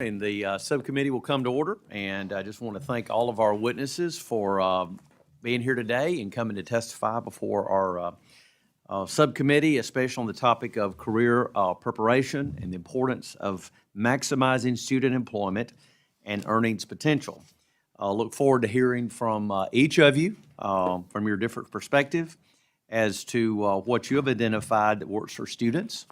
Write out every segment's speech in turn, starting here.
And the subcommittee will come to order, and I just want to thank all of our witnesses for being here today and coming to testify before our subcommittee, especially on the topic of career preparation and the importance of maximizing student employment and earnings potential. Look forward to hearing from each of you from your different perspective as to what you have identified that works for students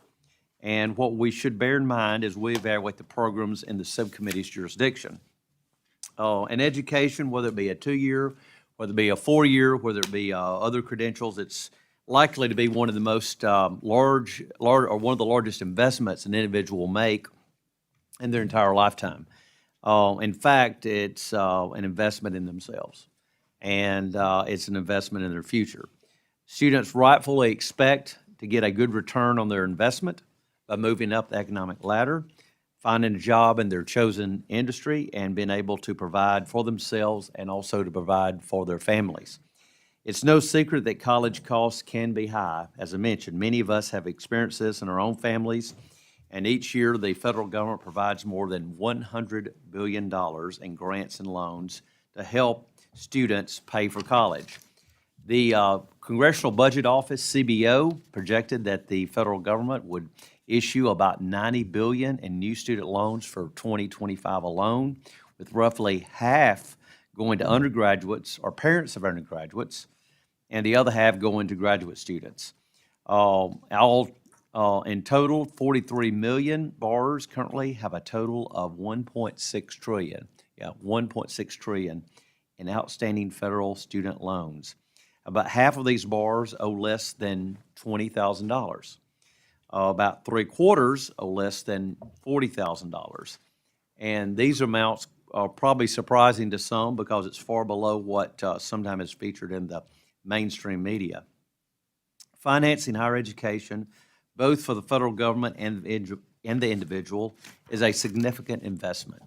and what we should bear in mind as we evaluate the programs in the subcommittee's jurisdiction. In education, whether it be a 2-year, whether it be a 4-year, whether it be other credentials, it's likely to be one of the most large or one of the largest investments an individual will make in their entire lifetime. In fact, it's an investment in themselves, and it's an investment in their future. Students rightfully expect to get a good return on their investment by moving up the economic ladder, finding a job in their chosen industry, and being able to provide for themselves and also to provide for their families. It's no secret that college costs can be high. As I mentioned, many of us have experienced this in our own families, and each year the federal government provides more than $100 billion in grants and loans to help students pay for college. The Congressional Budget Office, CBO, projected that the federal government would issue about $90 billion in new student loans for 2025 alone, with roughly half going to undergraduates or parents of undergraduates, and the other half going to graduate students. In total, 43 million borrowers currently have a total of 1.6 trillion. Yeah, 1.6 trillion in outstanding federal student loans. About half of these borrowers owe less than $20,000. About 3/4 owe less than $40,000. And these amounts are probably surprising to some because it's far below what sometimes is featured in the mainstream media. Financing higher education, both for the federal government and the individual, is a significant investment.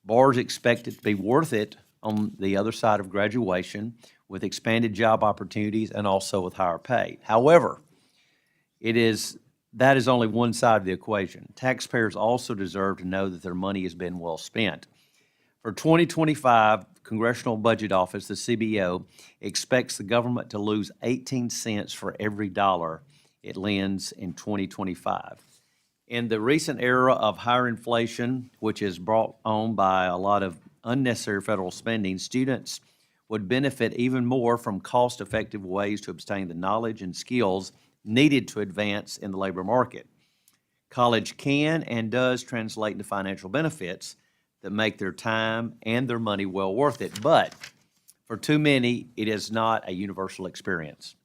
Borrowers expect it to be worth it on the other side of graduation with expanded job opportunities and also with higher pay. However, that is only one side of the equation. Taxpayers also deserve to know that their money has been well spent. For 2025, Congressional Budget Office, the CBO, expects the government to lose 18 cents for every dollar it lends in 2025. In the recent era of higher inflation, which is brought on by a lot of unnecessary federal spending, students would benefit even more from cost-effective ways to obtain the knowledge and skills needed to advance in the labor market. College can and does translate into financial benefits that make their time and their money well worth it, but for too many, it is not a universal experience.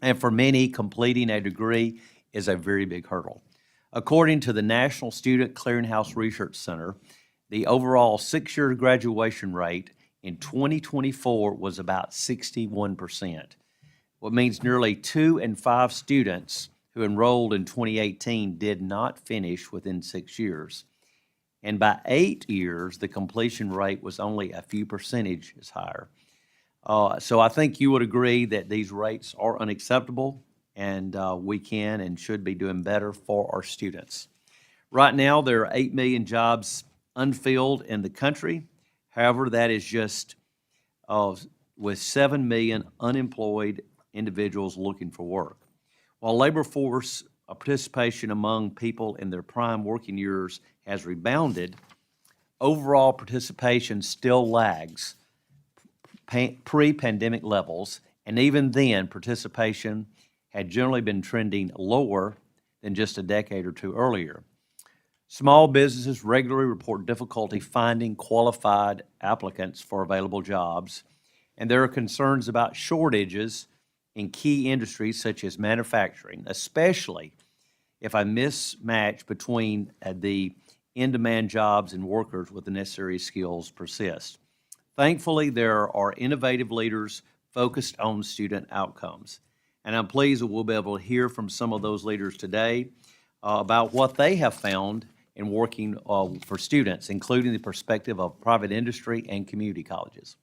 And for many, completing a degree is a very big hurdle. According to the National Student Clearinghouse Research Center, the overall 6-year graduation rate in 2024 was about 61%. What means nearly 2 in 5 students who enrolled in 2018 did not finish within 6 years. And by 8 years, the completion rate was only a few percentages higher. So I think you would agree that these rates are unacceptable, and we can and should be doing better for our students. Right now, there are 8 million jobs unfilled in the country. However, that is just with 7 million unemployed individuals looking for work. While labor force participation among people in their prime working years has rebounded, overall participation still lags pre-pandemic levels, and even then, participation had generally been trending lower than just a decade or two earlier. Small businesses regularly report difficulty finding qualified applicants for available jobs, and there are concerns about shortages in key industries such as manufacturing, especially if a mismatch between the in-demand jobs and workers with the necessary skills persists. Thankfully, there are innovative leaders focused on student outcomes, and I'm pleased that we'll be able to hear from some of those leaders today about what they have found in working for students, including the perspective of private industry and community colleges.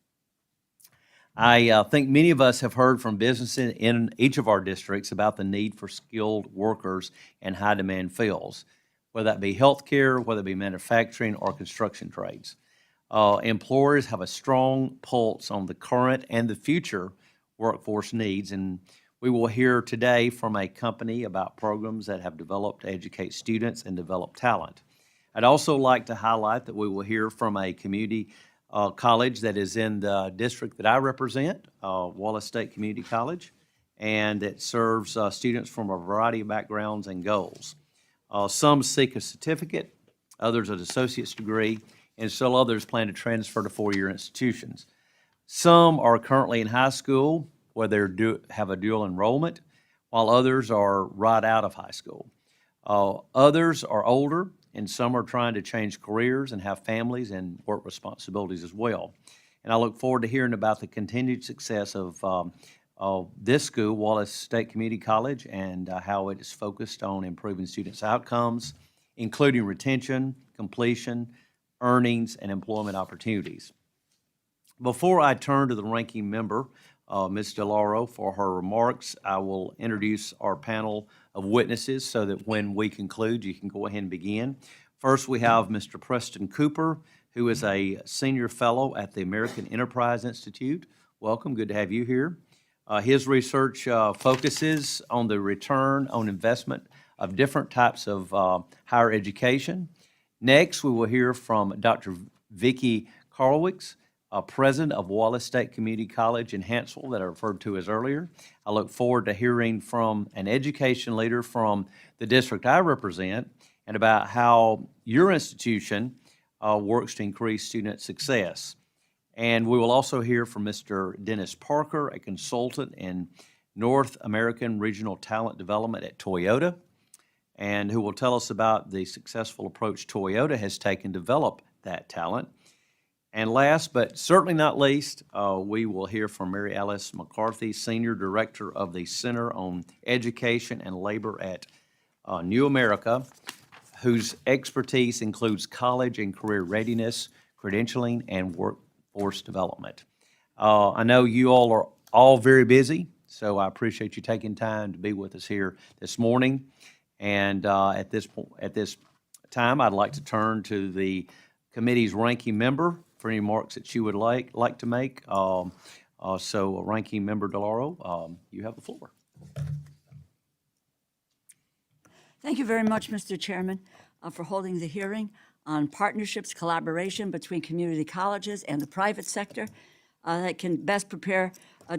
I think many of us have heard from businesses in each of our districts about the need for skilled workers in high-demand fields. whether that be healthcare, whether it be manufacturing or construction trades. Employers have a strong pulse on the current and the future workforce needs, and we will hear today from a company about programs that have developed to educate students and develop talent. I'd also like to highlight that we will hear from a community college that is in the district that I represent, Wallace State Community College, and it serves students from a variety of backgrounds and goals. Some seek a certificate, others an associate's degree, and still others plan to transfer to four-year institutions. Some are currently in high school where they have a dual enrollment, while others are right out of high school. Others are older, and some are trying to change careers and have families and work responsibilities as well. And I look forward to hearing about the continued success of this school, Wallace State Community College, and how it is focused on improving students' outcomes, including retention, completion, earnings, and employment opportunities. Before I turn to the ranking member, Ms. DeLauro, for her remarks, I will introduce our panel of witnesses so that when we conclude, you can go ahead and begin. First, we have Mr. Preston Cooper, who is a senior fellow at the American Enterprise Institute. Welcome, good to have you here. His research focuses on the return on investment of different types of higher education. Next, we will hear from Dr. Vicki Karolewics, president of Wallace State Community College in Hansville that I referred to as earlier. I look forward to hearing from an education leader from the district I represent and about how your institution works to increase student success. And we will also hear from Mr. Dennis Parker, a consultant in North American Regional Talent Development at Toyota, and who will tell us about the successful approach Toyota has taken to develop that talent. And last, but certainly not least, we will hear from Mary Alice McCarthy, Senior Director of the Center on Education and Labor at New America, whose expertise includes college and career readiness, credentialing, and workforce development. I know you all are all very busy, so I appreciate you taking time to be with us here this morning. And at this time, I'd like to turn to the committee's ranking member for any remarks that you would like to make. So, Ranking Member DeLauro, you have the floor. Thank you very much, Mr. Chairman, for holding the hearing on partnerships, collaboration between community colleges and the private sector that can best prepare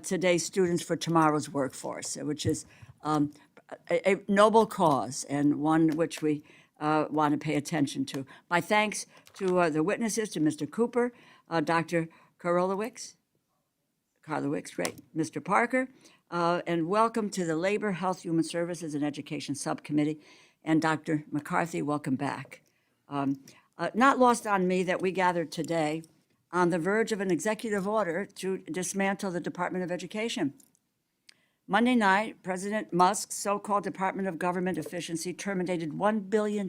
today's students for tomorrow's workforce, which is a noble cause and one which we want to pay attention to. My thanks to the witnesses, to Mr. Cooper, Dr. Karolewics, great, Mr. Parker, and welcome to the Labor, Health, Human Services, and Education Subcommittee, and Dr. McCarthy, welcome back. Not lost on me that we gathered today on the verge of an executive order to dismantle the Department of Education. Monday night, President Musk's so-called Department of Government Efficiency terminated $1 billion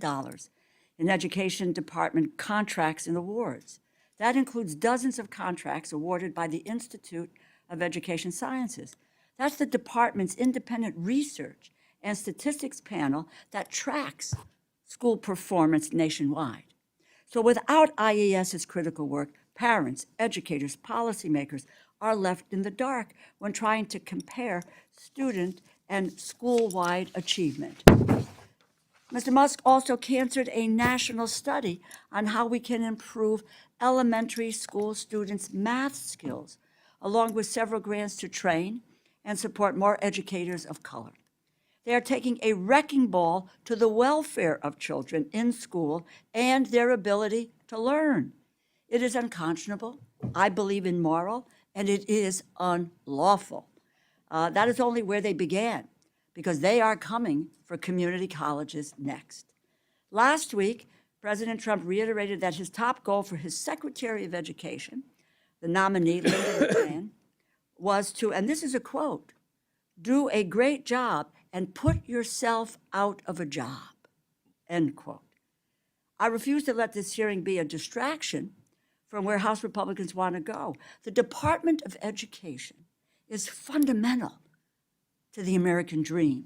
in education department contracts and awards. That includes dozens of contracts awarded by the Institute of Education Sciences. That's the department's independent research and statistics panel that tracks school performance nationwide. So without IES's critical work, parents, educators, policymakers are left in the dark when trying to compare student and school-wide achievement. Mr. Musk also canceled a national study on how we can improve elementary school students' math skills, along with several grants to train and support more educators of color. They are taking a wrecking ball to the welfare of children in school and their ability to learn. It is unconscionable, I believe immoral, and it is unlawful. That is only where they began, because they are coming for community colleges next. Last week, President Trump reiterated that his top goal for his Secretary of Education, the nominee, Linda McMahon, was to, and this is a quote, do a great job and put yourself out of a job, end quote. I refuse to let this hearing be a distraction from where House Republicans want to go. The Department of Education is fundamental to the American dream.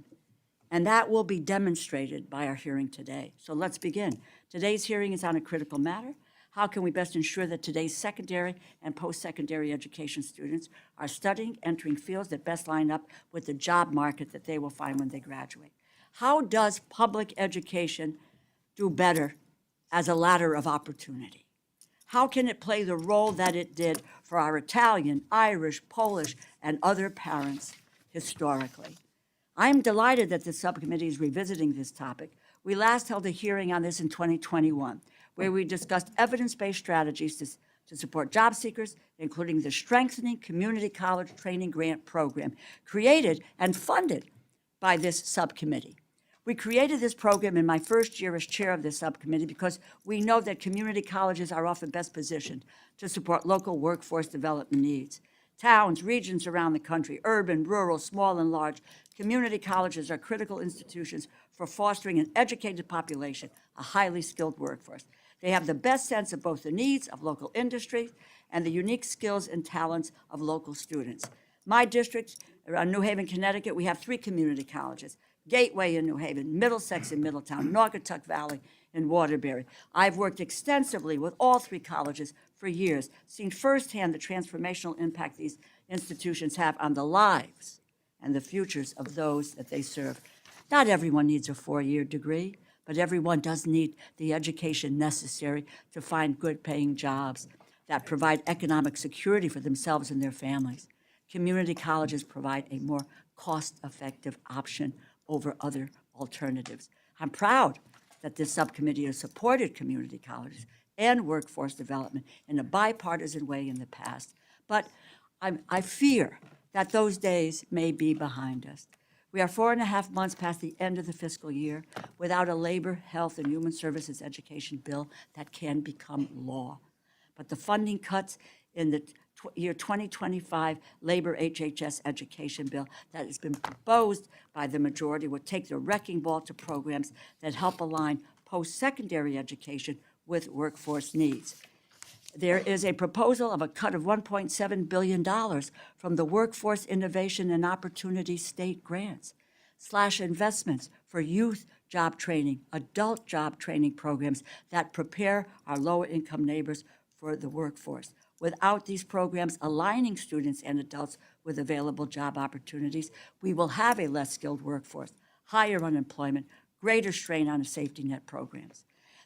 And that will be demonstrated by our hearing today. So let's begin. Today's hearing is on a critical matter. How can we best ensure that today's secondary and post-secondary education students are studying, entering fields that best line up with the job market that they will find when they graduate? How does public education do better as a ladder of opportunity? How can it play the role that it did for our Italian, Irish, Polish, and other parents historically? I am delighted that the subcommittee is revisiting this topic. We last held a hearing on this in 2021, where we discussed evidence-based strategies to support job seekers, including the Strengthening Community College Training Grant Program, created and funded by this subcommittee. We created this program in my first year as chair of this subcommittee because we know that community colleges are often best positioned to support local workforce development needs. Towns, regions around the country, urban, rural, small and large, community colleges are critical institutions for fostering an educated population, a highly skilled workforce. They have the best sense of both the needs of local industry and the unique skills and talents of local students. My district, around New Haven, Connecticut, we have 3 community colleges: Gateway in New Haven, Middlesex in Middletown, Naugatuck Valley in Waterbury. I've worked extensively with all 3 colleges for years, seen firsthand the transformational impact these institutions have on the lives and the futures of those that they serve. Not everyone needs a 4-year degree, but everyone does need the education necessary to find good-paying jobs that provide economic security for themselves and their families. Community colleges provide a more cost-effective option over other alternatives. I'm proud that this subcommittee has supported community colleges and workforce development in a bipartisan way in the past. But I fear that those days may be behind us. We are 4.5 months past the end of the fiscal year without a labor, health, and human services education bill that can become law. But the funding cuts in the year 2025 labor HHS education bill that has been proposed by the majority will take the wrecking ball to programs that help align post-secondary education with workforce needs. There is a proposal of a cut of $1.7 billion from the Workforce Innovation and Opportunity State Grants, slash investments for youth job training, adult job training programs that prepare our lower-income neighbors for the workforce. Without these programs aligning students and adults with available job opportunities, we will have a less skilled workforce, higher unemployment, greater strain on the safety net programs.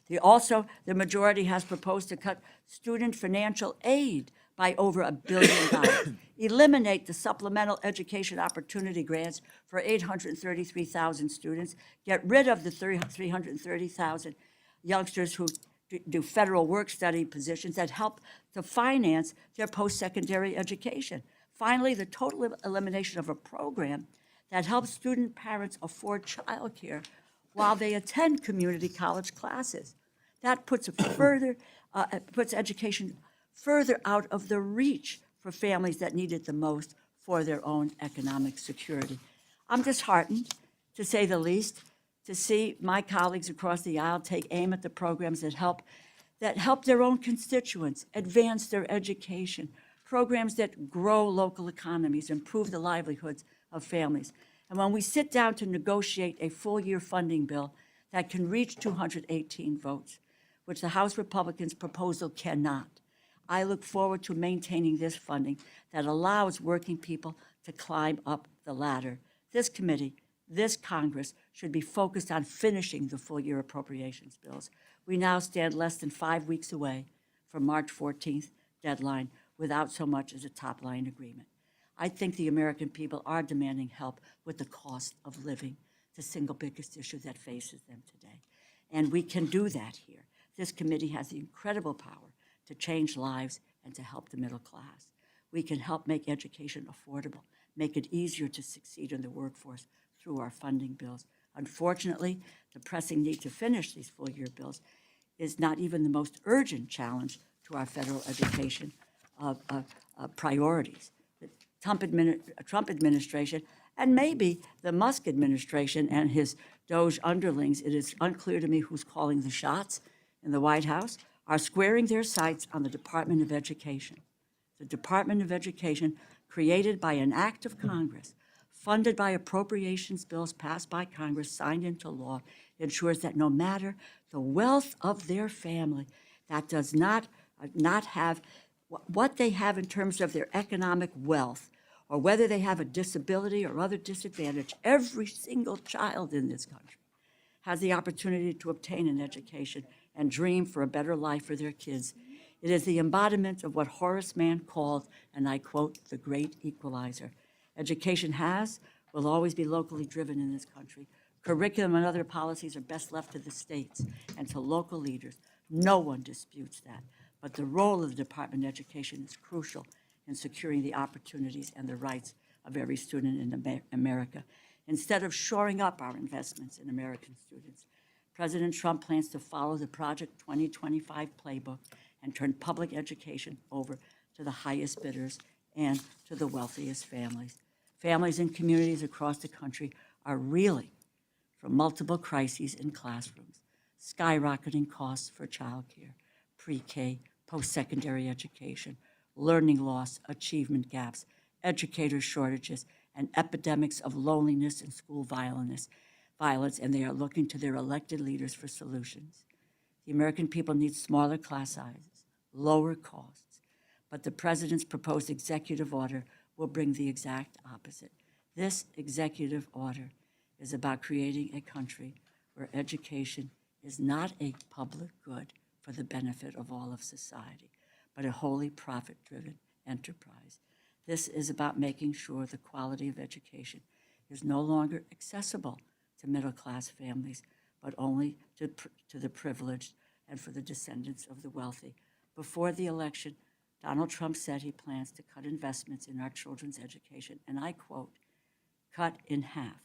The majority has proposed to cut student financial aid by over $1 billion, eliminate the supplemental education opportunity grants for 833,000 students, get rid of the 330,000 youngsters who do federal work-study positions that help to finance their post-secondary education. Finally, the total elimination of a program that helps student parents afford childcare while they attend community college classes. That puts education further out of the reach for families that need it the most for their own economic security. I'm disheartened, to say the least, to see my colleagues across the aisle take aim at the programs that help their own constituents advance their education, programs that grow local economies, improve the livelihoods of families. And when we sit down to negotiate a full-year funding bill that can reach 218 votes, which the House Republicans' proposal cannot, I look forward to maintaining this funding that allows working people to climb up the ladder. This committee, this Congress, should be focused on finishing the full-year appropriations bills. We now stand less than 5 weeks away from March 14th deadline without so much as a top-line agreement. I think the American people are demanding help with the cost of living, the single biggest issue that faces them today. And we can do that here. This committee has the incredible power to change lives and to help the middle class. We can help make education affordable, make it easier to succeed in the workforce through our funding bills. Unfortunately, the pressing need to finish these full-year bills is not even the most urgent challenge to our federal education priorities. The Trump administration, and maybe the Musk administration and his Doge underlings, it is unclear to me who's calling the shots in the White House, are squaring their sights on the Department of Education. The Department of Education, created by an act of Congress, funded by appropriations bills passed by Congress, signed into law, ensures that no matter the wealth of their family, that does not have what they have in terms of their economic wealth, or whether they have a disability or other disadvantage, every single child in this country has the opportunity to obtain an education and dream for a better life for their kids. It is the embodiment of what Horace Mann called, and I quote, the great equalizer. Education will always be locally driven in this country. Curriculum and other policies are best left to the states and to local leaders. No one disputes that. But the role of the Department of Education is crucial in securing the opportunities and the rights of every student in America. Instead of shoring up our investments in American students, President Trump plans to follow the Project 2025 playbook and turn public education over to the highest bidders and to the wealthiest families. Families and communities across the country are reeling from multiple crises in classrooms, skyrocketing costs for childcare, pre-K, post-secondary education, learning loss, achievement gaps, educator shortages, and epidemics of loneliness and school violence, and they are looking to their elected leaders for solutions. The American people need smaller class sizes, lower costs, but the president's proposed executive order will bring the exact opposite. This executive order is about creating a country where education is not a public good for the benefit of all of society, but a wholly profit-driven enterprise. This is about making sure the quality of education is no longer accessible to middle-class families, but only to the privileged and for the descendants of the wealthy. Before the election, Donald Trump said he plans to cut investments in our children's education, and I quote, cut in half,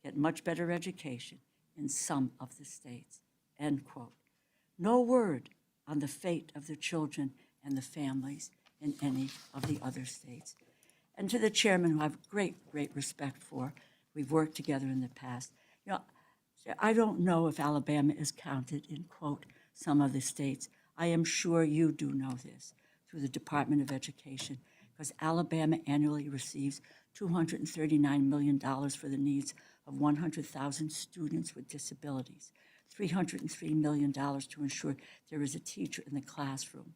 get much better education in some of the states, end quote. No word on the fate of the children and the families in any of the other states. And to the chairman, who I have great respect for, we've worked together in the past. You know, I don't know if Alabama is counted in, quote, some of the states. I am sure you do know this through the Department of Education, because Alabama annually receives $239 million for the needs of 100,000 students with disabilities, $303 million to ensure there is a teacher in the classroom,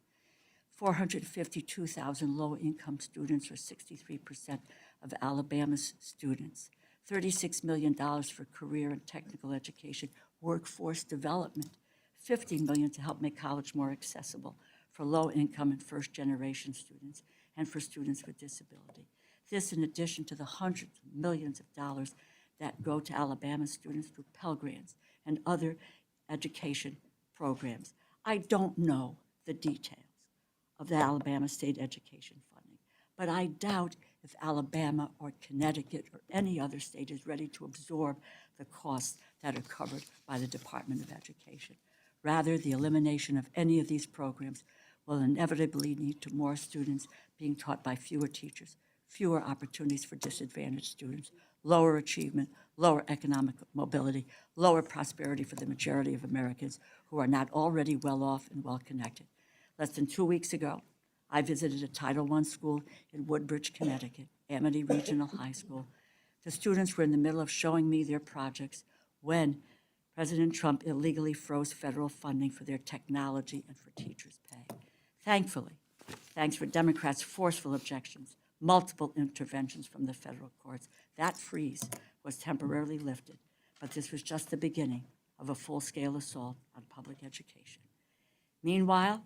452,000 low-income students, or 63% of Alabama's students, $36 million for career and technical education, workforce development, $50 million to help make college more accessible for low-income and first-generation students and for students with disability. This in addition to the hundreds of millions of dollars that go to Alabama students through Pell Grants and other education programs. I don't know the details of the Alabama state education funding, but I doubt if Alabama or Connecticut or any other state is ready to absorb the costs that are covered by the Department of Education. Rather, the elimination of any of these programs will inevitably lead to more students being taught by fewer teachers, fewer opportunities for disadvantaged students, lower achievement, lower economic mobility, lower prosperity for the majority of Americans who are not already well off and well connected. Less than 2 weeks ago, I visited a Title I school in Woodbridge, Connecticut, Amity Regional High School. The students were in the middle of showing me their projects when President Trump illegally froze federal funding for their technology and for teachers' pay. Thankfully, thanks for Democrats' forceful objections, multiple interventions from the federal courts, that freeze was temporarily lifted, but this was just the beginning of a full-scale assault on public education. Meanwhile,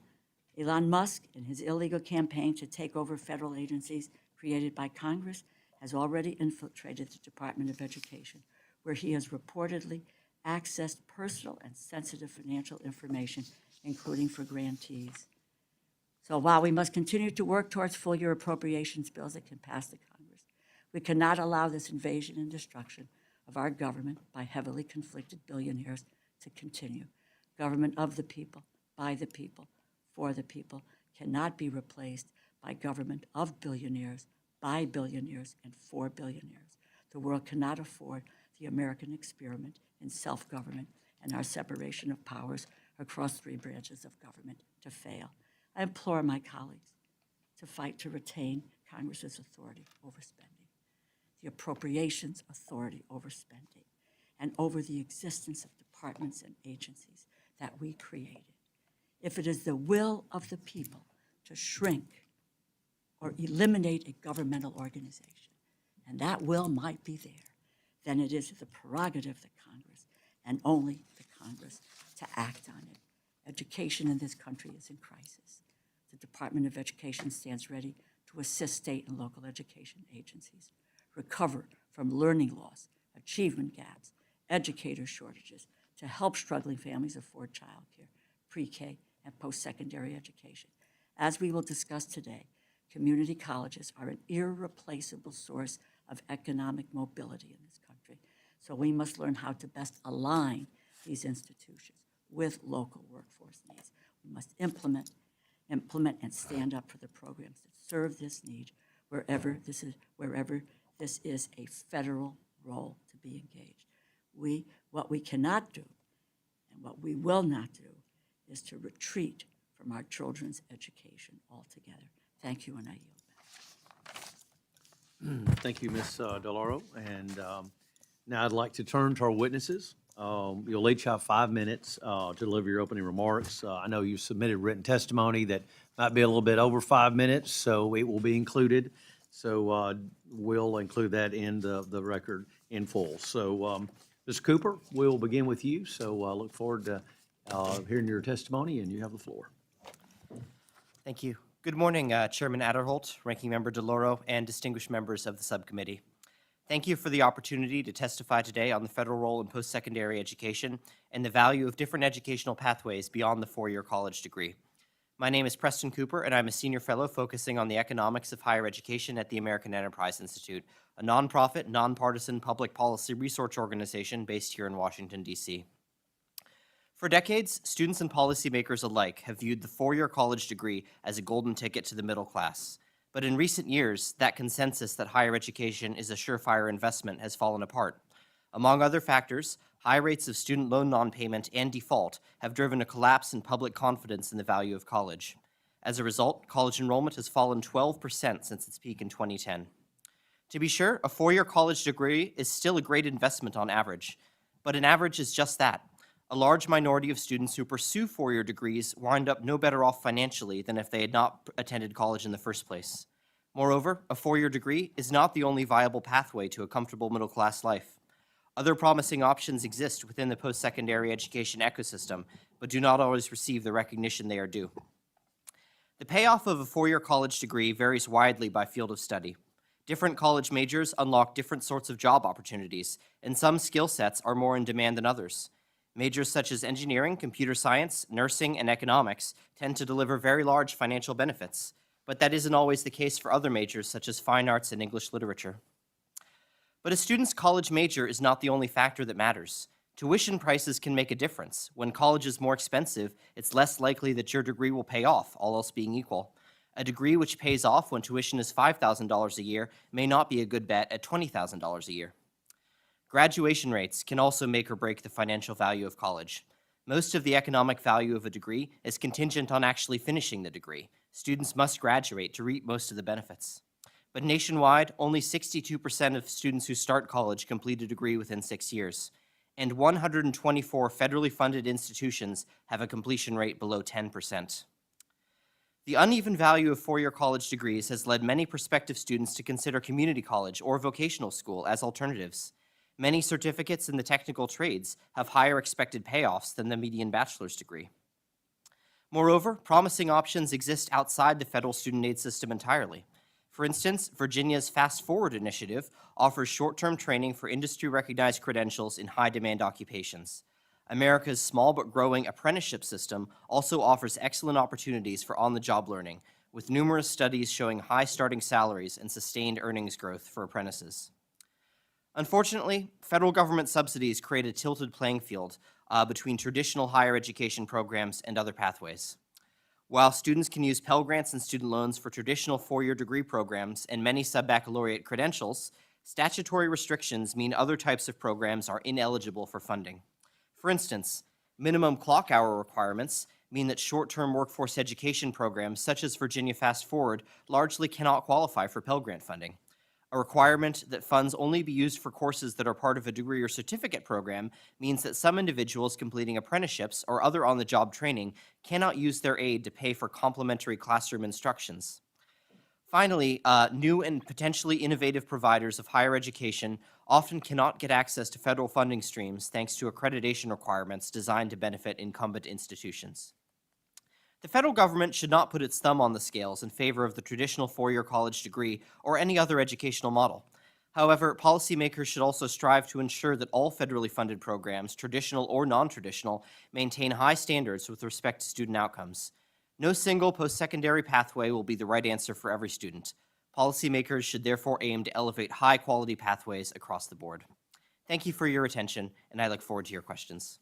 Elon Musk, in his illegal campaign to take over federal agencies created by Congress, has already infiltrated the Department of Education, where he has reportedly accessed personal and sensitive financial information, including for grantees. So while we must continue to work towards full-year appropriations bills that can pass the Congress, we cannot allow this invasion and destruction of our government by heavily conflicted billionaires to continue. Government of the people, by the people, for the people cannot be replaced by government of billionaires, by billionaires, and for billionaires. The world cannot afford the American experiment in self-government and our separation of powers across 3 branches of government to fail. I implore my colleagues to fight to retain Congress's authority over spending. the Appropriations Authority over spending and over the existence of departments and agencies that we created. If it is the will of the people to shrink or eliminate a governmental organization, and that will might be there, then it is the prerogative of the Congress and only the Congress to act on it. Education in this country is in crisis. The Department of Education stands ready to assist state and local education agencies recover from learning loss, achievement gaps, educator shortages, to help struggling families afford childcare, pre-K, and post-secondary education. As we will discuss today, community colleges are an irreplaceable source of economic mobility in this country. So we must learn how to best align these institutions with local workforce needs. We must implement and stand up for the programs that serve this need wherever this is a federal role to be engaged. What we cannot do and what we will not do is to retreat from our children's education altogether. Thank you, and I yield back. Thank you, Ms. DeLauro. And now I'd like to turn to our witnesses. You'll each have 5 minutes to deliver your opening remarks. I know you submitted written testimony that might be a little bit over 5 minutes, so it will be included. So we'll include that in the record in full. So Ms. Cooper, we'll begin with you. So I look forward to hearing your testimony, and you have the floor. Thank you. Good morning, Chairman Adderholt, Ranking Member DeLauro, and distinguished members of the subcommittee. Thank you for the opportunity to testify today on the federal role in post-secondary education and the value of different educational pathways beyond the four-year college degree. My name is Preston Cooper, and I'm a senior fellow focusing on the economics of higher education at the American Enterprise Institute, a nonprofit, nonpartisan public policy research organization based here in Washington, D.C. For decades, students and policymakers alike have viewed the four-year college degree as a golden ticket to the middle class. But in recent years, that consensus that higher education is a surefire investment has fallen apart. Among other factors, high rates of student loan non-payment and default have driven a collapse in public confidence in the value of college. As a result, college enrollment has fallen 12% since its peak in 2010. To be sure, a four-year college degree is still a great investment on average, but an average is just that. A large minority of students who pursue four-year degrees wind up no better off financially than if they had not attended college in the first place. Moreover, a four-year degree is not the only viable pathway to a comfortable middle-class life. Other promising options exist within the post-secondary education ecosystem, but do not always receive the recognition they are due. The payoff of a four-year college degree varies widely by field of study. Different college majors unlock different sorts of job opportunities, and some skill sets are more in demand than others. Majors such as engineering, computer science, nursing, and economics tend to deliver very large financial benefits, but that isn't always the case for other majors such as fine arts and English literature. But a student's college major is not the only factor that matters. Tuition prices can make a difference. When college is more expensive, it's less likely that your degree will pay off, all else being equal. A degree which pays off when tuition is $5,000 a year may not be a good bet at $20,000 a year. Graduation rates can also make or break the financial value of college. Most of the economic value of a degree is contingent on actually finishing the degree. Students must graduate to reap most of the benefits. But nationwide, only 62% of students who start college complete a degree within 6 years, and 124 federally funded institutions have a completion rate below 10%. The uneven value of four-year college degrees has led many prospective students to consider community college or vocational school as alternatives. Many certificates in the technical trades have higher expected payoffs than the median bachelor's degree. Moreover, promising options exist outside the federal student aid system entirely. For instance, Virginia's Fast Forward initiative offers short-term training for industry-recognized credentials in high-demand occupations. America's small but growing apprenticeship system also offers excellent opportunities for on-the-job learning, with numerous studies showing high starting salaries and sustained earnings growth for apprentices. Unfortunately, federal government subsidies create a tilted playing field between traditional higher education programs and other pathways. While students can use Pell Grants and student loans for traditional four-year degree programs and many sub-baccalaureate credentials, statutory restrictions mean other types of programs are ineligible for funding. For instance, minimum clock hour requirements mean that short-term workforce education programs such as Virginia Fast Forward largely cannot qualify for Pell Grant funding. A requirement that funds only be used for courses that are part of a degree or certificate program means that some individuals completing apprenticeships or other on-the-job training cannot use their aid to pay for complementary classroom instructions. Finally, new and potentially innovative providers of higher education often cannot get access to federal funding streams thanks to accreditation requirements designed to benefit incumbent institutions. The federal government should not put its thumb on the scales in favor of the traditional four-year college degree or any other educational model. However, policymakers should also strive to ensure that all federally funded programs, traditional or non-traditional, maintain high standards with respect to student outcomes. No single post-secondary pathway will be the right answer for every student. Policymakers should therefore aim to elevate high-quality pathways across the board. Thank you for your attention, and I look forward to your questions.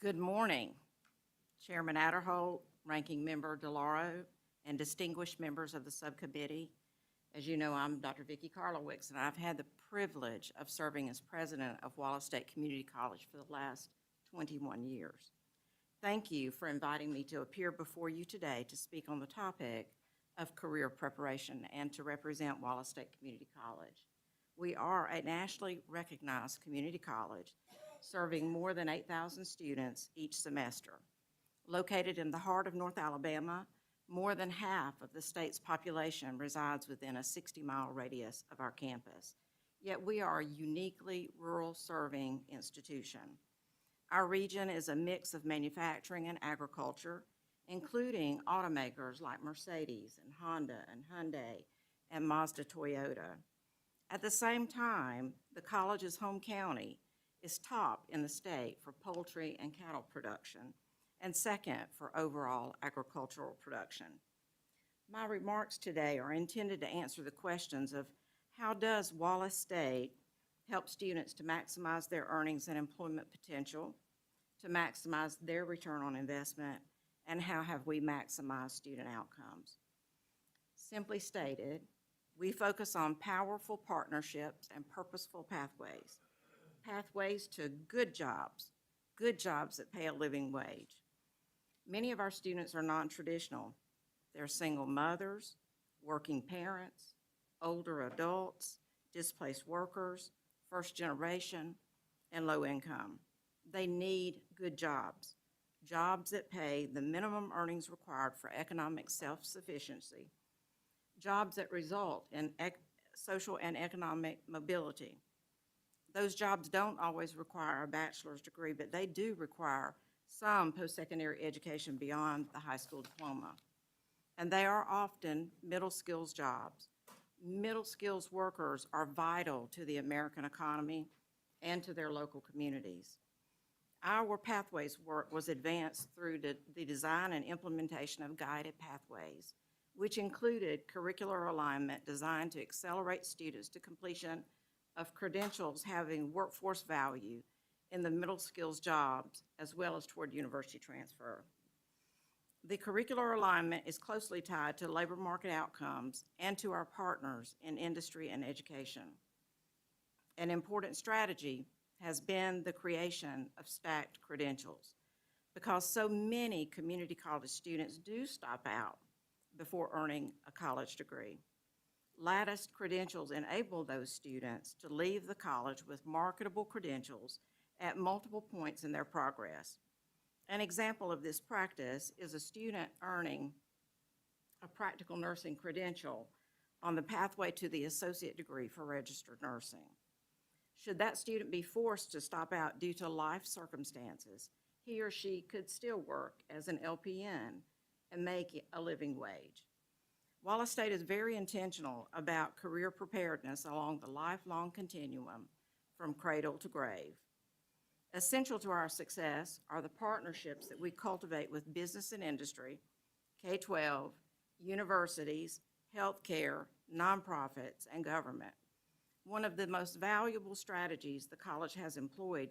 Good morning, Chairman Adderholt, Ranking Member DeLauro, and distinguished members of the subcommittee. As you know, I'm Dr. Vicki Karolewics, and I've had the privilege of serving as president of Wallace State Community College for the last 21 years. Thank you for inviting me to appear before you today to speak on the topic of career preparation and to represent Wallace State Community College. We are a nationally recognized community college serving more than 8,000 students each semester. Located in the heart of North Alabama, more than half of the state's population resides within a 60-mile radius of our campus. Yet we are a uniquely rural-serving institution. Our region is a mix of manufacturing and agriculture, including automakers like Mercedes and Honda and Hyundai and Mazda Toyota. At the same time, the college's home county is top in the state for poultry and cattle production, and second for overall agricultural production. My remarks today are intended to answer the questions of how does Wallace State help students to maximize their earnings and employment potential, to maximize their return on investment, and how have we maximized student outcomes. Simply stated, we focus on powerful partnerships and purposeful pathways to good jobs that pay a living wage. Many of our students are non-traditional. They're single mothers, working parents, older adults, displaced workers, first generation, and low income. They need good jobs that pay the minimum earnings required for economic self-sufficiency, jobs that result in social and economic mobility. Those jobs don't always require a bachelor's degree, but they do require some post-secondary education beyond the high school diploma. And they are often middle skills jobs. Middle skills workers are vital to the American economy and to their local communities. Our pathways work was advanced through the design and implementation of guided pathways, which included curricular alignment designed to accelerate students to completion of credentials having workforce value in the middle skills jobs, as well as toward university transfer. The curricular alignment is closely tied to labor market outcomes and to our partners in industry and education. An important strategy has been the creation of stacked credentials, because so many community college students do stop out before earning a college degree. Latticed credentials enable those students to leave the college with marketable credentials at multiple points in their progress. An example of this practice is a student earning a practical nursing credential on the pathway to the associate degree for registered nursing. Should that student be forced to stop out due to life circumstances, he or she could still work as an LPN and make a living wage. Wallace State is very intentional about career preparedness along the lifelong continuum from cradle to grave. Essential to our success are the partnerships that we cultivate with business and industry, K-12, universities, healthcare, nonprofits, and government. One of the most valuable strategies the college has employed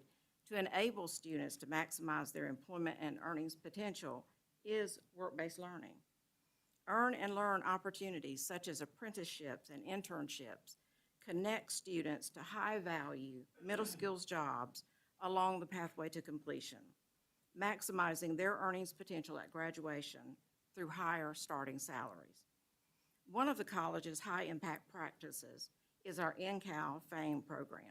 to enable students to maximize their employment and earnings potential is work-based learning. Earn and learn opportunities such as apprenticeships and internships connect students to high-value middle skills jobs along the pathway to completion. maximizing their earnings potential at graduation through higher starting salaries. One of the college's high-impact practices is our NCAL FAME program.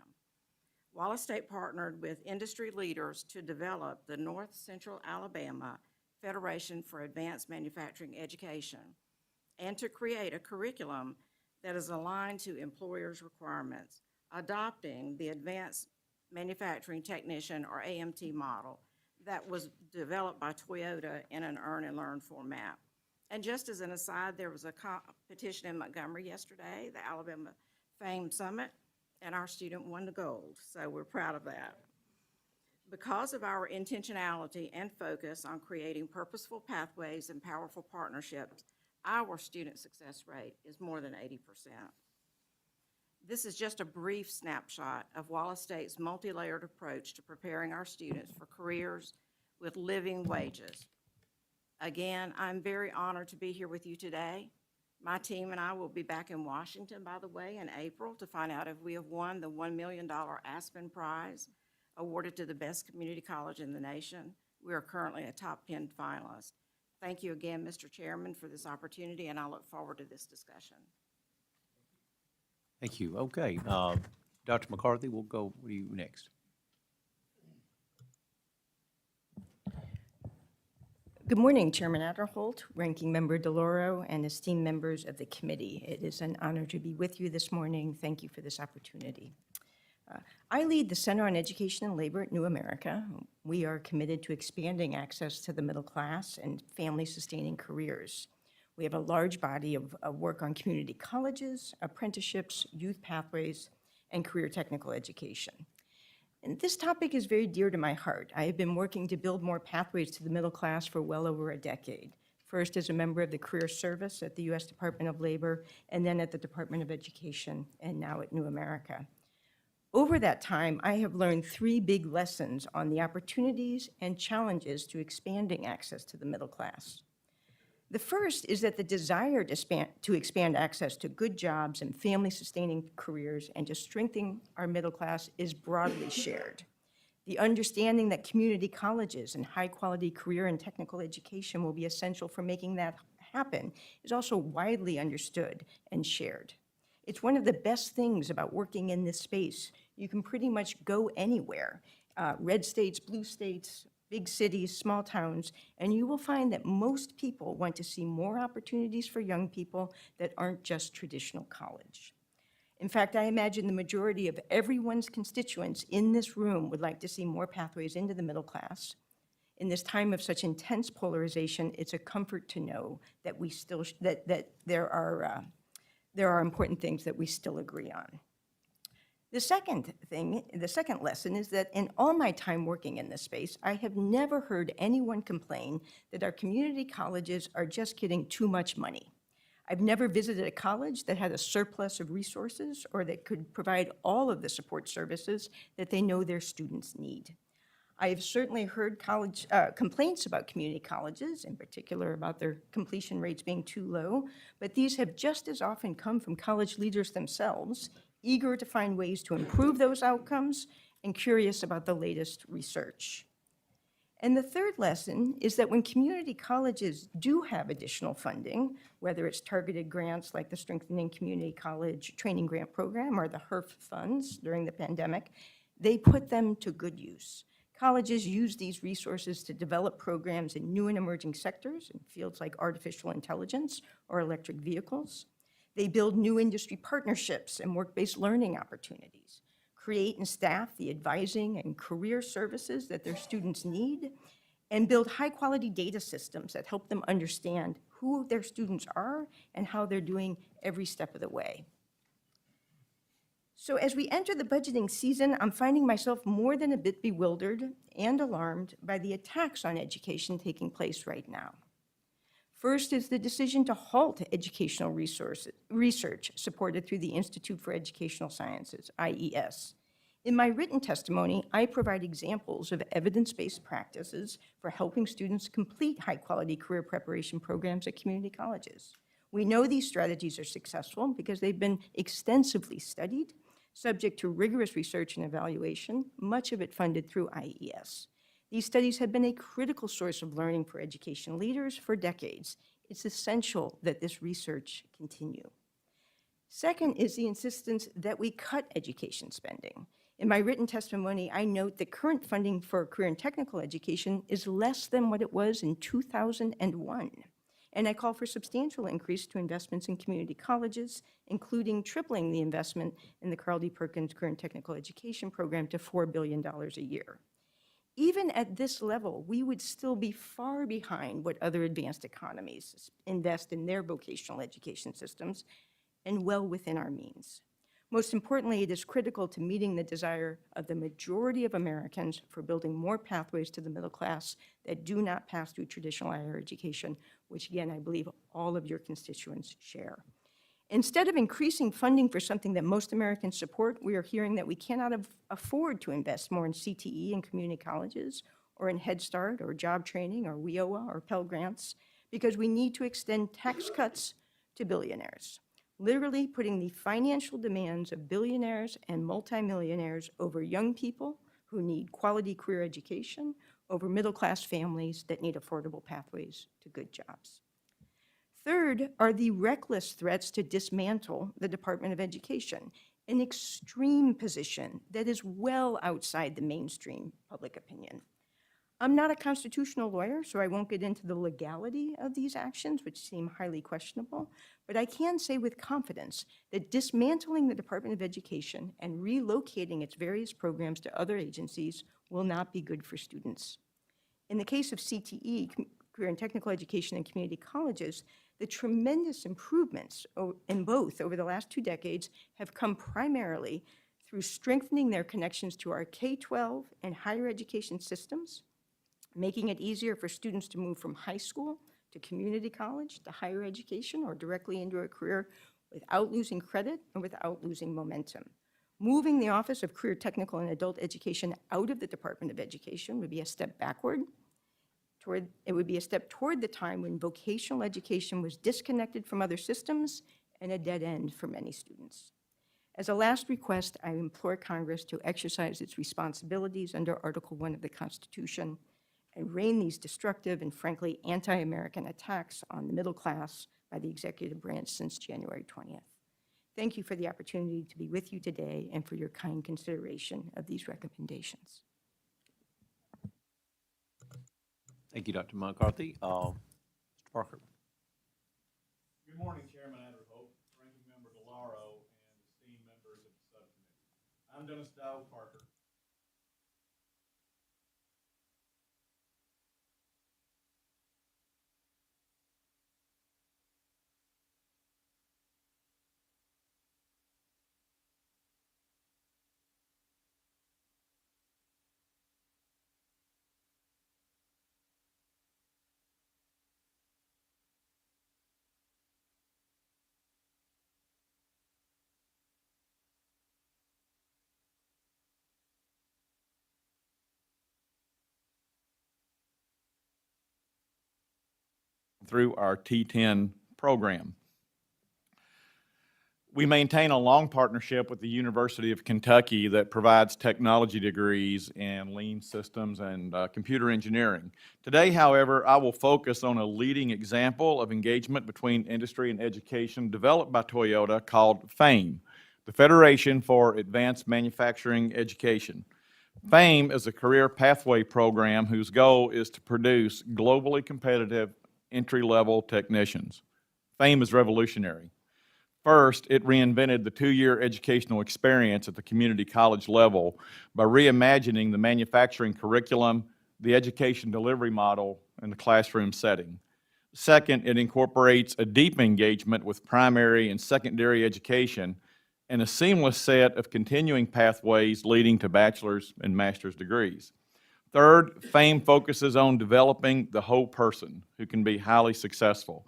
Wallace State partnered with industry leaders to develop the North Central Alabama Federation for Advanced Manufacturing Education and to create a curriculum that is aligned to employers' requirements, adopting the Advanced Manufacturing Technician, or AMT model, that was developed by Toyota in an earn and learn format. And just as an aside, there was a competition in Montgomery yesterday, the Alabama FAME Summit, and our student won the gold, so we're proud of that. Because of our intentionality and focus on creating purposeful pathways and powerful partnerships, our student success rate is more than 80%. This is just a brief snapshot of Wallace State's multi-layered approach to preparing our students for careers with living wages. Again, I'm very honored to be here with you today. My team and I will be back in Washington, by the way, in April to find out if we have won the $1 million Aspen Prize awarded to the best community college in the nation. We are currently a top 10 finalist. Thank you again, Mr. Chairman, for this opportunity, and I look forward to this discussion. Thank you. Okay, Dr. McCarthy, we'll go with you next. Good morning, Chairman Adderholt, Ranking Member DeLauro, and esteemed members of the committee. It is an honor to be with you this morning. Thank you for this opportunity. I lead the Center on Education and Labor at New America. We are committed to expanding access to the middle class and family-sustaining careers. We have a large body of work on community colleges, apprenticeships, youth pathways, and career technical education. And this topic is very dear to my heart. I have been working to build more pathways to the middle class for well over a decade. First as a member of the Career Service at the U.S. Department of Labor, and then at the Department of Education, and now at New America. Over that time, I have learned three big lessons on the opportunities and challenges to expanding access to the middle class. The first is that the desire to expand access to good jobs and family-sustaining careers and to strengthen our middle class is broadly shared. The understanding that community colleges and high-quality career and technical education will be essential for making that happen is also widely understood and shared. It's one of the best things about working in this space. You can pretty much go anywhere, red states, blue states, big cities, small towns, and you will find that most people want to see more opportunities for young people that aren't just traditional college. In fact, I imagine the majority of everyone's constituents in this room would like to see more pathways into the middle class. In this time of such intense polarization, it's a comfort to know that we still that there are important things that we still agree on. The second lesson is that in all my time working in this space, I have never heard anyone complain that our community colleges are just getting too much money. I've never visited a college that had a surplus of resources or that could provide all of the support services that they know their students need. I have certainly heard complaints about community colleges, in particular about their completion rates being too low, but these have just as often come from college leaders themselves, eager to find ways to improve those outcomes and curious about the latest research. And the third lesson is that when community colleges do have additional funding, whether it's targeted grants like the Strengthening Community College Training Grant Program or the HERF funds during the pandemic, they put them to good use. Colleges use these resources to develop programs in new and emerging sectors in fields like artificial intelligence or electric vehicles. They build new industry partnerships and work-based learning opportunities, create and staff the advising and career services that their students need, and build high-quality data systems that help them understand who their students are and how they're doing every step of the way. So as we enter the budgeting season, I'm finding myself more than a bit bewildered and alarmed by the attacks on education taking place right now. First is the decision to halt educational research supported through the Institute for Educational Sciences, IES. In my written testimony, I provide examples of evidence-based practices for helping students complete high-quality career preparation programs at community colleges. We know these strategies are successful because they've been extensively studied, subject to rigorous research and evaluation, much of it funded through IES. These studies have been a critical source of learning for education leaders for decades. It's essential that this research continue. Second is the insistence that we cut education spending. In my written testimony, I note that current funding for career and technical education is less than what it was in 2001. And I call for substantial increase to investments in community colleges, including tripling the investment in the Carl D. Perkins Career and Technical Education Program to $4 billion a year. Even at this level, we would still be far behind what other advanced economies invest in their vocational education systems, and well within our means. Most importantly, it is critical to meeting the desire of the majority of Americans for building more pathways to the middle class that do not pass through traditional higher education, which again, I believe all of your constituents share. Instead of increasing funding for something that most Americans support, we are hearing that we cannot afford to invest more in CTE and community colleges, or in Head Start, or job training, or WIOA, or Pell Grants, because we need to extend tax cuts to billionaires, literally putting the financial demands of billionaires and multimillionaires over young people who need quality career education, over middle-class families that need affordable pathways to good jobs. Third are the reckless threats to dismantle the Department of Education, an extreme position that is well outside the mainstream public opinion. I'm not a constitutional lawyer, so I won't get into the legality of these actions, which seem highly questionable, but I can say with confidence that dismantling the Department of Education and relocating its various programs to other agencies will not be good for students. In the case of CTE, Career and Technical Education and Community Colleges, the tremendous improvements in both over the last 2 decades have come primarily through strengthening their connections to our K-12 and higher education systems, making it easier for students to move from high school to community college to higher education or directly into a career without losing credit and without losing momentum. Moving the Office of Career, Technical, and Adult Education out of the Department of Education would be a step backward. It would be a step toward the time when vocational education was disconnected from other systems and a dead end for many students. As a last request, I implore Congress to exercise its responsibilities under Article 1 of the Constitution and rein these destructive and frankly anti-American attacks on the middle class by the executive branch since January 20th. Thank you for the opportunity to be with you today and for your kind consideration of these recommendations. Thank you, Dr. McCarthy. Mr. Parker. Good morning, Chairman Adderholt, Ranking Member DeLauro, and esteemed members of the subcommittee. I'm Dennis Dow Parker. Through our T10 program. We maintain a long partnership with the University of Kentucky that provides technology degrees in lean systems and computer engineering. Today, however, I will focus on a leading example of engagement between industry and education developed by Toyota called FAME, the Federation for Advanced Manufacturing Education. FAME is a career pathway program whose goal is to produce globally competitive entry-level technicians. FAME is revolutionary. First, it reinvented the 2-year educational experience at the community college level by reimagining the manufacturing curriculum, the education delivery model, and the classroom setting. Second, it incorporates a deep engagement with primary and secondary education and a seamless set of continuing pathways leading to bachelor's and master's degrees. Third, FAME focuses on developing the whole person who can be highly successful.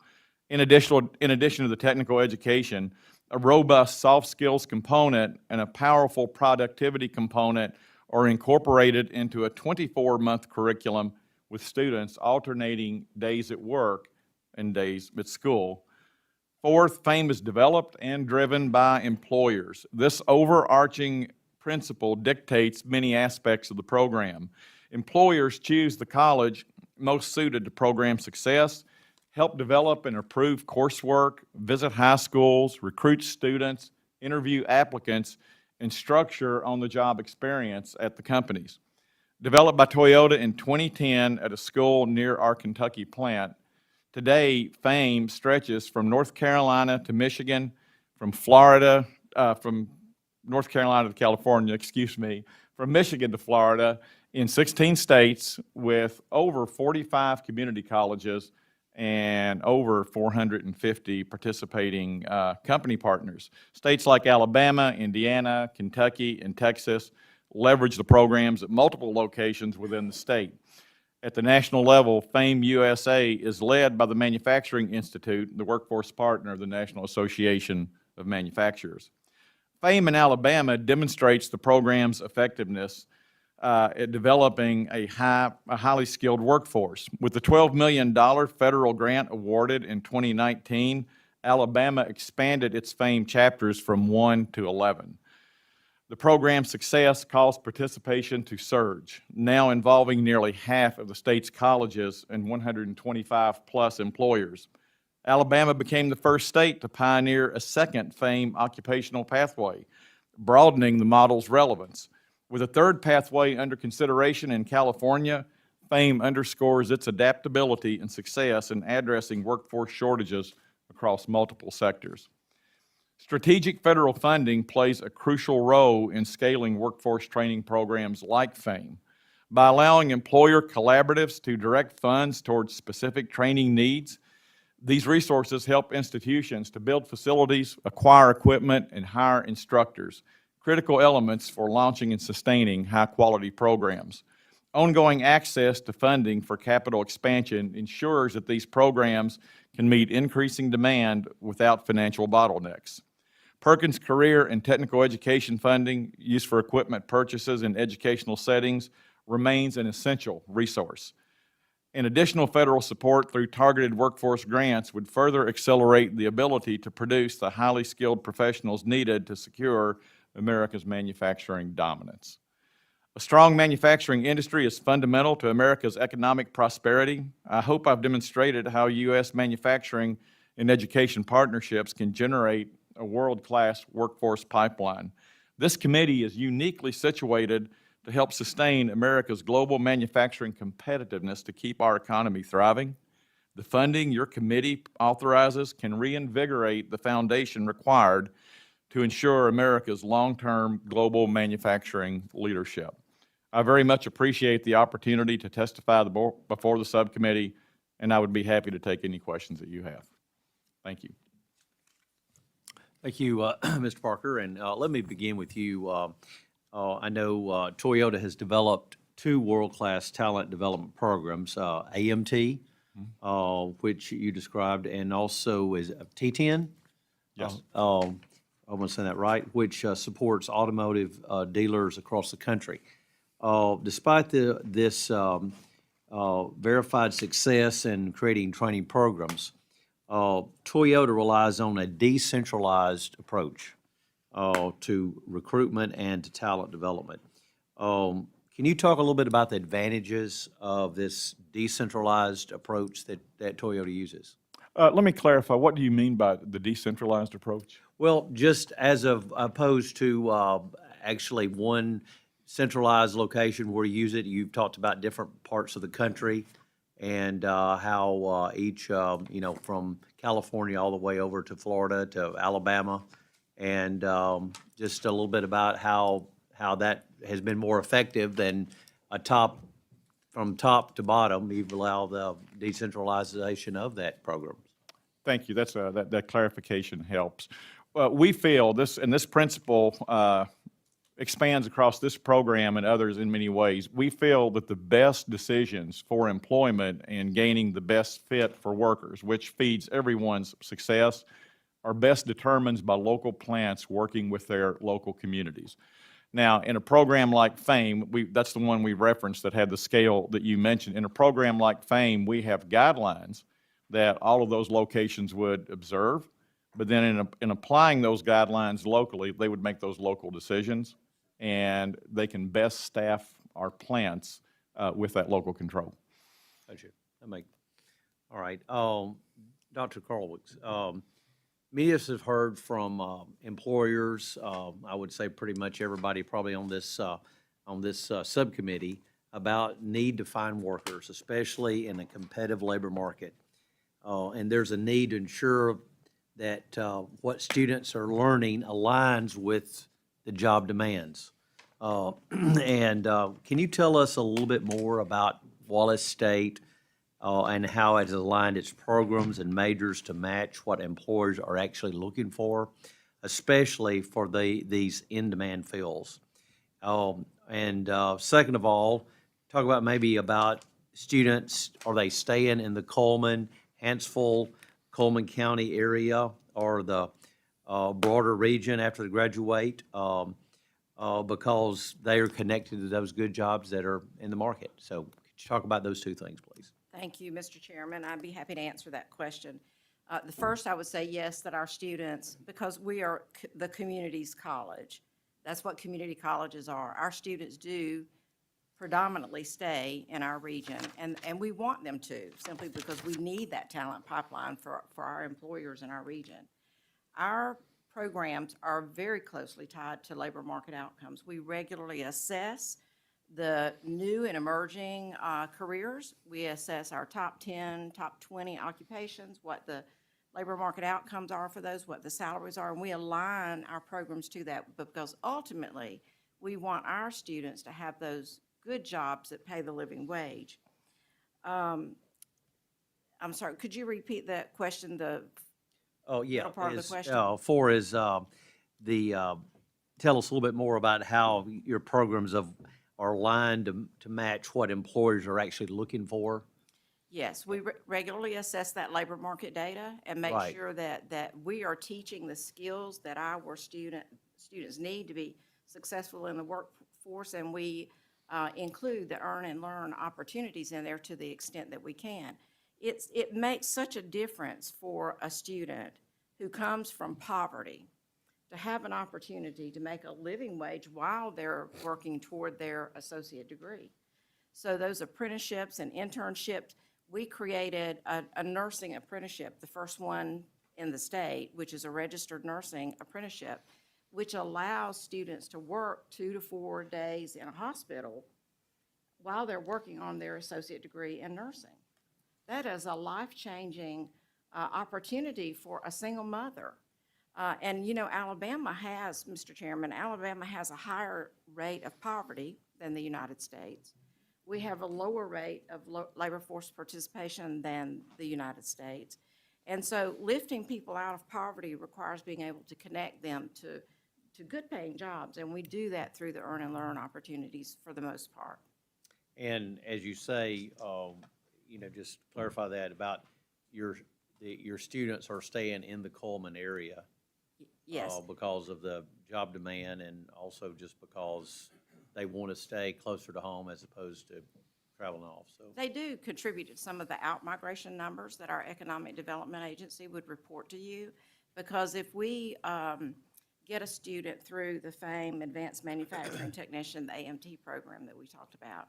In addition to the technical education, a robust soft skills component and a powerful productivity component are incorporated into a 24-month curriculum with students alternating days at work and days at school. Fourth, FAME is developed and driven by employers. This overarching principle dictates many aspects of the program. Employers choose the college most suited to program success, help develop and approve coursework, visit high schools, recruit students, interview applicants, and structure on-the-job experience at the companies. Developed by Toyota in 2010 at a school near our Kentucky plant, today FAME stretches from North Carolina to Michigan, from North Carolina to California, from Michigan to Florida, in 16 states with over 45 community colleges and over 450 participating company partners. States like Alabama, Indiana, Kentucky, and Texas leverage the programs at multiple locations within the state. At the national level, FAME USA is led by the Manufacturing Institute, the workforce partner of the National Association of Manufacturers. FAME in Alabama demonstrates the program's effectiveness at developing a highly skilled workforce. With the $12 million federal grant awarded in 2019, Alabama expanded its FAME chapters from 1 to 11. The program's success caused participation to surge, now involving nearly half of the state's colleges and 125+ employers. Alabama became the first state to pioneer a second FAME occupational pathway, broadening the model's relevance. With a third pathway under consideration in California, FAME underscores its adaptability and success in addressing workforce shortages across multiple sectors. Strategic federal funding plays a crucial role in scaling workforce training programs like FAME. By allowing employer collaboratives to direct funds towards specific training needs, these resources help institutions to build facilities, acquire equipment, and hire instructors, critical elements for launching and sustaining high-quality programs. Ongoing access to funding for capital expansion ensures that these programs can meet increasing demand without financial bottlenecks. Perkins Career and Technical Education funding used for equipment purchases in educational settings remains an essential resource. And additional federal support through targeted workforce grants would further accelerate the ability to produce the highly skilled professionals needed to secure America's manufacturing dominance. A strong manufacturing industry is fundamental to America's economic prosperity. I hope I've demonstrated how U.S. manufacturing and education partnerships can generate a world-class workforce pipeline. This committee is uniquely situated to help sustain America's global manufacturing competitiveness to keep our economy thriving. The funding your committee authorizes can reinvigorate the foundation required to ensure America's long-term global manufacturing leadership. I very much appreciate the opportunity to testify before the subcommittee, and I would be happy to take any questions that you have. Thank you. Thank you, Mr. Parker, and let me begin with you. I know Toyota has developed 2 world-class talent development programs, AMT, which you described, and also is T10? Yes. I want to say that right, which supports automotive dealers across the country. Despite this verified success in creating training programs, Toyota relies on a decentralized approach to recruitment and to talent development. Can you talk a little bit about the advantages of this decentralized approach that Toyota uses? Let me clarify, what do you mean by the decentralized approach? Well, just as opposed to actually one centralized location where you use it, you've talked about different parts of the country and how each, from California all the way over to Florida to Alabama, and just a little bit about how that has been more effective than from top to bottom. You've allowed the decentralization of that program. Thank you. That clarification helps. We feel this principle expands across this program and others in many ways. We feel that the best decisions for employment and gaining the best fit for workers, which feeds everyone's success, are best determined by local plants working with their local communities. Now, in a program like FAME, that's the one we referenced that had the scale that you mentioned. In a program like FAME, we have guidelines that all of those locations would observe, but then in applying those guidelines locally, they would make those local decisions. and they can best staff our plants with that local control. Gotcha. All right. Dr. Karolewics, many of us have heard from employers, I would say pretty much everybody probably on this subcommittee, about need to find workers, especially in a competitive labor market. And there's a need to ensure that what students are learning aligns with the job demands. And can you tell us a little bit more about Wallace State and how it has aligned its programs and majors to match what employers are actually looking for, especially for these in-demand fields? And second of all, talk about maybe about students, are they staying in the Coleman, Hanceville, Coleman County area or the broader region after they graduate because they are connected to those good jobs that are in the market? So could you talk about those two things, please? Thank you, Mr. Chairman. I'd be happy to answer that question. The first, I would say yes, that our students, because we are the community's college, that's what community colleges are. Our students do predominantly stay in our region, and we want them to, simply because we need that talent pipeline for our employers in our region. Our programs are very closely tied to labor market outcomes. We regularly assess the new and emerging careers. We assess our top 10, top 20 occupations, what the labor market outcomes are for those, what the salaries are, and we align our programs to that because ultimately we want our students to have those good jobs that pay the living wage. I'm sorry, could you repeat that question, Oh, yeah. middle part of the question? Tell us a little bit more about how your programs are aligned to match what employers are actually looking for. Yes, we regularly assess that labor market data and make Right. sure that we are teaching the skills that our students need to be successful in the workforce, and we include the earn and learn opportunities in there to the extent that we can. It makes such a difference for a student who comes from poverty to have an opportunity to make a living wage while they're working toward their associate degree. So those apprenticeships and internships, we created a nursing apprenticeship, the first one in the state, which is a registered nursing apprenticeship, which allows students to work 2 to 4 days in a hospital while they're working on their associate degree in nursing. That is a life-changing opportunity for a single mother. And, you know, Alabama has, Mr. Chairman, Alabama has a higher rate of poverty than the United States. We have a lower rate of labor force participation than the United States. And so lifting people out of poverty requires being able to connect them to good-paying jobs, and we do that through the earn and learn opportunities for the most part. And as you say, just clarify that about your students are staying in the Coleman area. Yes. Because of the job demand and also just because they want to stay closer to home as opposed to traveling off, so. They do contribute to some of the out-migration numbers that our Economic Development Agency would report to you, because if we get a student through the FAME Advanced Manufacturing Technician, the AMT program that we talked about,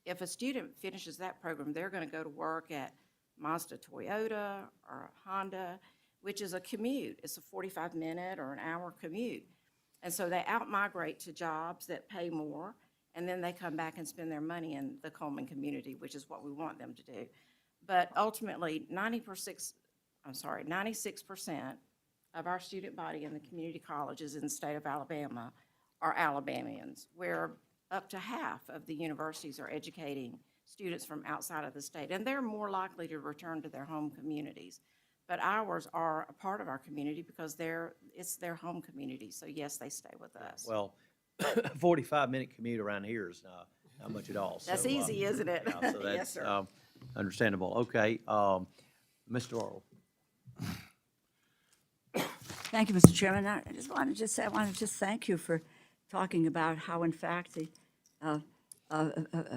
if a student finishes that program, they're going to go to work at Mazda Toyota or Honda, which is a commute. It's a 45-minute or an hour commute. And so they out-migrate to jobs that pay more, and then they come back and spend their money in the Coleman community, which is what we want them to do. But ultimately, 96% of our student body in the community colleges in the state of Alabama are Alabamians, where up to half of the universities are educating students from outside of the state, and they're more likely to return to their home communities. But ours are a part of our community because it's their home community, so yes, they stay with us. Well, 45-minute commute around here is not much at all. That's so, easy, isn't it? Yeah, so Yes, that's sir. understandable. Okay, Mr. Arnold. Thank you, Mr. Chairman. I want to just thank you for talking about how, in fact, the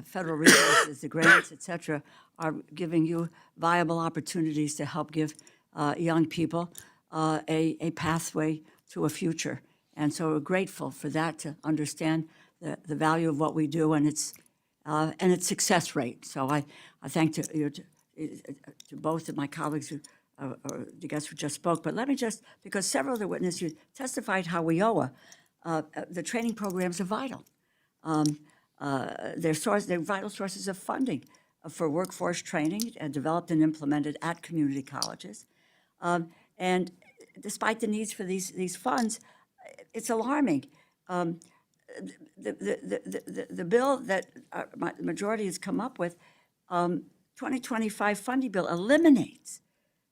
federal resources, the grants, et cetera, are giving you viable opportunities to help give young people a pathway to a future. And so we're grateful for that, to understand the value of what we do and its success rate. So I thank to both of my colleagues who, or the guests who just spoke, but let me just, because several of the witnesses testified how WIOA, the training programs are vital. They're vital sources of funding for workforce training and developed and implemented at community colleges. And despite the needs for these funds, it's alarming. The bill that the majority has come up with, 2025 funding bill, eliminates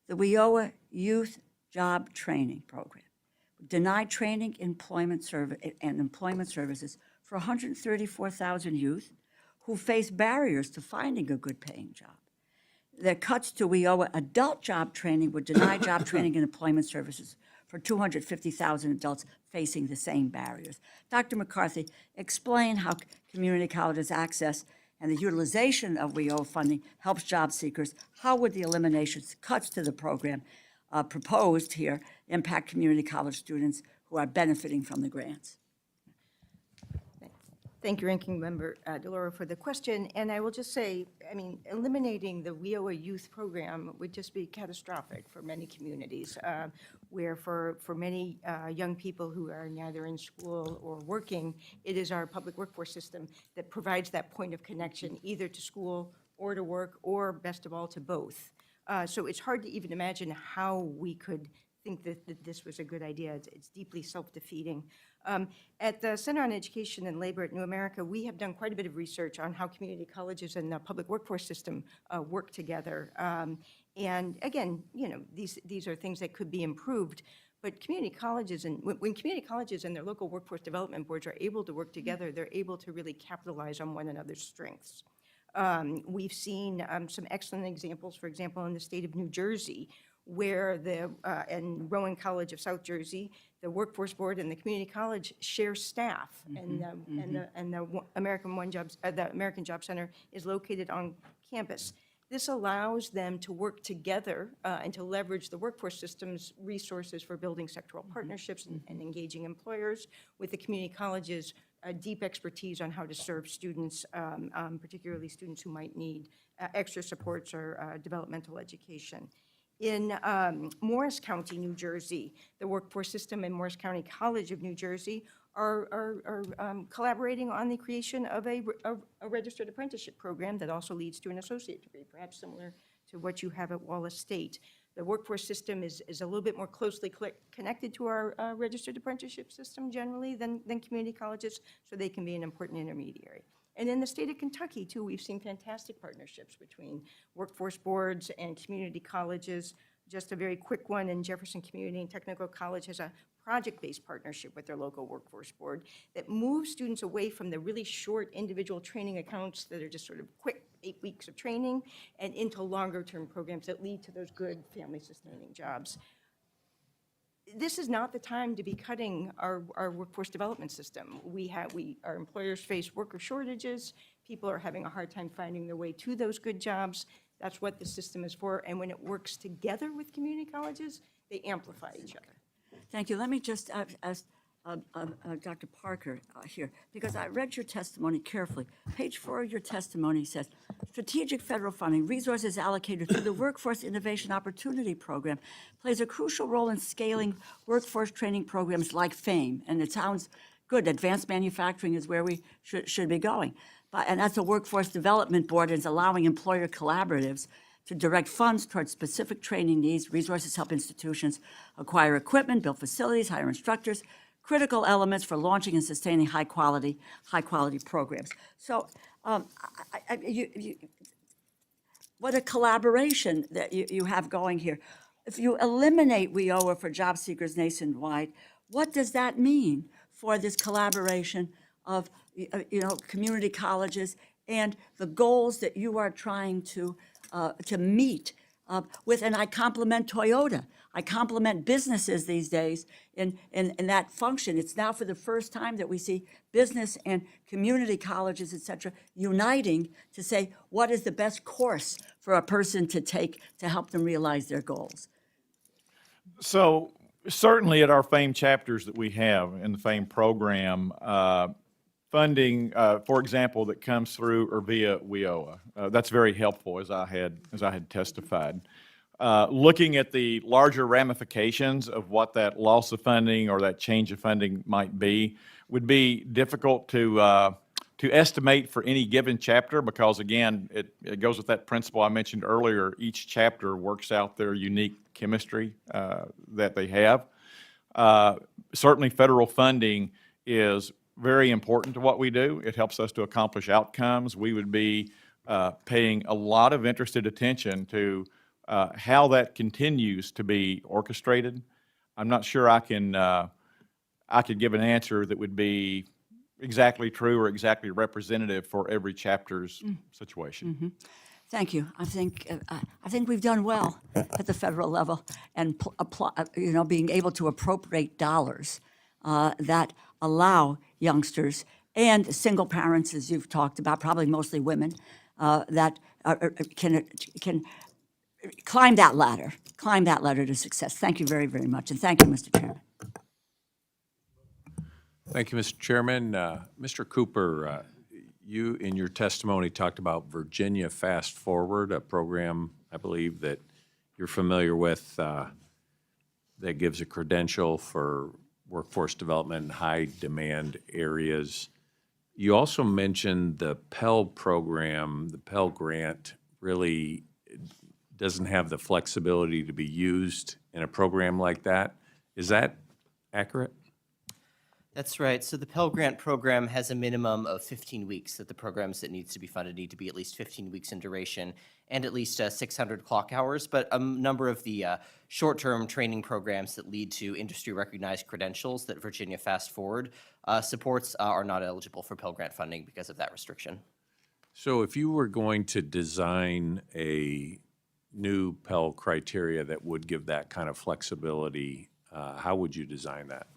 the WIOA Youth Job Training Program, denied training, employment services for 134,000 youth who face barriers to finding a good paying job. The cuts to WIOA adult job training would deny job training and employment services for 250,000 adults facing the same barriers. Dr. McCarthy, explain how community colleges access and the utilization of WIOA funding helps job seekers. How would the eliminations, cuts to the program proposed here impact community college students who are benefiting from the grants? Thank you, Ranking Member DeLauro, for the question. And I will just say, I mean, eliminating the WIOA youth program would just be catastrophic for many communities, where for many young people who are neither in school or working, it is our public workforce system that provides that point of connection either to school or to work, or best of all, to both. So it's hard to even imagine how we could think that this was a good idea. It's deeply self-defeating. At the Center on Education and Labor at New America, we have done quite a bit of research on how community colleges and the public workforce system work together. And again, you know, these are things that could be improved, but community colleges, and when community colleges and their local workforce development boards are able to work together, they're able to really capitalize on one another's strengths. We've seen some excellent examples, for example, in the state of New Jersey, where and Rowan College of South Jersey, the Workforce Board and the community college share staff, and the American Job Center is located on campus. This allows them to work together and to leverage the workforce system's resources for building sectoral partnerships and engaging employers with the community college's deep expertise on how to serve students, particularly students who might need extra supports or developmental education. In Morris County, New Jersey, the workforce system and Morris County College of New Jersey are collaborating on the creation of a registered apprenticeship program that also leads to an associate degree, perhaps similar to what you have at Wallace State. The workforce system is a little bit more closely connected to our registered apprenticeship system generally than community colleges, so they can be an important intermediary. And in the state of Kentucky, too, we've seen fantastic partnerships between workforce boards and community colleges. Just a very quick one, in Jefferson Community and Technical College has a project-based partnership with their local workforce board that moves students away from the really short individual training accounts that are just sort of quick 8 weeks of training and into longer-term programs that lead to those good family-sustaining jobs. This is not the time to be cutting our workforce development system. Our employers face worker shortages. People are having a hard time finding their way to those good jobs. That's what the system is for. And when it works together with community colleges, they amplify each other. Thank you. Let me just ask Dr. Parker here, because I read your testimony carefully. Page 4 of your testimony says, strategic federal funding, resources allocated through the Workforce Innovation Opportunity Program, plays a crucial role in scaling workforce training programs like FAME. And it sounds good. Advanced manufacturing is where we should be going. And that's a workforce development board is allowing employer collaboratives to direct funds towards specific training needs. Resources help institutions acquire equipment, build facilities, hire instructors, critical elements for launching and sustaining high quality programs. So what a collaboration that you have going here. If you eliminate WIOA for job seekers nationwide, what does that mean for this collaboration of community colleges and the goals that you are trying to meet with? And I compliment Toyota. I compliment businesses these days in that function. It's now for the first time that we see business and community colleges, et cetera, uniting to say what is the best course for a person to take to help them realize their goals. So Certainly at our FAME chapters that we have in the FAME program, funding, for example, that comes through or via WIOA, that's very helpful as I had testified. Looking at the larger ramifications of what that loss of funding or that change of funding might be would be difficult to estimate for any given chapter because, again, it goes with that principle I mentioned earlier. Each chapter works out their unique chemistry that they have. Certainly, federal funding is very important to what we do. It helps us to accomplish outcomes. We would be paying a lot of interested attention to how that continues to be orchestrated. I'm not sure I could give an answer that would be exactly true or exactly representative for every chapter's situation. Thank you. I think we've done well at the federal level and being able to appropriate dollars that allow youngsters and single parents, as you've talked about, probably mostly women, that can climb that ladder to success. Thank you very, very much, and thank you, Mr. Chairman. Thank you, Mr. Chairman. Mr. Cooper, you, in your testimony, talked about Virginia Fast Forward, a program, I believe, that you're familiar with that gives a credential for workforce development in high-demand areas. You also mentioned the Pell program. The Pell grant really doesn't have the flexibility to be used in a program like that. Is that accurate? That's right. So the Pell Grant program has a minimum of 15 weeks that the programs that needs to be funded need to be at least 15 weeks in duration and at least 600 clock hours. But a number of the short-term training programs that lead to industry-recognized credentials that Virginia Fast Forward supports are not eligible for Pell Grant funding because of that restriction. So if you were going to design a new Pell criteria that would give that kind of flexibility, how would you design that?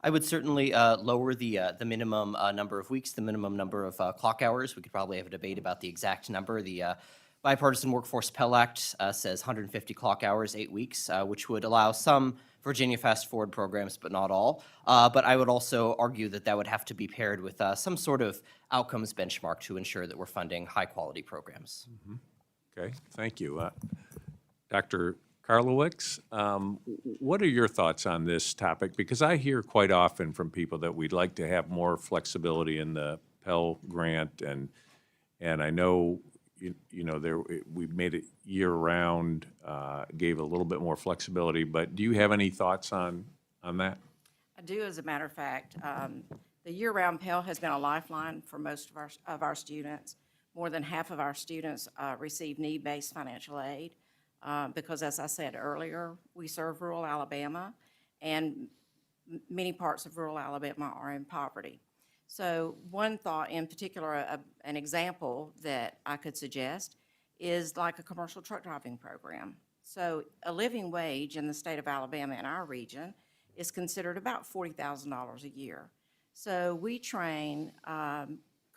I would certainly lower the minimum number of weeks, the minimum number of clock hours. We could probably have a debate about the exact number. The Bipartisan Workforce Pell Act says 150 clock hours, 8 weeks, which would allow some Virginia Fast Forward programs, but not all. But I would also argue that that would have to be paired with some sort of outcomes benchmark to ensure that we're funding high-quality programs. Okay, thank you. Dr. Karolewics, what are your thoughts on this topic? Because I hear quite often from people that we'd like to have more flexibility in the Pell Grant, and I know we made it year-round, gave a little bit more flexibility, but do you have any thoughts on that? I do, as a matter of fact. The year-round Pell has been a lifeline for most of our students. More than half of our students receive need-based financial aid. Because, as I said earlier, we serve rural Alabama, and many parts of rural Alabama are in poverty. So one thought in particular, an example that I could suggest is like a commercial truck driving program. So a living wage in the state of Alabama in our region is considered about $40,000 a year. So we train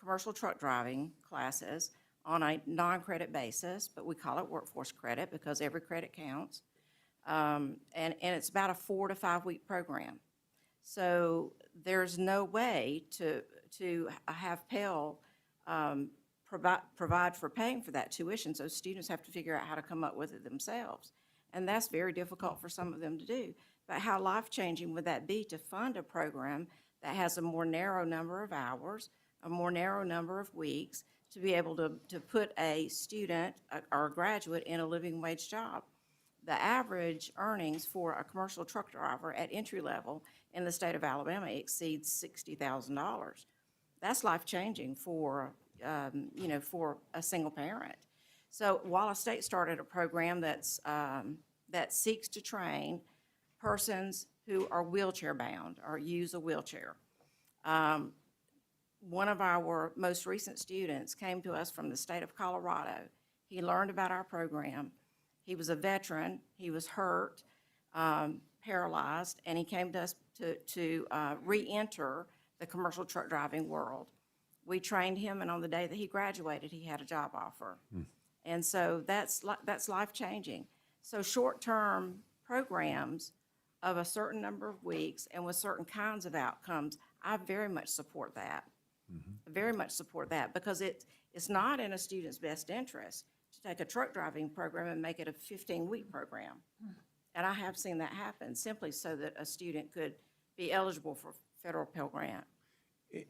commercial truck driving classes on a non-credit basis, but we call it workforce credit because every credit counts. And it's about a 4 to 5 week program. So there's no way to have Pell provide for paying for that tuition, so students have to figure out how to come up with it themselves. And that's very difficult for some of them to do. But how life-changing would that be to fund a program that has a more narrow number of hours, a more narrow number of weeks, to be able to put a student or a graduate in a living wage job. The average earnings for a commercial truck driver at entry level in the state of Alabama exceeds $60,000. That's life-changing for a single parent. So Wallace State started a program that seeks to train persons who are wheelchair-bound or use a wheelchair. One of our most recent students came to us from the state of Colorado. He learned about our program. He was a veteran. He was hurt, paralyzed, and he came to us to re-enter the commercial truck driving world. We trained him, and on the day that he graduated, he had a job offer. And so that's life-changing. So short-term programs of a certain number of weeks and with certain kinds of outcomes, I very much support that. Very much support that, because it's not in a student's best interest to take a truck driving program and make it a 15-week program. And I have seen that happen, simply so that a student could be eligible for federal Pell Grant.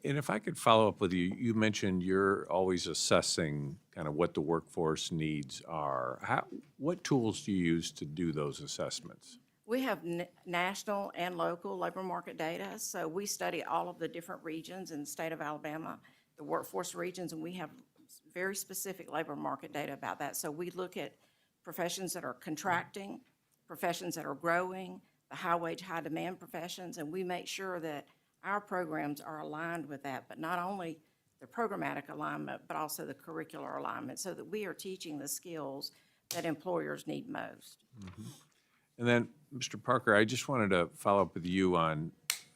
And if I could follow up with you, you mentioned you're always assessing kind of what the workforce needs are. What tools do you use to do those assessments? We have national and local labor market data, so we study all of the different regions in the state of Alabama, the workforce regions, and we have very specific labor market data about that. So we look at professions that are contracting, professions that are growing, the high-wage, high-demand professions, and we make sure that our programs are aligned with that, but not only the programmatic alignment, but also the curricular alignment, so that we are teaching the skills that employers need most. And then, Mr. Parker, I just wanted to follow up with you on,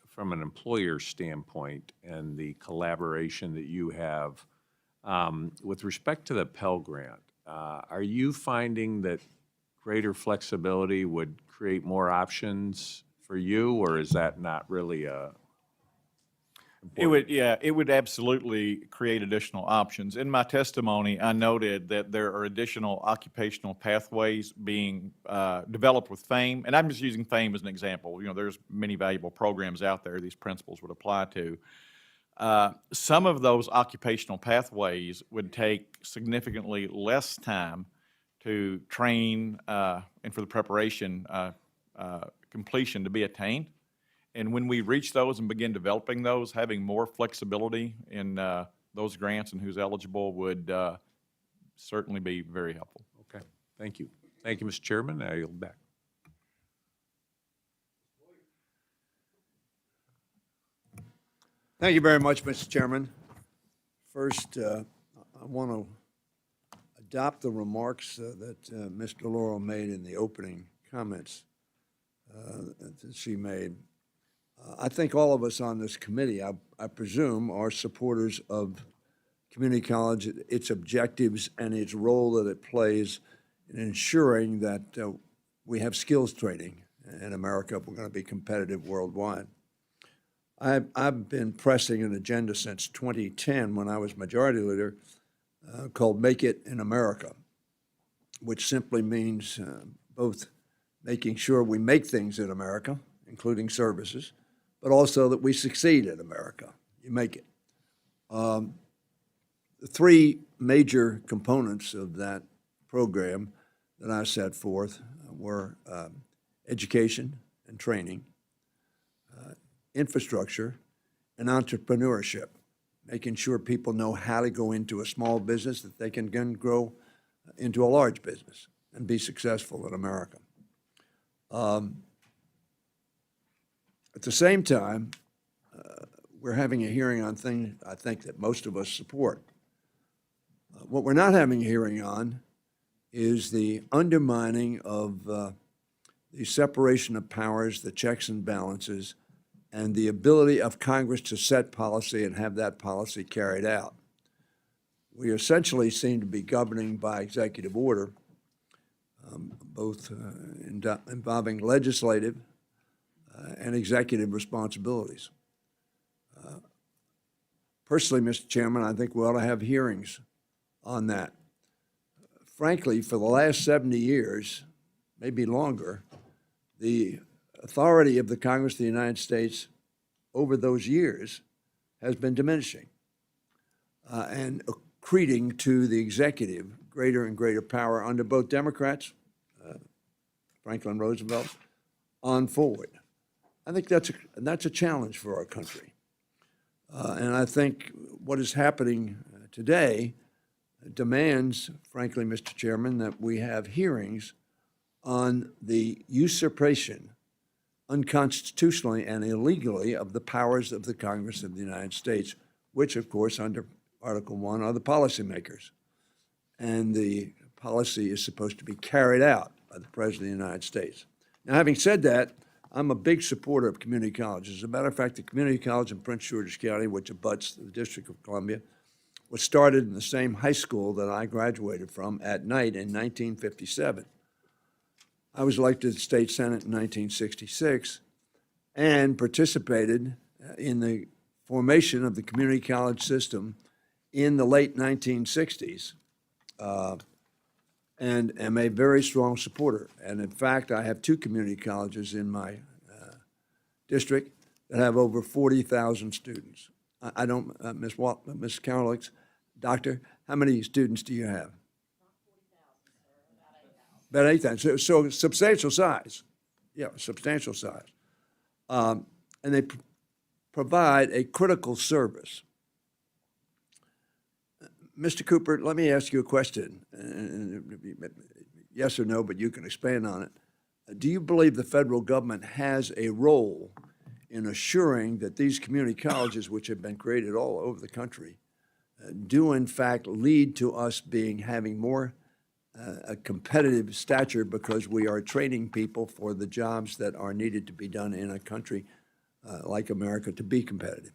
from an employer standpoint and the collaboration that you have with respect to the Pell Grant. Are you finding that greater flexibility would create more options for you, or is that not really a? It would absolutely create additional options. In my testimony, I noted that there are additional occupational pathways being developed with FAME, and I'm just using FAME as an example. You know, there's many valuable programs out there these principles would apply to. Some of those occupational pathways would take significantly less time to train and for the preparation completion to be attained. And when we reach those and begin developing those, having more flexibility in those grants and who's eligible would certainly be very helpful. Okay, thank you. Thank you, Mr. Chairman. I yield back. Thank you very much, Mr. Chairman. First, I want to adopt the remarks that Ms. DeLauro made in the opening comments that she made. I think all of us on this committee, I presume, are supporters of community college, its objectives, and its role that it plays in ensuring that we have skills training in America if we're going to be competitive worldwide. I've been pressing an agenda since 2010 when I was majority leader called Make It in America, which simply means both making sure we make things in America, including services, but also that we succeed in America. You make it. The three major components of that program that I set forth were education and training, infrastructure, and entrepreneurship, making sure people know how to go into a small business that they can then grow into a large business and be successful in America. At the same time, we're having a hearing on things I think that most of us support. What we're not having a hearing on is the undermining of the separation of powers, the checks and balances, and the ability of Congress to set policy and have that policy carried out. We essentially seem to be governing by executive order, both involving legislative and executive responsibilities. Personally, Mr. Chairman, I think we ought to have hearings on that. Frankly, for the last 70 years, maybe longer, the authority of the Congress of the United States over those years has been diminishing and accreting to the executive greater and greater power under both Democrats, Franklin Roosevelt, on forward. I think that's a challenge for our country. And I think what is happening today demands, frankly, Mr. Chairman, that we have hearings on the usurpation unconstitutionally and illegally of the powers of the Congress of the United States, which, of course, under Article 1 are the policymakers. And the policy is supposed to be carried out by the President of the United States. Now, having said that, I'm a big supporter of community colleges. As a matter of fact, the community college in Prince George's County, which abuts the District of Columbia, was started in the same high school that I graduated from at night in 1957. I was elected to the state senate in 1966 and participated in the formation of the community college system in the late 1960s, and am a very strong supporter. And in fact, I have 2 community colleges in my district that have over 40,000 students. I don't, Ms. Karolewics, Doctor, how many students do you have? About 8,000. So substantial size. Yeah, substantial size. And they provide a critical service. Mr. Cooper, let me ask you a question. Yes or no, but you can expand on it. Do you believe the federal government has a role in assuring that these community colleges, which have been created all over the country, do in fact lead to us having more a competitive stature because we are training people for the jobs that are needed to be done in a country like America to be competitive?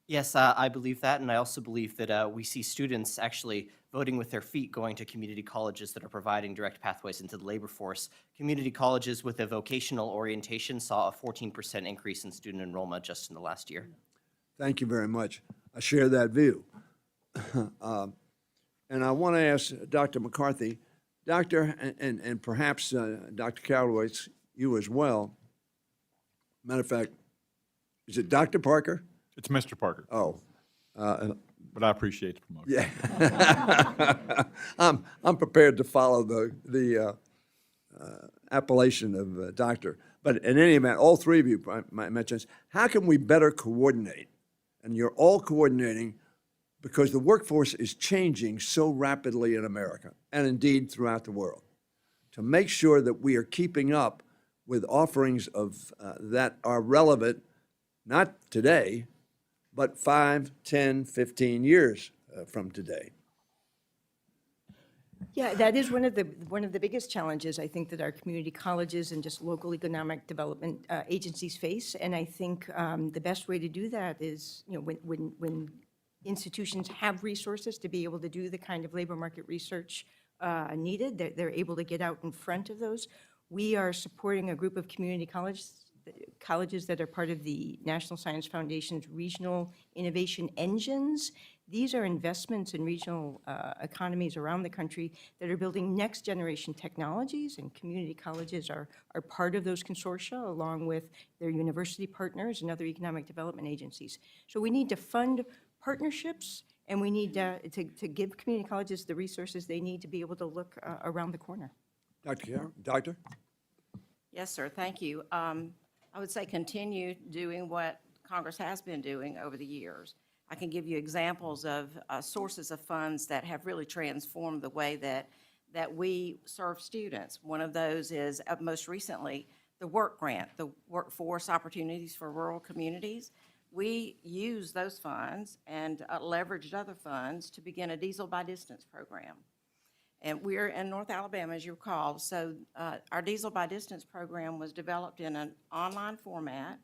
Yes, I believe that, and I also believe that we see students actually voting with their feet going to community colleges that are providing direct pathways into the labor force. Community colleges with a vocational orientation saw a 14% increase in student enrollment just in the last year. Thank you very much. I share that view. And I want to ask Dr. McCarthy, Doctor, and perhaps Dr. Karolewics, you as well. Matter of fact, is it Dr. Parker? It's Mr. Parker, Oh, but I appreciate the promotion. yeah. I'm prepared to follow the appellation of doctor. But in any event, all 3 of you mentioned, how can we better coordinate? And you're all coordinating because the workforce is changing so rapidly in America, and indeed throughout the world, to make sure that we are keeping up with offerings of that are relevant, not today, but 5, 10, 15 years from today. Yeah, that is one of the biggest challenges I think that our community colleges and just local economic development agencies face. And I think the best way to do that is, you know, when institutions have resources to be able to do the kind of labor market research needed, they're able to get out in front of those. We are supporting a group of community colleges that are part of the National Science Foundation's Regional Innovation Engines. These are investments in regional economies around the country that are building next-generation technologies, and community colleges are part of those consortia, along with their university partners and other economic development agencies. So we need to fund partnerships, and we need to give community colleges the resources they need to be able to look around the corner. Doctor? Yes, sir, thank you. I would say continue doing what Congress has been doing over the years. I can give you examples of sources of funds that have really transformed the way that we serve students. One of those is, most recently, the work grant, the Workforce Opportunities for Rural Communities. We used those funds and leveraged other funds to begin a Diesel by Distance program. And we're in North Alabama, as you recall, so our Diesel by Distance program was developed in an online format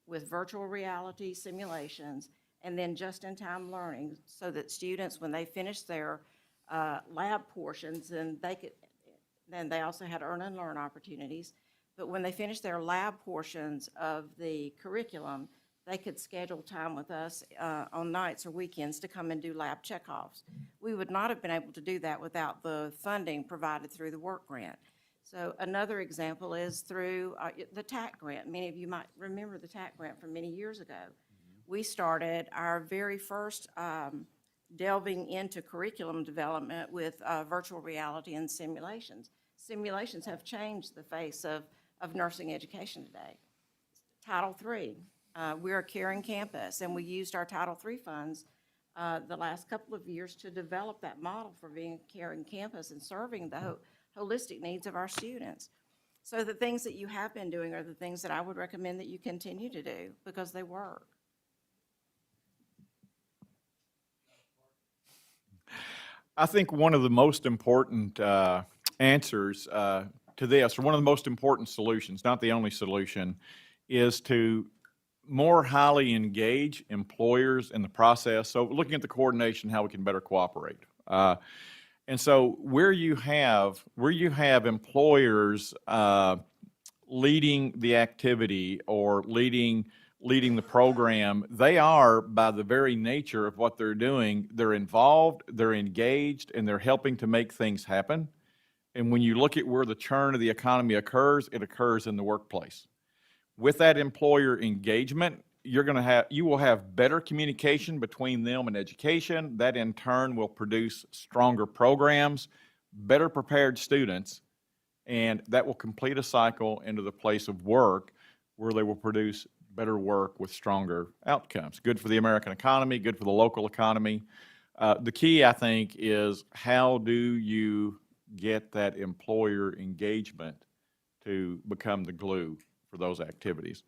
with virtual reality simulations and then just-in-time learning, so that students, when they finished their lab portions, then they also had earn and learn opportunities, but when they finished their lab portions of the curriculum, they could schedule time with us on nights or weekends to come and do lab checkoffs. We would not have been able to do that without the funding provided through the work grant. So another example is through the TAC grant. Many of you might remember the TAC grant from many years ago. We started our very first delving into curriculum development with virtual reality and simulations. Simulations have changed the face of nursing education today. Title III. We're a caring campus, and we used our Title III funds the last couple of years to develop that model for being a caring campus and serving the holistic needs of our students. So the things that you have been doing are the things that I would recommend that you continue to do because they work. I think one of the most important answers to this, or one of the most important solutions, not the only solution, is to more highly engage employers in the process. So looking at the coordination, how we can better cooperate. And so where you have employers leading the activity or leading the program, they are, by the very nature of what they're doing, they're involved, they're engaged, and they're helping to make things happen. And when you look at where the churn of the economy occurs, it occurs in the workplace. With that employer engagement, you will have better communication between them and education. That in turn will produce stronger programs, better prepared students, and that will complete a cycle into the place of work where they will produce better work with stronger outcomes. Good for the American economy, good for the local economy. The key, I think, is how do you get that employer engagement to become the glue for those activities?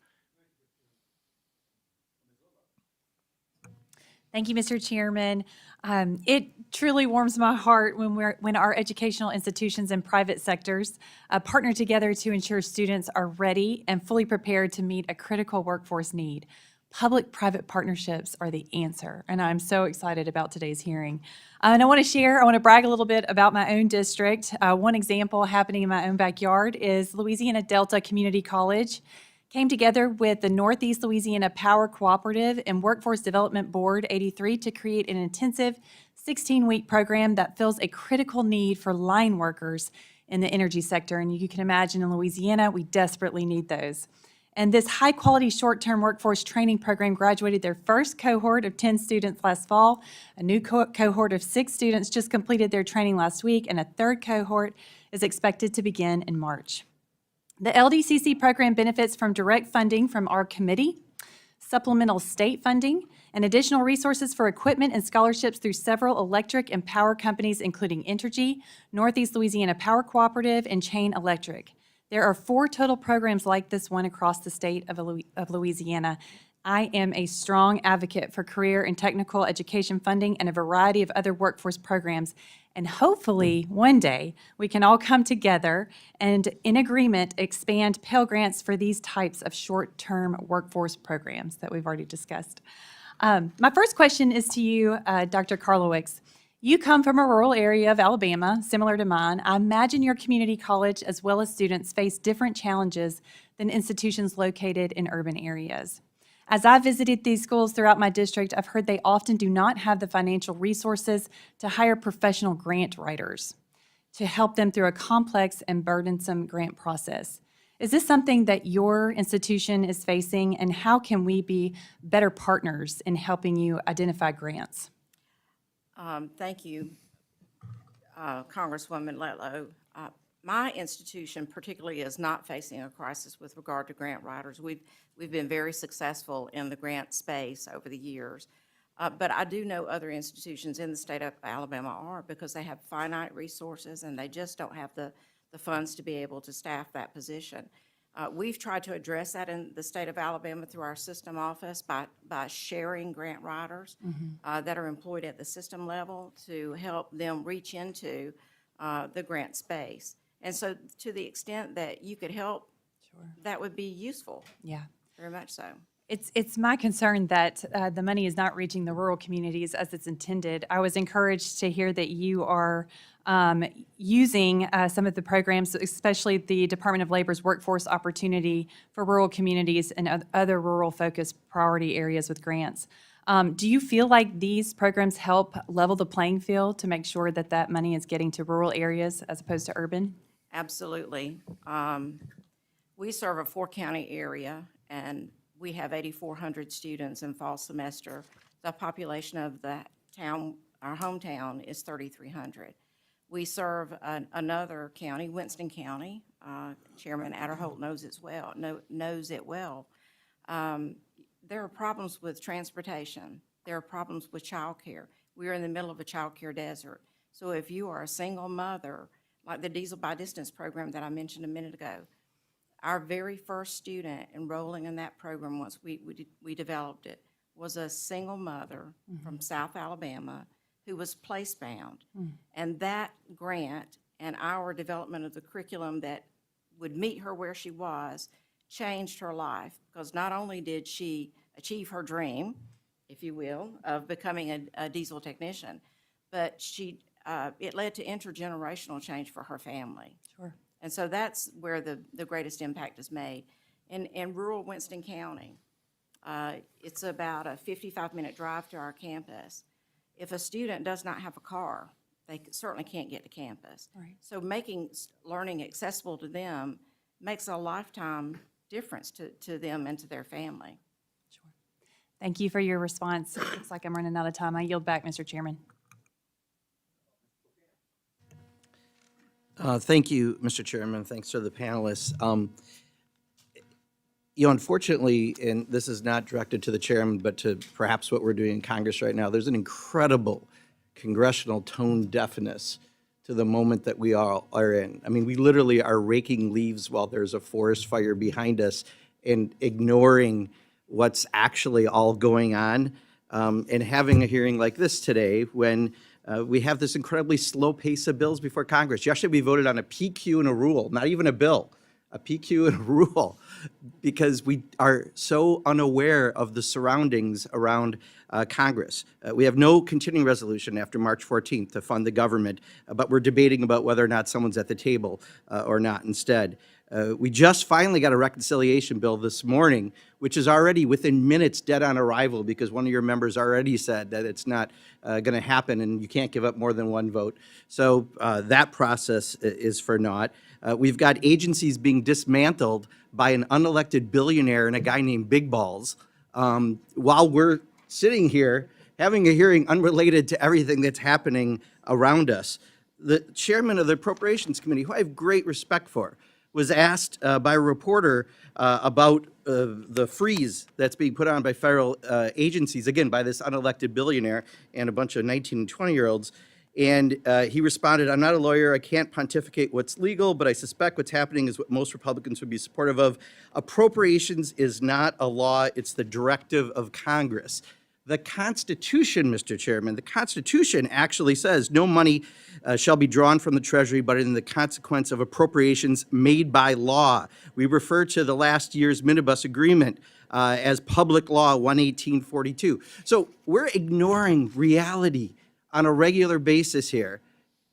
Thank you, Mr. Chairman. It truly warms my heart when our educational institutions and private sectors partner together to ensure students are ready and fully prepared to meet a critical workforce need. Public-private partnerships are the answer, and I'm so excited about today's hearing. And I want to brag a little bit about my own district. One example happening in my own backyard is Louisiana Delta Community College came together with the Northeast Louisiana Power Cooperative and Workforce Development Board 83 to create an intensive 16-week program that fills a critical need for line workers in the energy sector. And you can imagine in Louisiana, we desperately need those. And this high-quality short-term workforce training program graduated their first cohort of 10 students last fall. A new cohort of 6 students just completed their training last week, and a third cohort is expected to begin in March. The LDCC program benefits from direct funding from our committee, supplemental state funding, and additional resources for equipment and scholarships through several electric and power companies, including Entergy, Northeast Louisiana Power Cooperative, and Chain Electric. There are 4 total programs like this one across the state of Louisiana. I am a strong advocate for career and technical education funding and a variety of other workforce programs. And hopefully, one day, we can all come together and, in agreement, expand Pell Grants for these types of short-term workforce programs that we've already discussed. My first question is to you, Dr. Karolewics. You come from a rural area of Alabama, similar to mine. I imagine your community college, as well as students, face different challenges than institutions located in urban areas. As I visited these schools throughout my district, I've heard they often do not have the financial resources to hire professional grant writers to help them through a complex and burdensome grant process. Is this something that your institution is facing, and how can we be better partners in helping you identify grants? Thank you, Congresswoman Letlow. My institution particularly is not facing a crisis with regard to grant writers. We've been very successful in the grant space over the years. But I do know other institutions in the state of Alabama are, because they have finite resources and they just don't have the funds to be able to staff that position. We've tried to address that in the state of Alabama through our system office by sharing grant writers that are employed at the system level to help them reach into the grant space. And so to the extent that you could help, that would be useful. Yeah. Very much so. It's my concern that the money is not reaching the rural communities as it's intended. I was encouraged to hear that you are using some of the programs, especially the Department of Labor's Workforce Opportunity for rural communities and other rural-focused priority areas with grants. Do you feel like these programs help level the playing field to make sure that that money is getting to rural areas as opposed to urban? Absolutely. We serve a 4-county area, and we have 8,400 students in fall semester. The population of the town, our hometown, is 3,300. We serve another county, Winston County. Chairman Adderholt knows it well. There are problems with transportation. There are problems with childcare. We are in the middle of a childcare desert. So if you are a single mother, like the Diesel by Distance program that I mentioned a minute ago, our very first student enrolling in that program, once we developed it, was a single mother from South Alabama who was place-bound. And that grant and our development of the curriculum that would meet her where she was changed her life, because not only did she achieve her dream, if you will, of becoming a diesel technician, but she it led to intergenerational change for her family. Sure. And so that's where the greatest impact is made. In rural Winston County, it's about a 55-minute drive to our campus. If a student does not have a car, they certainly can't get to campus. Right. So making learning accessible to them makes a lifetime difference to them and to their family. Sure. Thank you for your response. It looks like I'm running out of time. I yield back, Mr. Chairman. Thank you, Mr. Chairman. Thanks to the panelists. Unfortunately, and this is not directed to the chairman, but to perhaps what we're doing in Congress right now, there's an incredible congressional tone deafness to the moment that we all are in. I mean, we literally are raking leaves while there's a forest fire behind us and ignoring what's actually all going on. And having a hearing like this today when we have this incredibly slow pace of bills before Congress. Yesterday, we voted on a PQ and a rule, not even a bill, a PQ and a rule, because we are so unaware of the surroundings around Congress. We have no continuing resolution after March 14th to fund the government, but we're debating about whether or not someone's at the table or not instead. We just finally got a reconciliation bill this morning, which is already within minutes dead on arrival because one of your members already said that it's not going to happen and you can't give up more than one vote. So that process is for naught. We've got agencies being dismantled by an unelected billionaire and a guy named Big Balls while we're sitting here having a hearing unrelated to everything that's happening around us. The chairman of the Appropriations Committee, who I have great respect for, was asked by a reporter about the freeze that's being put on by federal agencies, again, by this unelected billionaire and a bunch of 19 and 20-year-olds. And he responded, "I'm not a lawyer, I can't pontificate what's legal, but I suspect what's happening is what most Republicans would be supportive of. Appropriations is not a law, it's the directive of Congress." The Constitution, Mr. Chairman, the Constitution actually says no money shall be drawn from the Treasury but in the consequence of appropriations made by law. We refer to the last year's minibus agreement as Public Law 11842. So we're ignoring reality on a regular basis here.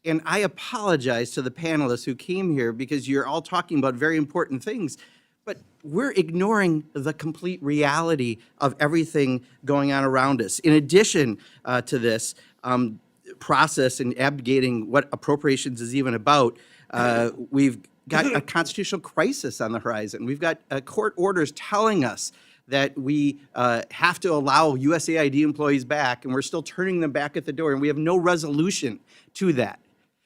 And I apologize to the panelists who came here because you're all talking about very important things. But we're ignoring the complete reality of everything going on around us. In addition to this process and abdicating what appropriations is even about, we've got a constitutional crisis on the horizon. We've got court orders telling us that we have to allow USAID employees back, and we're still turning them back at the door, and we have no resolution to that.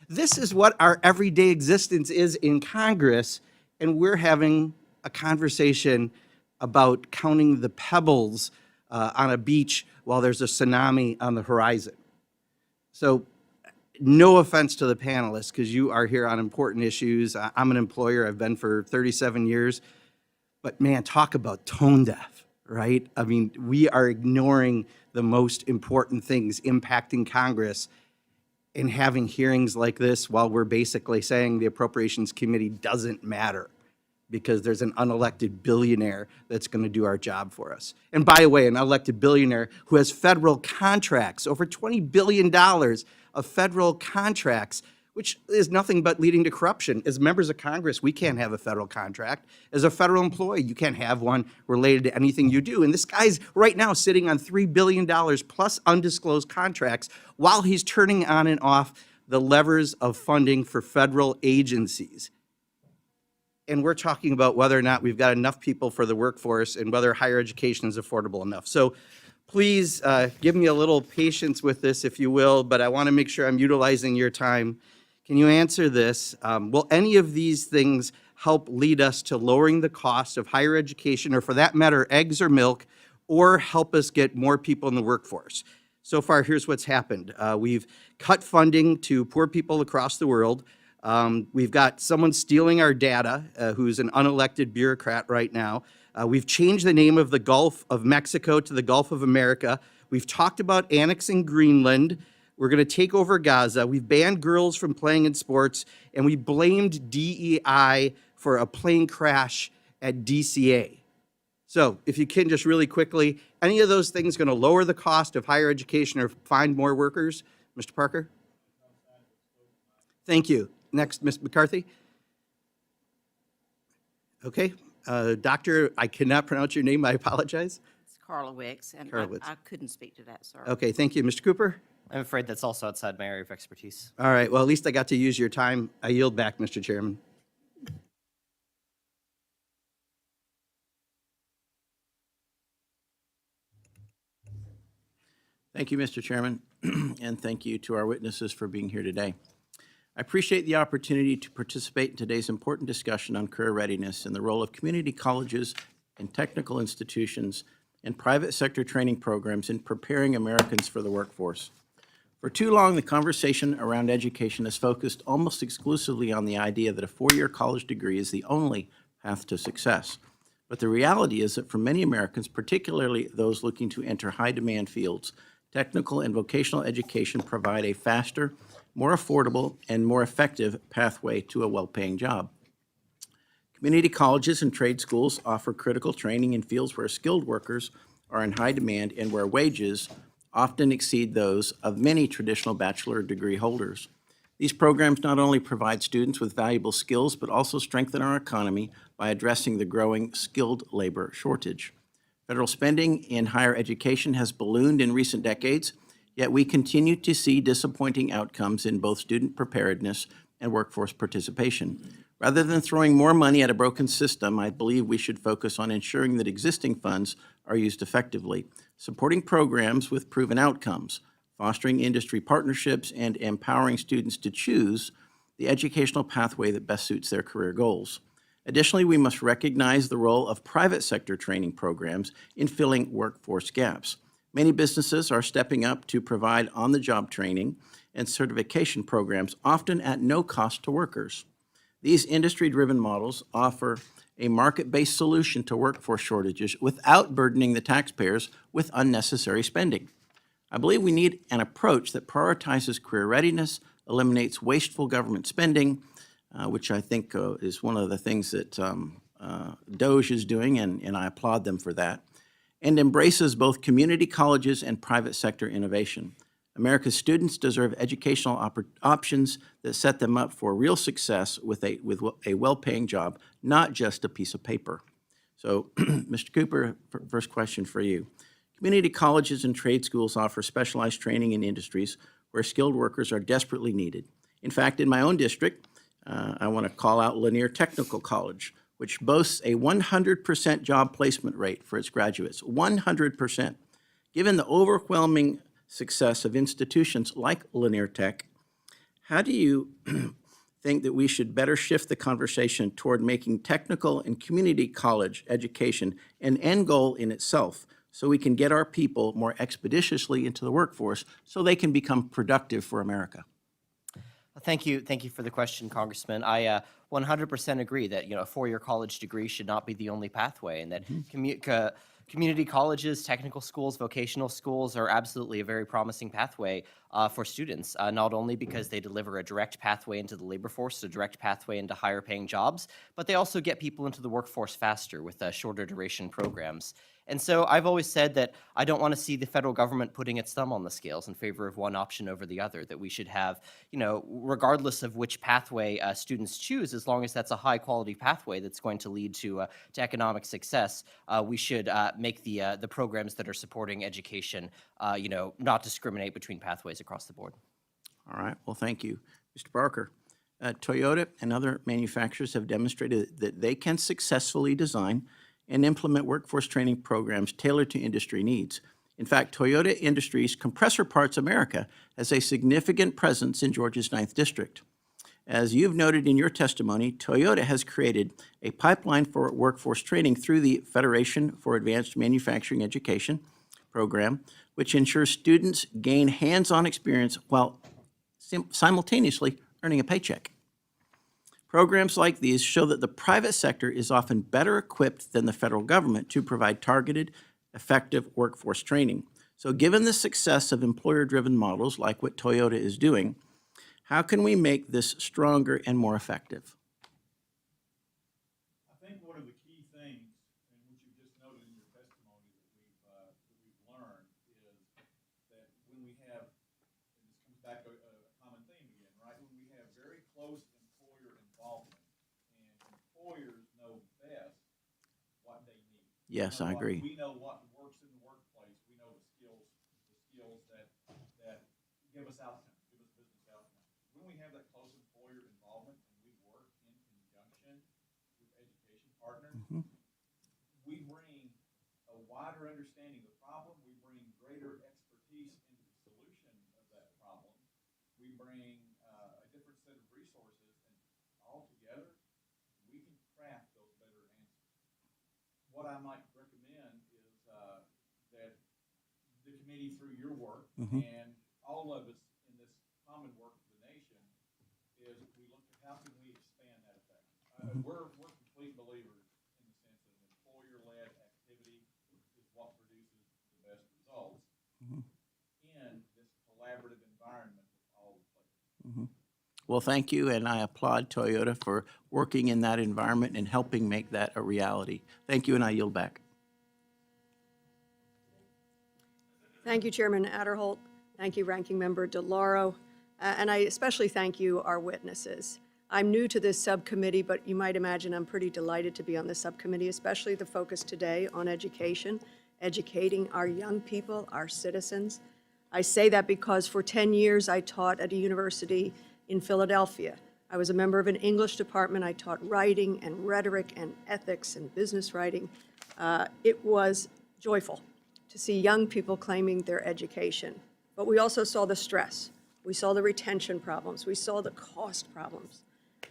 This is what our everyday existence is in Congress, and we're having a conversation about counting the pebbles on a beach while there's a tsunami on the horizon. So no offense to the panelists, because you are here on important issues. I'm an employer, I've been for 37 years. But man, talk about tone deaf, right? I mean, we are ignoring the most important things impacting Congress and having hearings like this while we're basically saying the Appropriations Committee doesn't matter because there's an unelected billionaire that's going to do our job for us. And by the way, an unelected billionaire who has federal contracts, over $20 billion of federal contracts, which is nothing but leading to corruption. As members of Congress, we can't have a federal contract. As a federal employee, you can't have one related to anything you do. And this guy's right now sitting on $3 billion plus undisclosed contracts while he's turning on and off the levers of funding for federal agencies. And we're talking about whether or not we've got enough people for the workforce and whether higher education is affordable enough. So please give me a little patience with this, if you will, but I want to make sure I'm utilizing your time. Can you answer this? Will any of these things help lead us to lowering the cost of higher education, or for that matter, eggs or milk, or help us get more people in the workforce? So far, here's what's happened. We've cut funding to poor people across the world. We've got someone stealing our data, who's an unelected bureaucrat right now. We've changed the name of the Gulf of Mexico to the Gulf of America. We've talked about annexing Greenland. We're going to take over Gaza. We've banned girls from playing in sports, and we blamed DEI for a plane crash at DCA. So if you can just really quickly, any of those things going to lower the cost of higher education or find more workers? Mr. Parker? Thank you. Next, Ms. McCarthy. Okay. Doctor, I cannot pronounce your name. I apologize. It's Karolewics, and Karolewics. I couldn't speak to that, sir. Okay, thank you. Mr. Cooper? I'm afraid that's also outside my area of expertise. All right, well, at least I got to use your time. I yield back, Mr. Chairman. Thank you, Mr. Chairman, and thank you to our witnesses for being here today. I appreciate the opportunity to participate in today's important discussion on career readiness and the role of community colleges and technical institutions and private sector training programs in preparing Americans for the workforce. For too long, the conversation around education has focused almost exclusively on the idea that a four-year college degree is the only path to success. But the reality is that for many Americans, particularly those looking to enter high-demand fields, technical and vocational education provide a faster, more affordable, and more effective pathway to a well-paying job. Community colleges and trade schools offer critical training in fields where skilled workers are in high demand and where wages often exceed those of many traditional bachelor degree holders. These programs not only provide students with valuable skills, but also strengthen our economy by addressing the growing skilled labor shortage. Federal spending in higher education has ballooned in recent decades, yet we continue to see disappointing outcomes in both student preparedness and workforce participation. Rather than throwing more money at a broken system, I believe we should focus on ensuring that existing funds are used effectively, supporting programs with proven outcomes, fostering industry partnerships, and empowering students to choose the educational pathway that best suits their career goals. Additionally, we must recognize the role of private sector training programs in filling workforce gaps. Many businesses are stepping up to provide on-the-job training and certification programs, often at no cost to workers. These industry-driven models offer a market-based solution to workforce shortages without burdening the taxpayers with unnecessary spending. I believe we need an approach that prioritizes career readiness, eliminates wasteful government spending, which I think is one of the things that DOGE is doing, and I applaud them for that, and embraces both community colleges and private sector innovation. America's students deserve educational options that set them up for real success with a well-paying job, not just a piece of paper. So, Mr. Cooper, first question for you. Community colleges and trade schools offer specialized training in industries where skilled workers are desperately needed. In fact, in my own district, I want to call out Lanier Technical College, which boasts a 100% job placement rate for its graduates, 100%. Given the overwhelming success of institutions like Lanier Tech, how do you think that we should better shift the conversation toward making technical and community college education an end goal in itself so we can get our people more expeditiously into the workforce so they can become productive for America? Thank you for the question, Congressman. I 100% agree that a four-year college degree should not be the only pathway, and that community colleges, technical schools, vocational schools are absolutely a very promising pathway for students, not only because they deliver a direct pathway into the labor force, a direct pathway into higher-paying jobs, but they also get people into the workforce faster with shorter duration programs. And so I've always said that I don't want to see the federal government putting its thumb on the scales in favor of one option over the other, that we should have, regardless of which pathway students choose, as long as that's a high-quality pathway that's going to lead to economic success, we should make the programs that are supporting education, not discriminate between pathways across the board. All right, well, thank you. Mr. Barker, Toyota and other manufacturers have demonstrated that they can successfully design and implement workforce training programs tailored to industry needs. In fact, Toyota Industries Compressor Parts America has a significant presence in Georgia's 9th District. As you've noted in your testimony, Toyota has created a pipeline for workforce training through the Federation for Advanced Manufacturing Education program, which ensures students gain hands-on experience while simultaneously earning a paycheck. Programs like these show that the private sector is often better equipped than the federal government to provide targeted, effective workforce training. So given the success of employer-driven models like what Toyota is doing, how can we make this stronger and more effective? I think one of the key things, and which you just noted in your testimony that we've learned, is that when we have, and this comes back to a common theme again, right? When we have very Yes, I agree. We know what works in the workplace. We know the skills that give us outcomes, give us business outcomes. When we have that close employer involvement and we work in conjunction with education partners, we bring a wider understanding of the problem. We bring greater expertise into the solution of that problem. We bring a different set of resources, and all together, we can craft those better answers. What I might recommend is that the committee, through your work, and all of us in this common work of the nation, is we look at how can we expand that effect. We're complete believers in the sense that employer-led activity is what produces the best results in this collaborative environment with all the players. Well, thank you, and I applaud Toyota for working in that environment and helping make that a reality. Thank you, and I yield back. Thank you, Chairman Adderholt. Thank you, Ranking Member DeLauro. And I especially thank you, our witnesses. I'm new to this subcommittee, but you might imagine I'm pretty delighted to be on this subcommittee, especially the focus today on education, educating our young people, our citizens. I say that because for 10 years I taught at a university in Philadelphia. I was a member of an English department. I taught writing and rhetoric and ethics and business writing. It was joyful to see young people claiming their education. But we also saw the stress. We saw the retention problems. We saw the cost problems.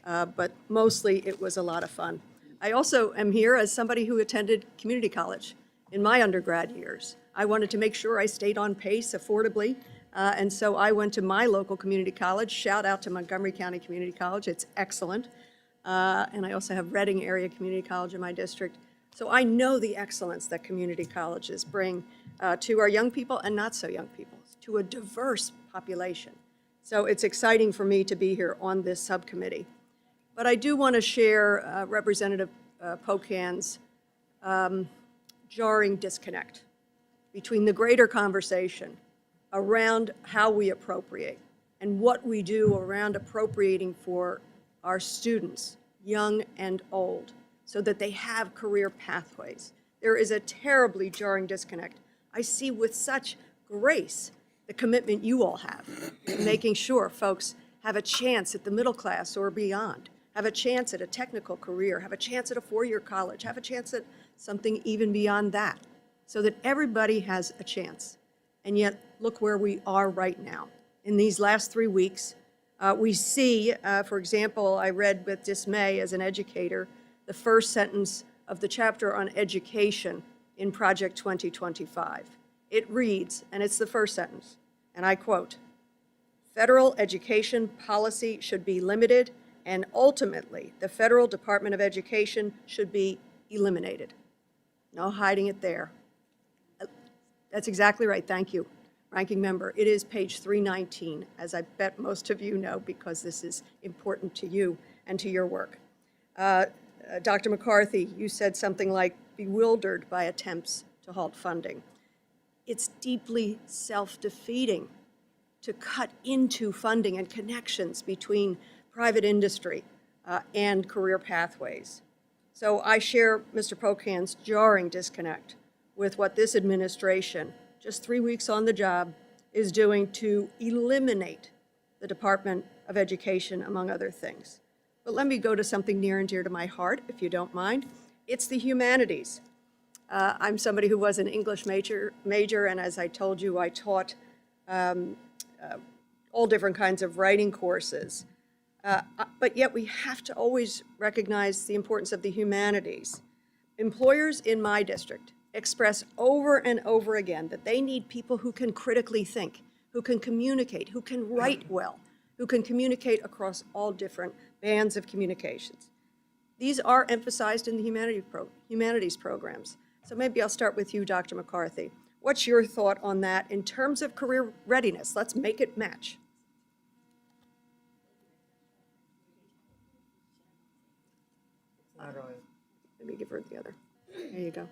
But mostly it was a lot of fun. I also am here as somebody who attended community college in my undergrad years. I wanted to make sure I stayed on pace affordably, and so I went to my local community college. Shout out to Montgomery County Community College, it's excellent. And I also have Reading Area Community College in my district. So I know the excellence that community colleges bring to our young people and not so young people, to a diverse population. So it's exciting for me to be here on this subcommittee. But I do want to share Representative Pocan's jarring disconnect between the greater conversation around how we appropriate and what we do around appropriating for our students, young and old, so that they have career pathways. There is a terribly jarring disconnect. I see with such grace the commitment you all have in making sure folks have a chance at the middle class or beyond, have a chance at a technical career, have a chance at a four-year college, have a chance at something even beyond that, so that everybody has a chance. And yet, look where we are right now. In these last 3 weeks, we see, for example, I read with dismay as an educator, the first sentence of the chapter on education in Project 2025. It reads, and it's the first sentence, and I quote, "Federal education policy should be limited, and ultimately, the Federal Department of Education should be eliminated." No hiding it there. That's exactly right, thank you, Ranking Member. It is page 319, as I bet most of you know, because this is important to you and to your work. Dr. McCarthy, you said something like bewildered by attempts to halt funding. It's deeply self-defeating to cut into funding and connections between private industry and career pathways. So I share Mr. Pocan's jarring disconnect with what this administration, just 3 weeks on the job, is doing to eliminate the Department of Education, among other things. But let me go to something near and dear to my heart, if you don't mind. It's the humanities. I'm somebody who was an English major, and as I told you, I taught all different kinds of writing courses. But yet we have to always recognize the importance of the humanities. Employers in my district express over and over again that they need people who can critically think, who can communicate, who can write well, who can communicate across all different bands of communications. These are emphasized in the humanities programs. So maybe I'll start with you, Dr. McCarthy. What's your thought on that in terms of career readiness? Let's make it match. Let me give her the other. There you go.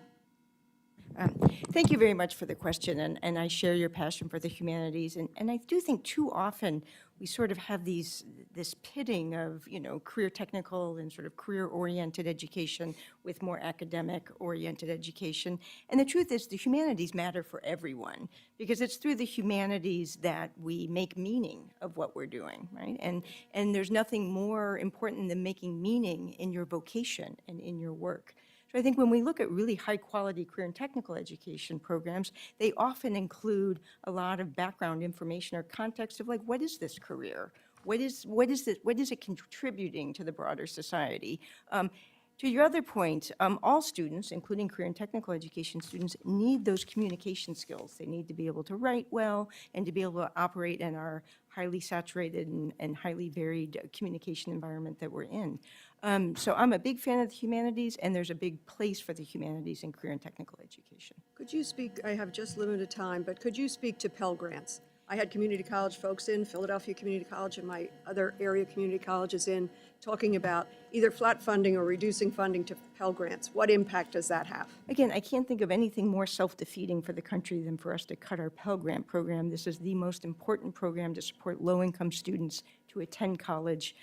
Thank you very much for the question, and I share your passion for the humanities. And I do think too often we sort of have this this pitting of, career technical and sort of career-oriented education with more academic-oriented education. And the truth is, the humanities matter for everyone, because it's through the humanities that we make meaning of what we're doing, right? And there's nothing more important than making meaning in your vocation and in your work. So I think when we look at really high-quality career and technical education programs, they often include a lot of background information or context of, like, what is this career? What is it contributing to the broader society? To your other point, all students, including career and technical education students, need those communication skills. They need to be able to write well and to be able to operate in our highly saturated and highly varied communication environment that we're in. So I'm a big fan of the humanities, and there's a big place for the humanities in career and technical education. Could you speak, I have just limited time, but could you speak to Pell Grants? I had community college folks in, Philadelphia Community College and my other area community colleges in, talking about either flat funding or reducing funding to Pell Grants. What impact does that have? Again, I can't think of anything more self-defeating for the country than for us to cut our Pell Grant program. This is the most important program to support low-income students to attend college.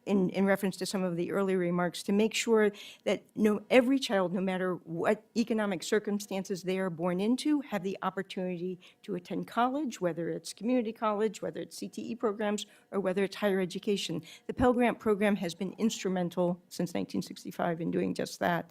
In reference to some of the earlier remarks, to make sure that every child, no matter what economic circumstances they are born into, have the opportunity to attend college, whether it's community college, whether it's CTE programs, or whether it's higher education. The Pell Grant program has been instrumental since 1965 in doing just that.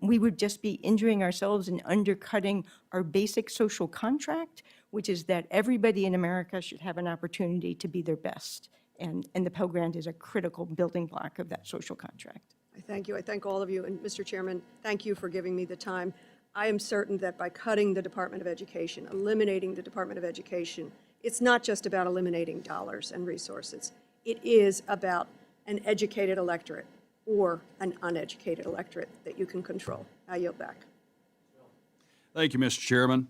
We would just be injuring ourselves and undercutting our basic social contract, which is that everybody in America should have an opportunity to be their best. And the Pell Grant is a critical building block of that social contract. I thank you. I thank all of you. And Mr. Chairman, thank you for giving me the time. I am certain that by cutting the Department of Education, eliminating the Department of Education, it's not just about eliminating dollars and resources. It is about an educated electorate or an uneducated electorate that you can control. I yield back. Thank you, Mr. Chairman.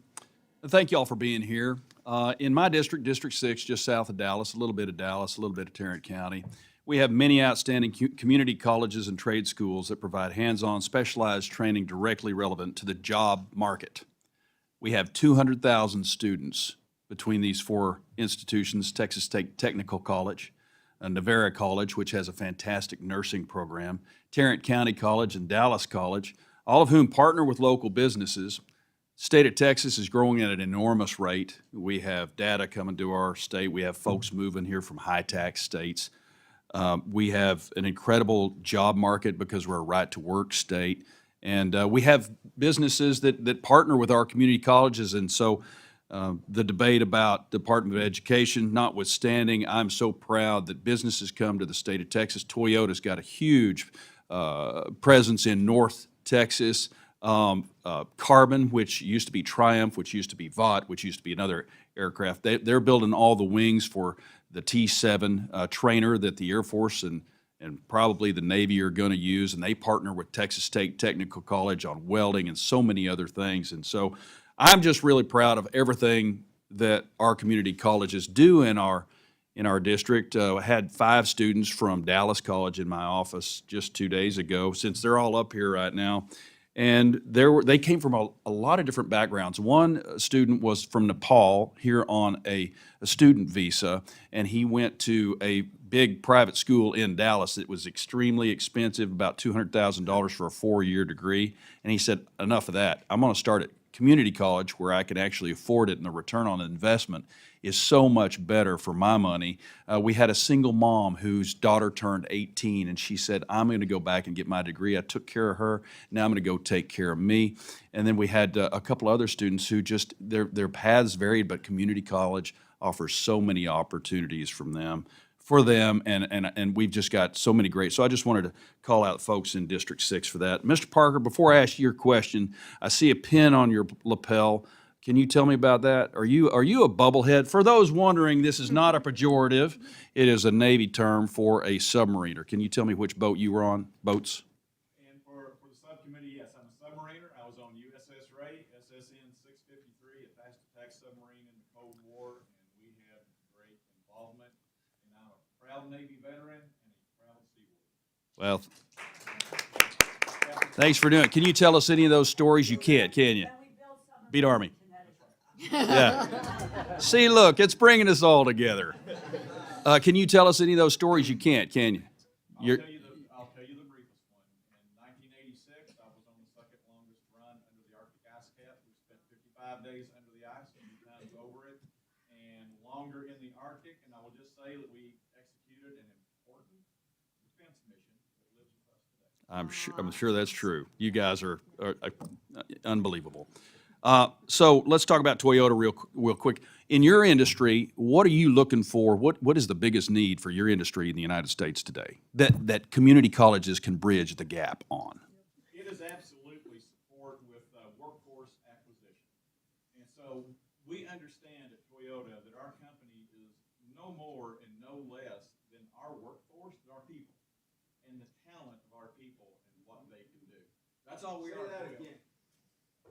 And thank you all for being here. In my district, District 6, just south of Dallas, a little bit of Tarrant County, we have many outstanding community colleges and trade schools that provide hands-on specialized training directly relevant to the job market. We have 200,000 students between these four institutions: Texas State Technical College, Navarra College, which has a fantastic nursing program, Tarrant County College, and Dallas College, all of whom partner with local businesses. State of Texas is growing at an enormous rate. We have data coming to our state. We have folks moving here from high-tax states. We have an incredible job market because we're a right-to-work state. And we have businesses that partner with our community colleges. And so the debate about Department of Education notwithstanding, I'm so proud that businesses come to the state of Texas. Toyota's got a huge presence in North Texas. Carbon, which used to be Triumph, which used to be Vought, which used to be another aircraft. They're building all the wings for the T-7 trainer that the Air Force and probably the Navy are going to use, and they partner with Texas State Technical College on welding and so many other things. And so I'm just really proud of everything that our community colleges do in our district. I had 5 students from Dallas College in my office just 2 days ago, since they're all up here right now. And they came from a lot of different backgrounds. One student was from Nepal here on a student visa, and he went to a big private school in Dallas that was extremely expensive, about $200,000 for a 4-year degree. And he said, enough of that. I'm going to start at community college where I can actually afford it, and the return on investment is so much better for my money. We had a single mom whose daughter turned 18, and she said, I'm going to go back and get my degree. I took care of her. Now I'm going to go take care of me. And then we had a couple other students who just, their paths varied, but community college offers so many opportunities for them, and we've just got so many great. So I just wanted to call out folks in District 6 for that. Mr. Parker, before I ask you your question, I see a pin on your lapel. Can you tell me about that? Are you a bubblehead? For those wondering, this is not a pejorative. It is a Navy term for a submariner. Can you tell me which boat you were on? Boats? And for the subcommittee, yes, I'm a submariner. I was on USS Ray, SSN 653, a fast attack submarine in the Cold War, and we had great involvement. And I'm a proud Navy veteran and a proud Sea Warrior. Well, thanks for doing it. Can you tell us any of those stories? You can't, can you? Beat Army. Yeah. See, look, it's bringing us all together. Can you tell us any of those stories? You can't, can you? You're- I'll tell you the briefest one. In 1986, I was on the second longest run under the Arctic ice cap. We spent 55 days under the ice, 2 times over it, and longer in the Arctic. And I will just say that we executed an important defense mission that lives with us today. I'm sure that's true. You guys are unbelievable. So let's talk about Toyota real quick. In your industry, what are you looking for? What is the biggest need for your industry in the United States today that community colleges can bridge the gap on? It is absolutely support with workforce acquisition. And so we understand at Toyota that our company is no more and no less than our workforce, our people, and the talent of our people and what they can do. That's all we are. Say that again.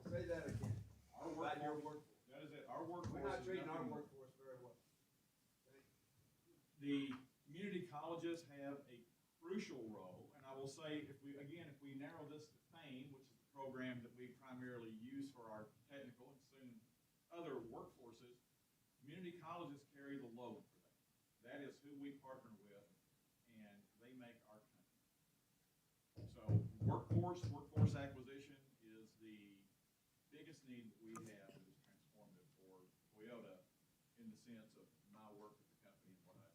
Say that again. Our workforce. That is it. Our workforce. We're not is treating our nothing- workforce very well. The community colleges have a crucial role, and I will say, if we narrow this to FAME, which is the program that we primarily use for our technical and soon other workforces, community colleges carry the load for that. That is who we partner with, and they make our company. So workforce acquisition is the biggest need that we have that is transformative for Toyota in the sense of my work with the company and what I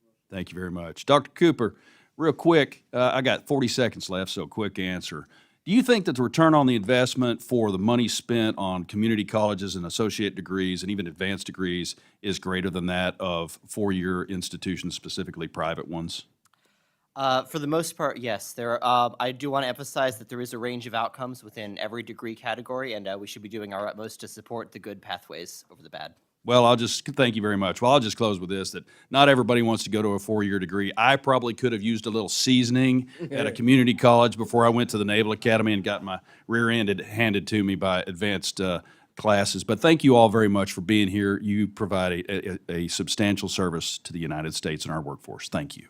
do. Thank you very much. Dr. Cooper, real quick, I got 40 seconds left, so quick answer. Do you think that the return on the investment for the money spent on community colleges and associate degrees and even advanced degrees is greater than that of four-year institutions, specifically private ones? For the most part, yes. I do want to emphasize that there is a range of outcomes within every degree category, and we should be doing our utmost to support the good pathways over the bad. Well, thank you very much. Well, I'll just close with this, that not everybody wants to go to a four-year degree. I probably could have used a little seasoning at a community college before I went to the Naval Academy and got my rear end handed to me by advanced classes. But thank you all very much for being here. You provide a substantial service to the United States and our workforce. Thank you.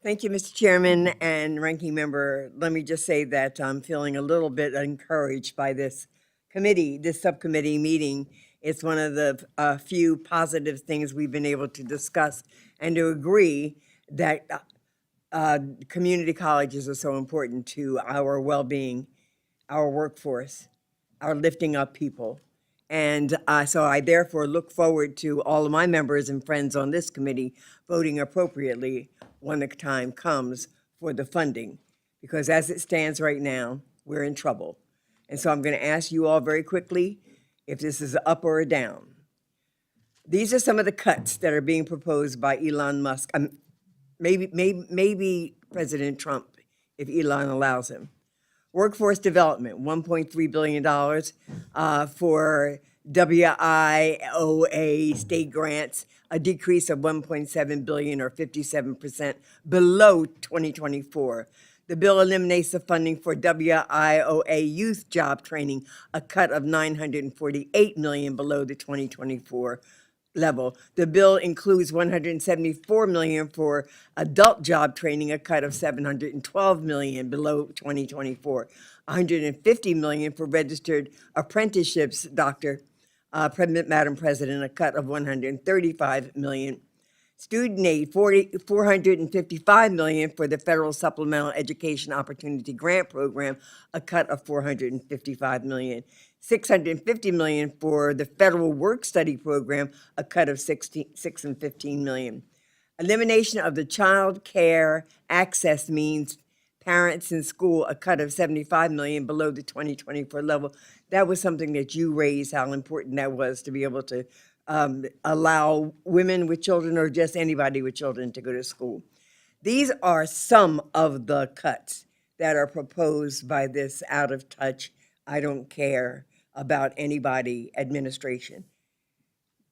Thank you, Mr. Chairman and Ranking Member. Let me just say that I'm feeling a little bit encouraged by this subcommittee meeting. It's one of the few positive things we've been able to discuss and to agree that community colleges are so important to our well-being, our workforce, our lifting up people. And so I therefore look forward to all of my members and friends on this committee voting appropriately when the time comes for the funding, because as it stands right now, we're in trouble. And so I'm going to ask you all very quickly if this is up or a down. These are some of the cuts that are being proposed by Elon Musk, maybe President Trump, if Elon allows him. Workforce development, $1.3 billion for WIOA state grants, a decrease of $1.7 billion or 57% below 2024. The bill eliminates the funding for WIOA youth job training, a cut of $948 million below the 2024 level. The bill includes $174 million for adult job training, a cut of $712 million below 2024. $150 million for registered apprenticeships, Madam President, a cut of $135 million. Student aid, $455 million for the Federal Supplemental Education Opportunity Grant Program, a cut of $455 million. $650 million for the Federal Work Study Program, a cut of $6 and $15 million. Elimination of the child care access means parents in school, a cut of $75 million below the 2024 level. That was something that you raised, how important that was to be able to allow women with children or just anybody with children to go to school. These are some of the cuts that are proposed by this out of touch, I don't care about anybody administration.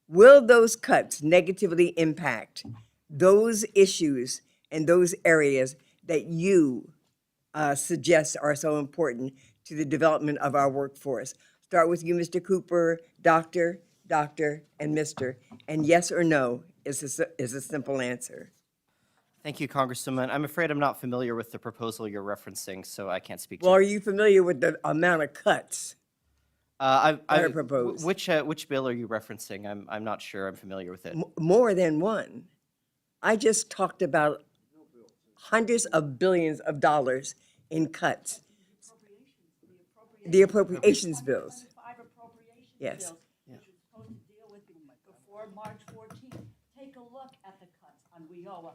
Will those cuts negatively impact those issues and those areas that you suggest are so important to the development of our workforce? Start with you, Mr. Cooper, Doctor, and Mr. And yes or no is a simple answer. Thank you, Congresswoman. I'm afraid I'm not familiar with the proposal you're referencing, so I can't speak to Well, it. are you familiar with the amount of cuts? that are proposed? Which bill are you referencing? I'm not sure. I'm familiar with it. More than one. I just talked about hundreds of billions of dollars in cuts. The appropriations bills. Yes. which was supposed to deal with before March 14th. Take a look at the cuts on WIOA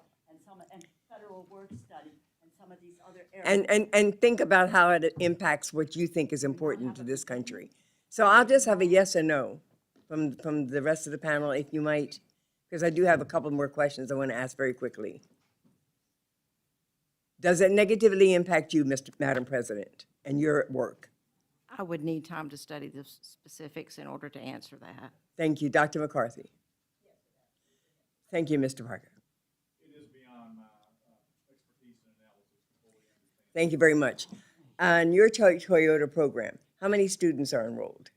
and federal work study and some of these other areas. And think about how it impacts what you think is important to this country. So I'll just have a yes or no from the rest of the panel, if you might, because I do have a couple more questions I want to ask very quickly. Does it negatively impact you, Madam President, and your work? I would need time to study the specifics in order to answer that. Thank you. Dr. McCarthy? Thank you, Mr. Parker. It is beyond my expertise and analysis to fully understand. Thank you very much. On your Toyota program, how many students are enrolled?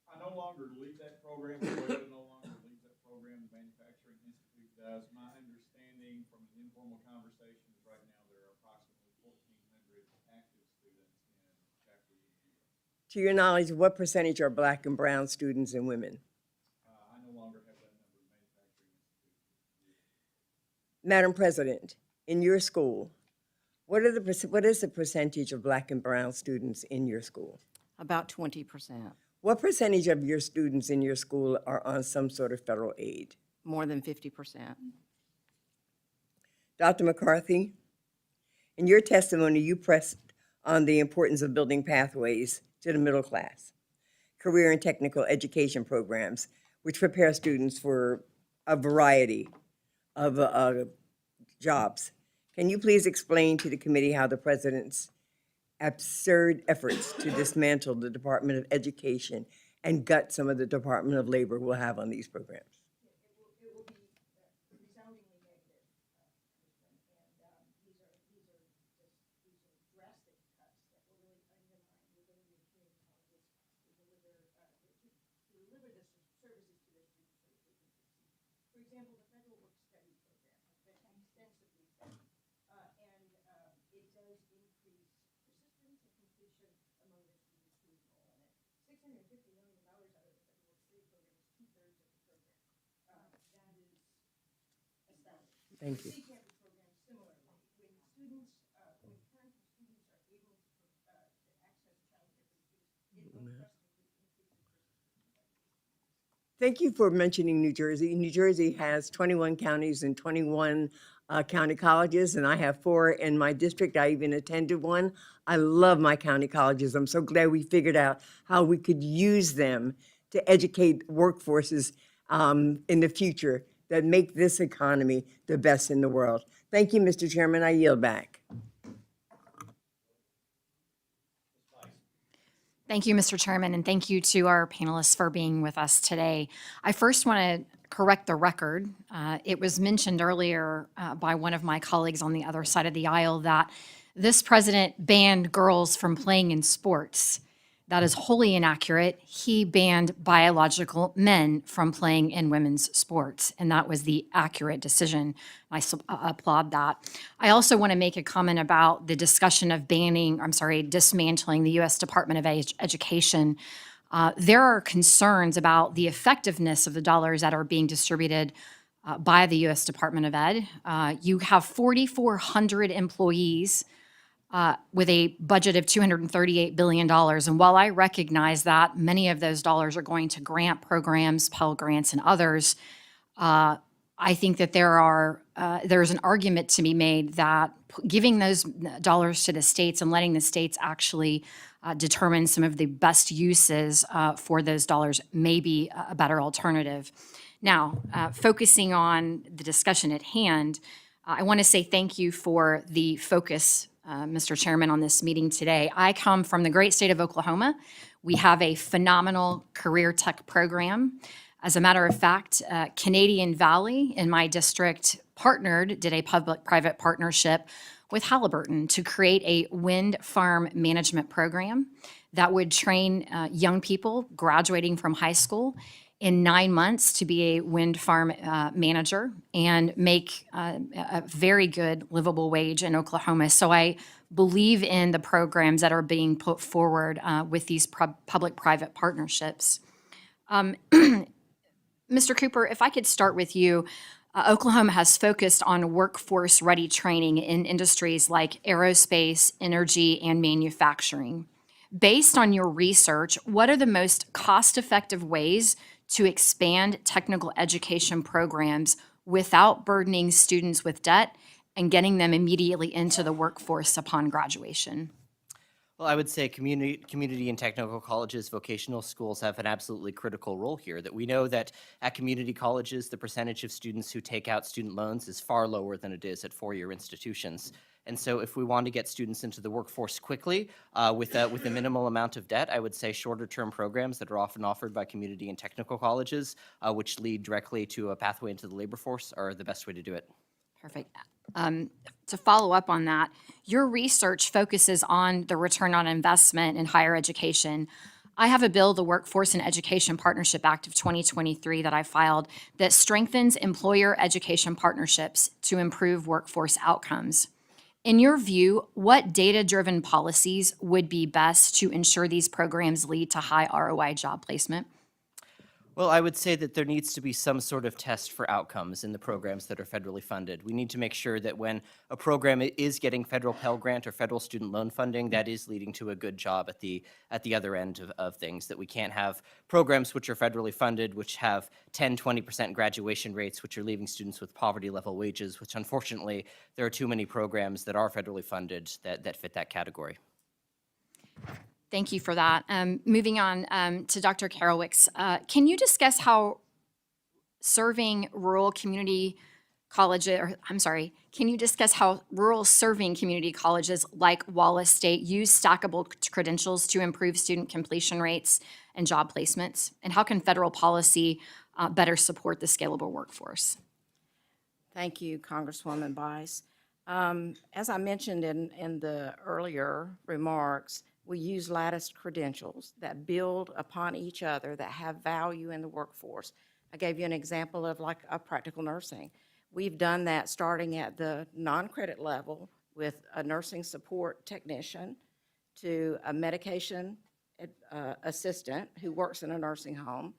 I no longer lead that program. Toyota no longer leads that program. The Manufacturing Institute does. My understanding from an informal conversation is right now there are approximately 1,400 active students in Chapter U. To your knowledge, what percentage are black and brown students and women? I no longer have that number. The Manufacturing Institute. Madam President, in your school, what is the percentage of black and brown students in your school? About 20%, What percentage of your students in your school are on some sort of federal aid? more than 50%. Dr. McCarthy, in your testimony, you pressed on the importance of building pathways to the middle class, career and technical education programs, which prepare students for a variety of jobs. Can you please explain to the committee how the president's absurd efforts to dismantle the Department of Education and gut some of the Department of Labor will have on these programs? Thank you. Thank you for mentioning New Jersey. New Jersey has 21 counties and 21 county colleges, and I have 4 in my district. I even attended one. I love my county colleges. I'm so glad we figured out how we could use them to educate workforces in the future that make this economy the best in the world. Thank you, Mr. Chairman. I yield back. Thank you, Mr. Chairman, and thank you to our panelists for being with us today. I first want to correct the record. It was mentioned earlier by one of my colleagues on the other side of the aisle that this president banned girls from playing in sports. That is wholly inaccurate. He banned biological men from playing in women's sports, and that was the accurate decision. I applaud that. I also want to make a comment about the discussion of dismantling the U.S. Department of Education. There are concerns about the effectiveness of the dollars that are being distributed by the U.S. Department of Ed. You have 4,400 employees with a budget of $238 billion. And while I recognize that many of those dollars are going to grant programs, Pell Grants, and others, I think that there's an argument to be made that giving those dollars to the states and letting the states actually determine some of the best uses for those dollars may be a better alternative. Now, focusing on the discussion at hand, I want to say thank you for the focus, Mr. Chairman, on this meeting today. I come from the great state of Oklahoma. We have a phenomenal career tech program. As a matter of fact, Canadian Valley in my district did a public-private partnership with Halliburton to create a wind farm management program that would train young people graduating from high school in 9 months to be a wind farm manager and make a very good livable wage in Oklahoma. So I believe in the programs that are being put forward with these public-private partnerships. Mr. Cooper, if I could start with you, Oklahoma has focused on workforce-ready training in industries like aerospace, energy, and manufacturing. Based on your research, what are the most cost-effective ways to expand technical education programs without burdening students with debt and getting them immediately into the workforce upon graduation? Well, I would say community and technical colleges, vocational schools have an absolutely critical role here. That we know that at community colleges, the percentage of students who take out student loans is far lower than it is at four-year institutions. And so if we want to get students into the workforce quickly with a minimal amount of debt, I would say shorter-term programs that are often offered by community and technical colleges, which lead directly to a pathway into the labor force, are the best way to do it. Perfect. To follow up on that, your research focuses on the return on investment in higher education. I have a bill, the Workforce and Education Partnership Act of 2023, that I filed that strengthens employer education partnerships to improve workforce outcomes. In your view, what data-driven policies would be best to ensure these programs lead to high ROI job placement? Well, I would say that there needs to be some sort of test for outcomes in the programs that are federally funded. We need to make sure that when a program is getting federal Pell Grant or federal student loan funding, that is leading to a good job at the other end of things, that we can't have programs which are federally funded, which have 10, 20% graduation rates, which are leaving students with poverty level wages, which unfortunately, there are too many programs that are federally funded that fit that category. Thank you for that. Moving on to Dr. Karolewics, can you discuss how serving rural community colleges, can you discuss how rural serving community colleges like Wallace State use stackable credentials to improve student completion rates and job placements? And how can federal policy better support the scalable workforce? Thank you, Congresswoman Bice. As I mentioned in the earlier remarks, we use latticed credentials that build upon each other, that have value in the workforce. I gave you an example of like a practical nursing. We've done that starting at the non-credit level with a nursing support technician to a medication assistant who works in a nursing home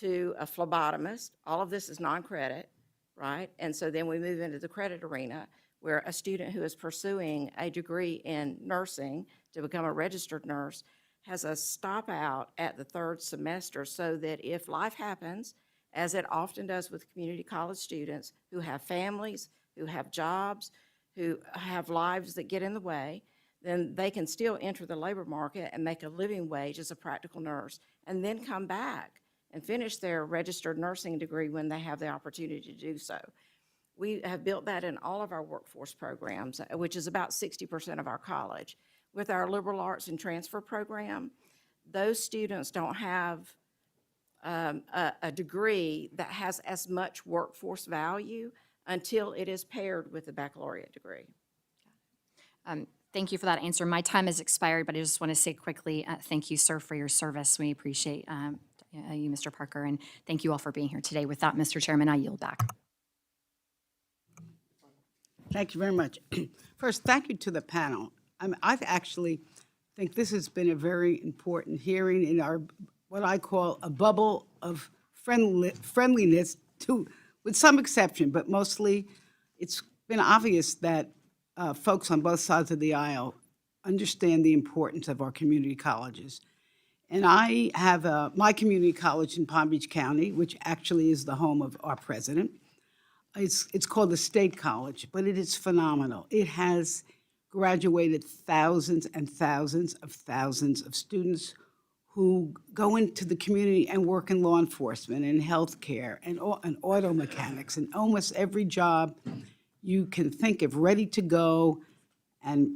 to a phlebotomist. All of this is non-credit, right? And so then we move into the credit arena where a student who is pursuing a degree in nursing to become a registered nurse has a stop out at the third semester so that if life happens, as it often does with community college students who have families, who have jobs, who have lives that get in the way, then they can still enter the labor market and make a living wage as a practical nurse and then come back and finish their registered nursing degree when they have the opportunity to do so. We have built that in all of our workforce programs, which is about 60% of our college. With our liberal arts and transfer program, those students don't have a degree that has as much workforce value until it is paired with a baccalaureate degree. Thank you for that answer. My time has expired, but I just want to say quickly, thank you, sir, for your service. We appreciate you, Mr. Parker, and thank you all for being here today. With that, Mr. Chairman, I yield back. Thank you very much. First, thank you to the panel. I actually think this has been a very important hearing in our, what I call a bubble of friendliness, with some exception, but mostly it's been obvious that folks on both sides of the aisle understand the importance of our community colleges. And I have my community college in Palm Beach County, which actually is the home of our president. It's called the State College, but it is phenomenal. It has graduated thousands and thousands of students who go into the community and work in law enforcement and healthcare and auto mechanics and almost every job you can think of, ready to go and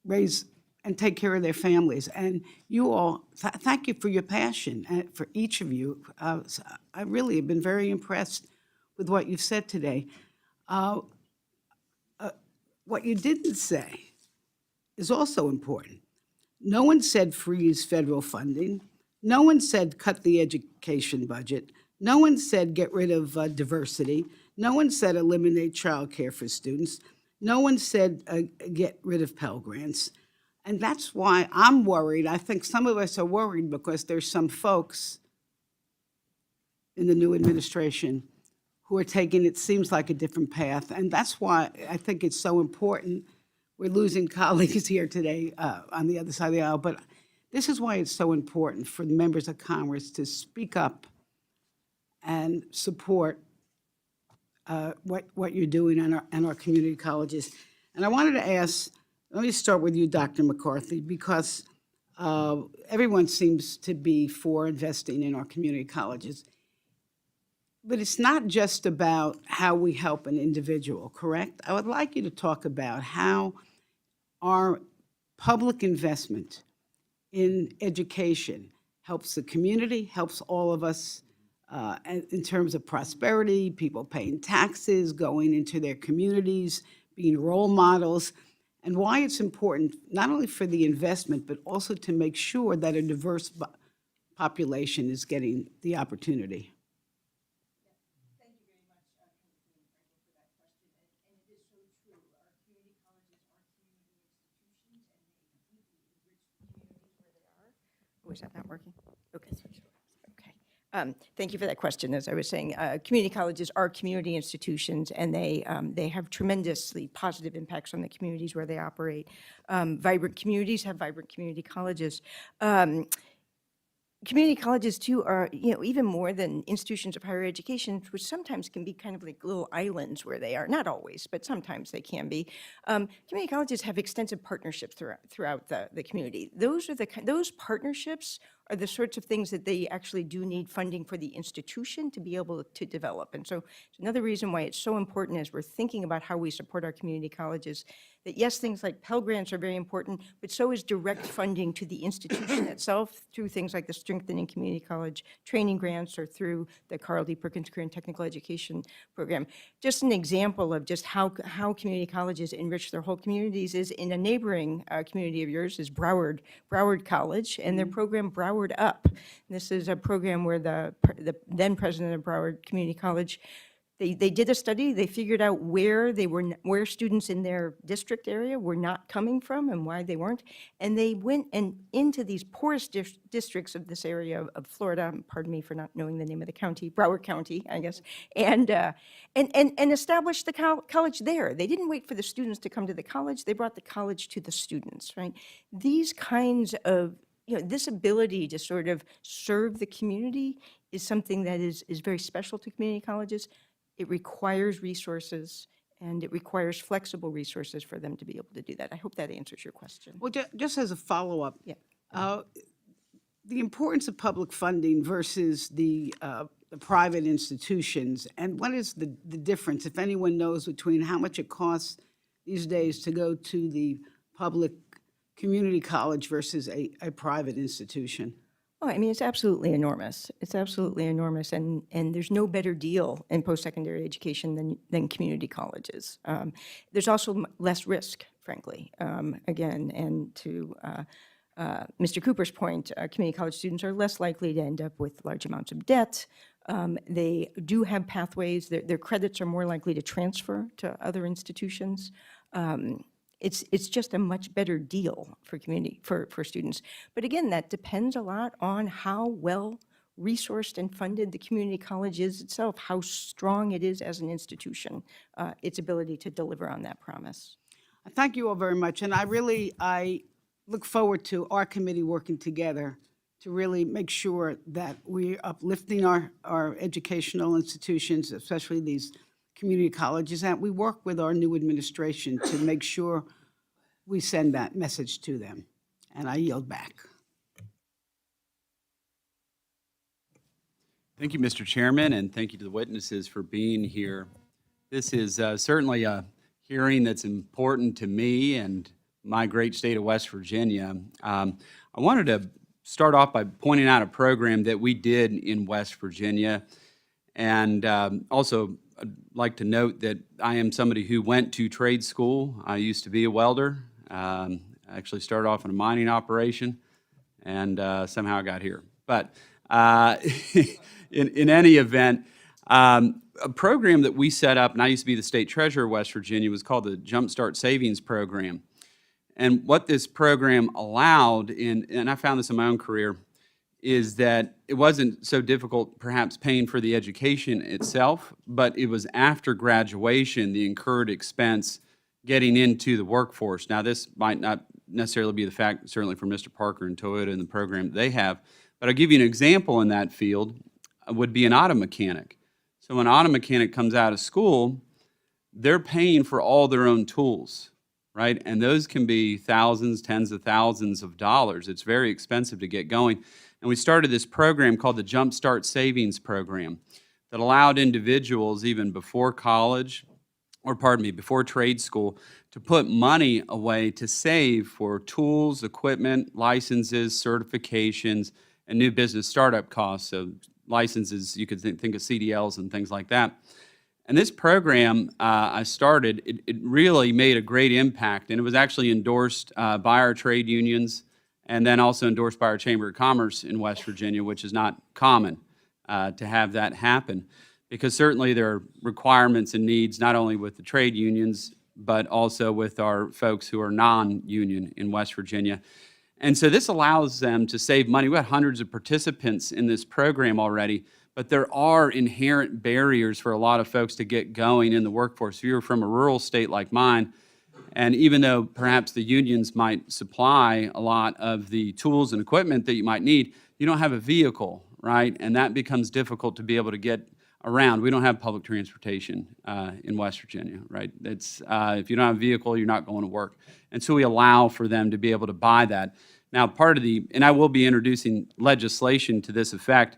raise and take care of their families. And you all, thank you for your passion, and for each of you. I really have been very impressed with what you've said today. What you didn't say is also important. No one said freeze federal funding. No one said cut the education budget. No one said get rid of diversity. No one said eliminate childcare for students. No one said get rid of Pell Grants. And that's why I'm worried. I think some of us are worried because there's some folks in the new administration who are taking, it seems like, a different path. And that's why I think it's so important. We're losing colleagues here today on the other side of the aisle, but this is why it's so important for the members of Congress to speak up and support what you're doing in our community colleges. And I wanted to ask, let me start with you, Dr. McCarthy, because everyone seems to be for investing in our community colleges. But it's not just about how we help an individual, correct? I would like you to talk about how our public investment in education helps the community, helps all of us in terms of prosperity, people paying taxes, going into their communities, being role models, and why it's important not only for the investment, but also to make sure that a diverse population is getting the opportunity. Was that not working? Okay. Okay. Thank you for that question. As I was saying, community colleges are community institutions, and they have tremendously positive impacts on the communities where they operate. Vibrant communities have vibrant community colleges. Community colleges, too, are, even more than institutions of higher education, which sometimes can be kind of like little islands where they are. Not always, but sometimes they can be. Community colleges have extensive partnerships throughout the community. Those partnerships are the sorts of things that they actually do need funding for the institution to be able to develop. And so it's another reason why it's so important as we're thinking about how we support our community colleges, that yes, things like Pell Grants are very important, but so is direct funding to the institution itself through things like the Strengthening Community College Training Grants or through the Carl D. Perkins Career and Technical Education Program. Just an example of just how community colleges enrich their whole communities is in a neighboring community of yours is Broward College and their program Broward Up. And this is a program where the then president of Broward Community College, they did a study. They figured out where students in their district area were not coming from and why they weren't. And they went into these poorest districts of this area of Florida. Pardon me for not knowing the name of the county, Broward County, I guess, and established the college there. They didn't wait for the students to come to the college. They brought the college to the students. Right? These kinds of this ability to sort of serve the community is something that is very special to community colleges. It requires resources, and it requires flexible resources for them to be able to do that. I hope that answers your question. Well, just as a follow-up, Yeah. The importance of public funding versus the private institutions, and what is the difference, if anyone knows, between how much it costs these days to go to the public community college versus a private institution? Oh, I mean, it's absolutely enormous. It's absolutely enormous, and there's no better deal in post-secondary education than community colleges. There's also less risk, frankly. Again, and to Mr. Cooper's point, community college students are less likely to end up with large amounts of debt. They do have pathways. Their credits are more likely to transfer to other institutions. It's just a much better deal for students. But again, that depends a lot on how well resourced and funded the community college is itself, how strong it is as an institution, its ability to deliver on that promise. Thank you all very much, and I look forward to our committee working together to really make sure that we're uplifting our educational institutions, especially these community colleges, and we work with our new administration to make sure we send that message to them. And I yield back. Thank you, Mr. Chairman, and thank you to the witnesses for being here. This is certainly a hearing that's important to me and my great state of West Virginia. I wanted to start off by pointing out a program that we did in West Virginia, and also I'd like to note that I am somebody who went to trade school. I used to be a welder. I actually started off in a mining operation and somehow got here. But in any event, a program that we set up, and I used to be the state treasurer of West Virginia, was called the Jumpstart Savings Program. And what this program allowed, and I found this in my own career, is that it wasn't so difficult perhaps paying for the education itself, but it was after graduation, the incurred expense getting into the workforce. Now, this might not necessarily be the fact, certainly for Mr. Parker and Toyota and the program that they have, but I'll give you an example in that field, would be an auto mechanic. So when an auto mechanic comes out of school, they're paying for all their own tools, right? And those can be thousands, tens of thousands of dollars. It's very expensive to get going. And we started this program called the Jumpstart Savings Program that allowed individuals even before college, or pardon me, before trade school, to put money away to save for tools, equipment, licenses, certifications, and new business startup costs. So licenses, you could think of CDLs and things like that. And this program I started, it really made a great impact, and it was actually endorsed by our trade unions and then also endorsed by our Chamber of Commerce in West Virginia, which is not common to have that happen, because certainly there are requirements and needs not only with the trade unions, but also with our folks who are non-union in West Virginia. And so this allows them to save money. We have hundreds of participants in this program already, but there are inherent barriers for a lot of folks to get going in the workforce. If you're from a rural state like mine, and even though perhaps the unions might supply a lot of the tools and equipment that you might need, you don't have a vehicle, right? And that becomes difficult to be able to get around. We don't have public transportation in West Virginia, right? It's, if you don't have a vehicle, you're not going to work. And so we allow for them to be able to buy that. Now, part of the, and I will be introducing legislation to this effect,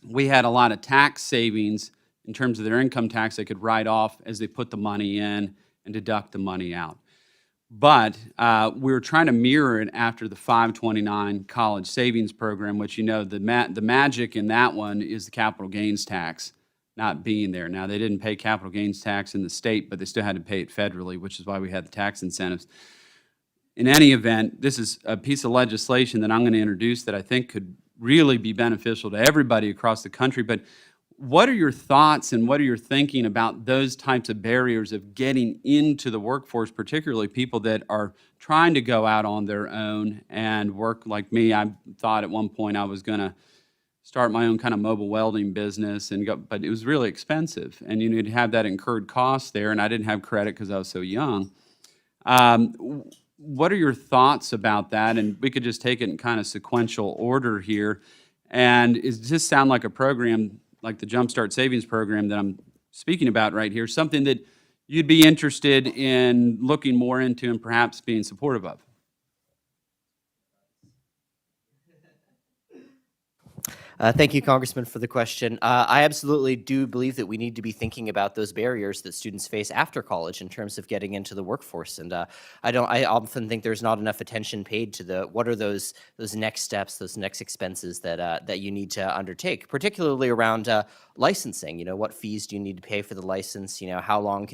we had a lot of tax savings in terms of their income tax they could write off as they put the money in and deduct the money out. But we were trying to mirror it after the 529 college savings program, which, you know, the magic in that one is the capital gains tax not being there. Now, they didn't pay capital gains tax in the state, but they still had to pay it federally, which is why we had the tax incentives. In any event, this is a piece of legislation that I'm going to introduce that I think could really be beneficial to everybody across the country. But what are your thoughts and what are your thinking about those types of barriers of getting into the workforce, particularly people that are trying to go out on their own and work like me? I thought at one point I was going to start my own kind of mobile welding business, and go, but it was really expensive, and you need to have that incurred cost there, and I didn't have credit because I was so young. What are your thoughts about that? And we could just take it in kind of sequential order here. And does this sound like a program like the Jumpstart Savings Program that I'm speaking about right here, something that you'd be interested in looking more into and perhaps being supportive of? Thank you, Congressman, for the question. I absolutely do believe that we need to be thinking about those barriers that students face after college in terms of getting into the workforce. And I often think there's not enough attention paid to what are those next steps, those next expenses that you need to undertake, particularly around licensing. You know, what fees do you need to pay for the license? You know, how long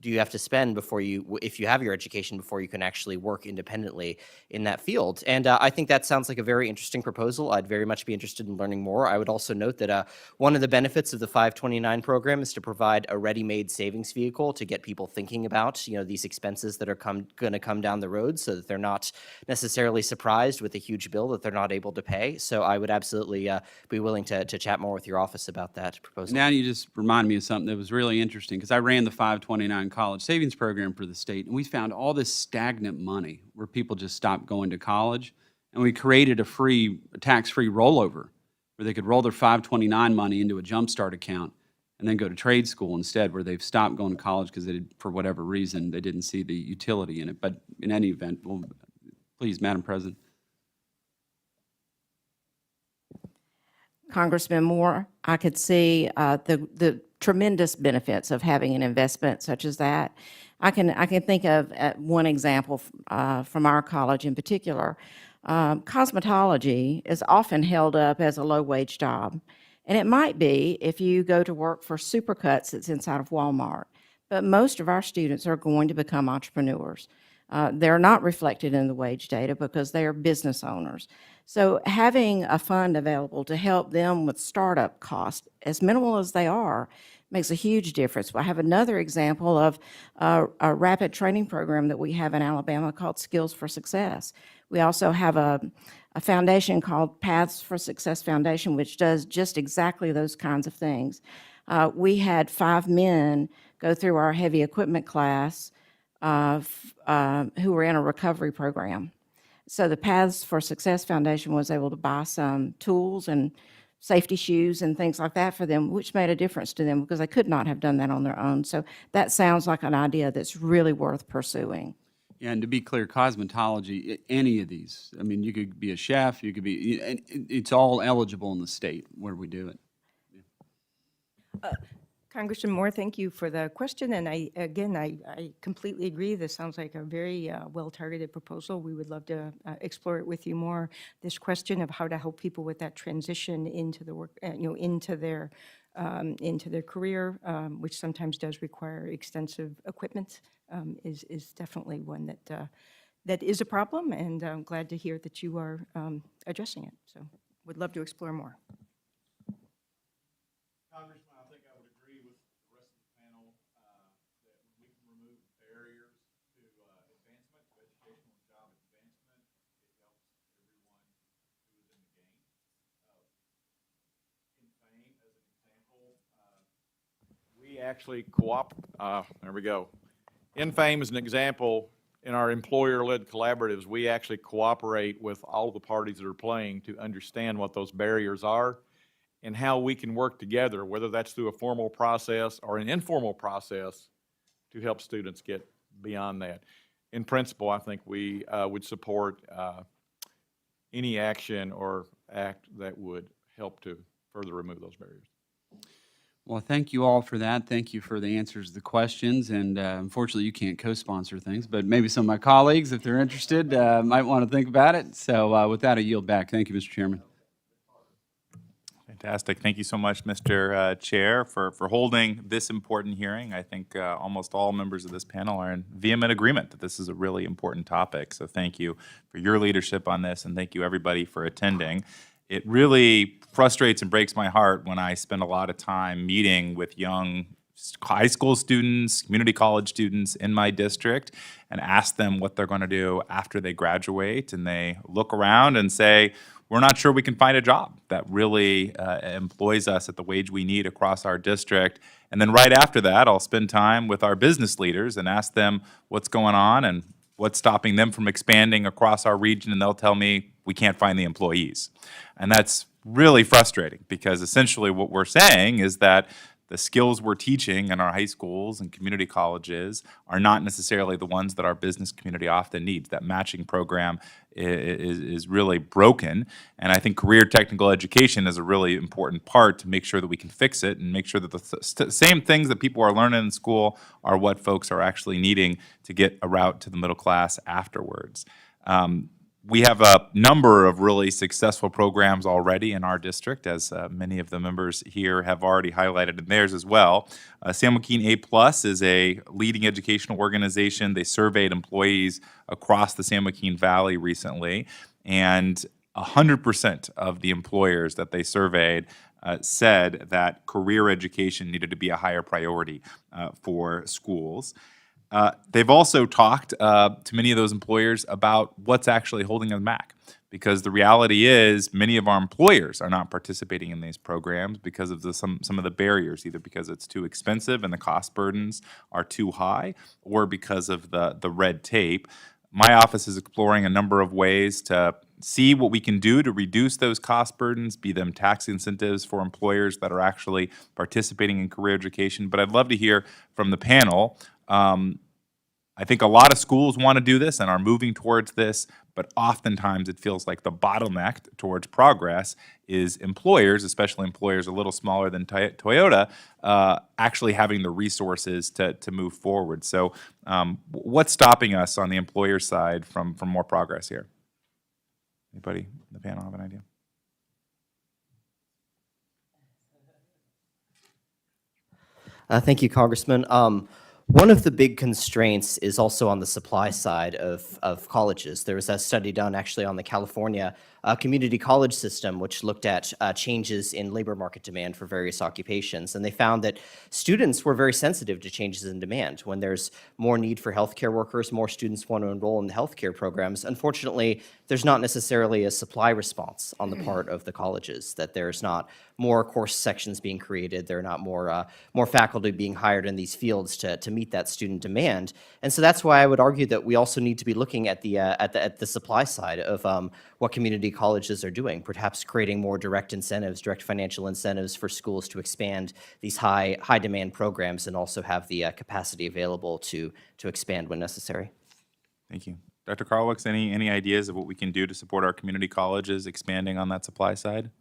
do you have to spend before if you have your education, before you can actually work independently in that field? And I think that sounds like a very interesting proposal. I'd very much be interested in learning more. I would also note that one of the benefits of the 529 program is to provide a ready-made savings vehicle to get people thinking about, you know, these expenses that are going to come down the road, so that they're not necessarily surprised with a huge bill that they're not able to pay. So I would absolutely be willing to chat more with your office about that proposal. Now you just remind me of something that was really interesting, because I ran the 529 college savings program for the state, and we found all this stagnant money where people just stopped going to college, and we created a tax-free rollover where they could roll their 529 money into a Jumpstart account and then go to trade school instead, where they've stopped going to college because for whatever reason, they didn't see the utility in it. But in any event, please, Madam President. Congressman Moore, I could see the tremendous benefits of having an investment such as that. I can think of one example from our college in particular. Cosmetology is often held up as a low-wage job, and it might be if you go to work for Supercuts that's inside of Walmart. But most of our students are going to become entrepreneurs. They're not reflected in the wage data because they are business owners. So having a fund available to help them with startup costs, as minimal as they are, makes a huge difference. I have another example of a rapid training program that we have in Alabama called Skills for Success. We also have a foundation called Paths for Success Foundation, which does just exactly those kinds of things. We had 5 men go through our heavy equipment class who were in a recovery program. So the Paths for Success Foundation was able to buy some tools and safety shoes and things like that for them, which made a difference to them because they could not have done that on their own. So that sounds like an idea that's really worth pursuing. Yeah, and to be clear, cosmetology, any of these, I mean, you could be a chef, you could be, it's all eligible in the state where we do it. Congressman Moore, thank you for the question, and I completely agree. This sounds like a very well-targeted proposal. We would love to explore it with you more. This question of how to help people with that transition into the work, into their career, which sometimes does require extensive equipment, is definitely one that is a problem, and I'm glad to hear that you are addressing it. So, would love to explore more. Congressman, I think I would agree with the rest of the panel that we can remove barriers to advancement, to educational and job advancement. It helps everyone who is in the game. In Fame, as an example, we actually there we go. In Fame, as an example, in our employer-led collaboratives, we actually cooperate with all the parties that are playing to understand what those barriers are and how we can work together, whether that's through a formal process or an informal process, to help students get beyond that. In principle, I think we would support any action or act that would help to further remove those barriers. Well, thank you all for that. Thank you for the answers to the questions. And unfortunately, you can't co-sponsor things, but maybe some of my colleagues, if they're interested, might want to think about it. So with that, I yield back. Thank you, Mr. Chairman. Fantastic. Thank you so much, Mr. Chair, for holding this important hearing. I think almost all members of this panel are in vehement agreement that this is a really important topic. So thank you for your leadership on this, and thank you, everybody, for attending. It really frustrates and breaks my heart when I spend a lot of time meeting with young high school students, community college students in my district, and ask them what they're going to do after they graduate, and they look around and say, we're not sure we can find a job that really employs us at the wage we need across our district. And then right after that, I'll spend time with our business leaders and ask them what's going on and what's stopping them from expanding across our region, and they'll tell me we can't find the employees. And that's really frustrating because essentially what we're saying is that the skills we're teaching in our high schools and community colleges are not necessarily the ones that our business community often needs. That matching program is really broken, and I think career technical education is a really important part to make sure that we can fix it and make sure that the same things that people are learning in school are what folks are actually needing to get a route to the middle class afterwards. We have a number of really successful programs already in our district, as many of the members here have already highlighted in theirs as well. San Joaquin A+ is a leading educational organization. They surveyed employees across the San Joaquin Valley recently, and 100% of the employers that they surveyed said that career education needed to be a higher priority for schools. They've also talked to many of those employers about what's actually holding them back, because the reality is many of our employers are not participating in these programs because of some of the barriers, either because it's too expensive and the cost burdens are too high, or because of the red tape. My office is exploring a number of ways to see what we can do to reduce those cost burdens, be them tax incentives for employers that are actually participating in career education. But I'd love to hear from the panel. I think a lot of schools want to do this and are moving towards this, but oftentimes it feels like the bottleneck towards progress is employers, especially employers a little smaller than Toyota, actually having the resources to move forward. So what's stopping us on the employer side from more progress here? Anybody in the panel have an idea? Thank you, Congressman. One of the big constraints is also on the supply side of colleges. There was a study done actually on the California community college system, which looked at changes in labor market demand for various occupations. And they found that students were very sensitive to changes in demand. When there's more need for healthcare workers, more students want to enroll in the healthcare programs. Unfortunately, there's not necessarily a supply response on the part of the colleges, that there's not more course sections being created, there are not more faculty being hired in these fields to meet that student demand. And so that's why I would argue that we also need to be looking at the supply side of what community colleges are doing, perhaps creating more direct incentives, direct financial incentives for schools to expand these high demand programs and also have the capacity available to expand when necessary. Thank you. Dr. Karolewics, any ideas of what we can do to support our community colleges expanding on that supply side?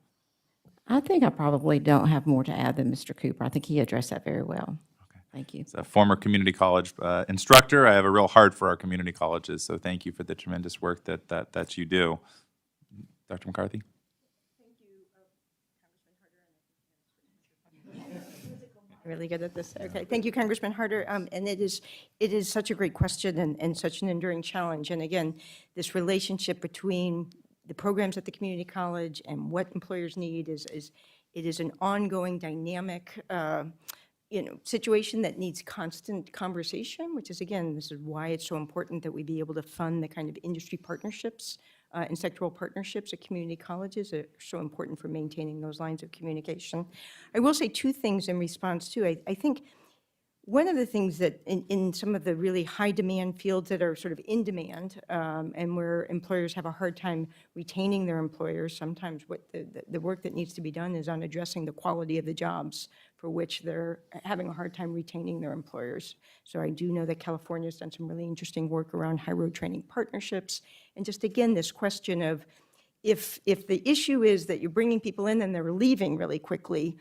I think I probably don't have more to add than Mr. Cooper. I think he addressed that very well. Thank you. As a former community college instructor, I have a real heart for our community colleges, so thank you for the tremendous work that you do. Dr. McCarthy? Really good at this. Okay, thank you, Congressman Harder. And it is such a great question and such an enduring challenge. And again, this relationship between the programs at the community college and what employers need is an ongoing dynamic situation that needs constant conversation, which is, again, this is why it's so important that we be able to fund the kind of industry partnerships and sectoral partnerships at community colleges are so important for maintaining those lines of communication. I will say two things in response to, I think one of the things that in some of the really high demand fields that are sort of in demand and where employers have a hard time retaining their employers, sometimes what the work that needs to be done is on addressing the quality of the jobs for which they're having a hard time retaining their employers. So I do know that California's done some really interesting work around high road training partnerships. And just again, this question of if the issue is that you're bringing people in and they're leaving really quickly,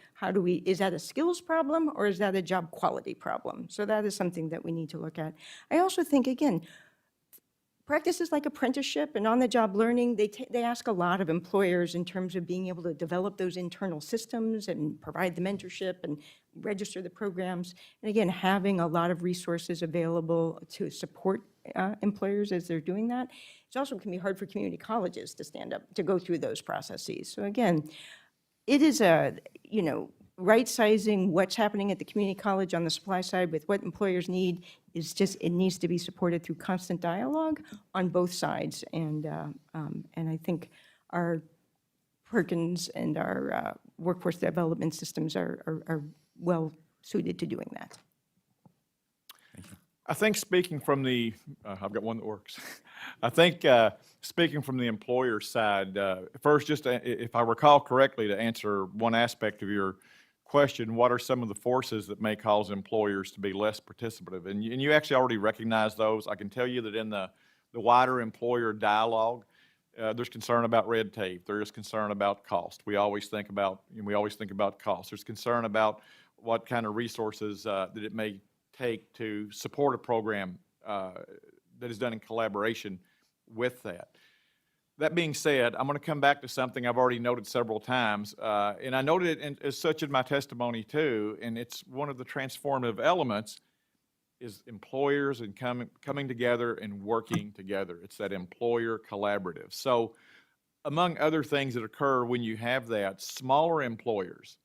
is that a skills problem or is that a job quality problem? So that is something that we need to look at. I also think, again, practices like apprenticeship and on-the-job learning, they ask a lot of employers in terms of being able to develop those internal systems and provide the mentorship and register the programs. And again, having a lot of resources available to support employers as they're doing that. It also can be hard for community colleges to stand up, to go through those processes. So again, it is right-sizing what's happening at the community college on the supply side with what employers need is just, it needs to be supported through constant dialogue on both sides. And I think our Perkins and our workforce development systems are well suited to doing that. I think speaking from the, I've got one that works. I think speaking from the employer side, first, just if I recall correctly, to answer one aspect of your question, what are some of the forces that may cause employers to be less participative? And you actually already recognize those. I can tell you that in the wider employer dialogue, there's concern about red tape. There is concern about cost. We always think about cost. There's concern about what kind of resources that it may take to support a program that is done in collaboration with that. That being said, I'm going to come back to something I've already noted several times, and I noted it as such in my testimony too, and it's one of the transformative elements is employers and coming together and working together. It's that employer collaborative. So among other things that occur when you have that, smaller employers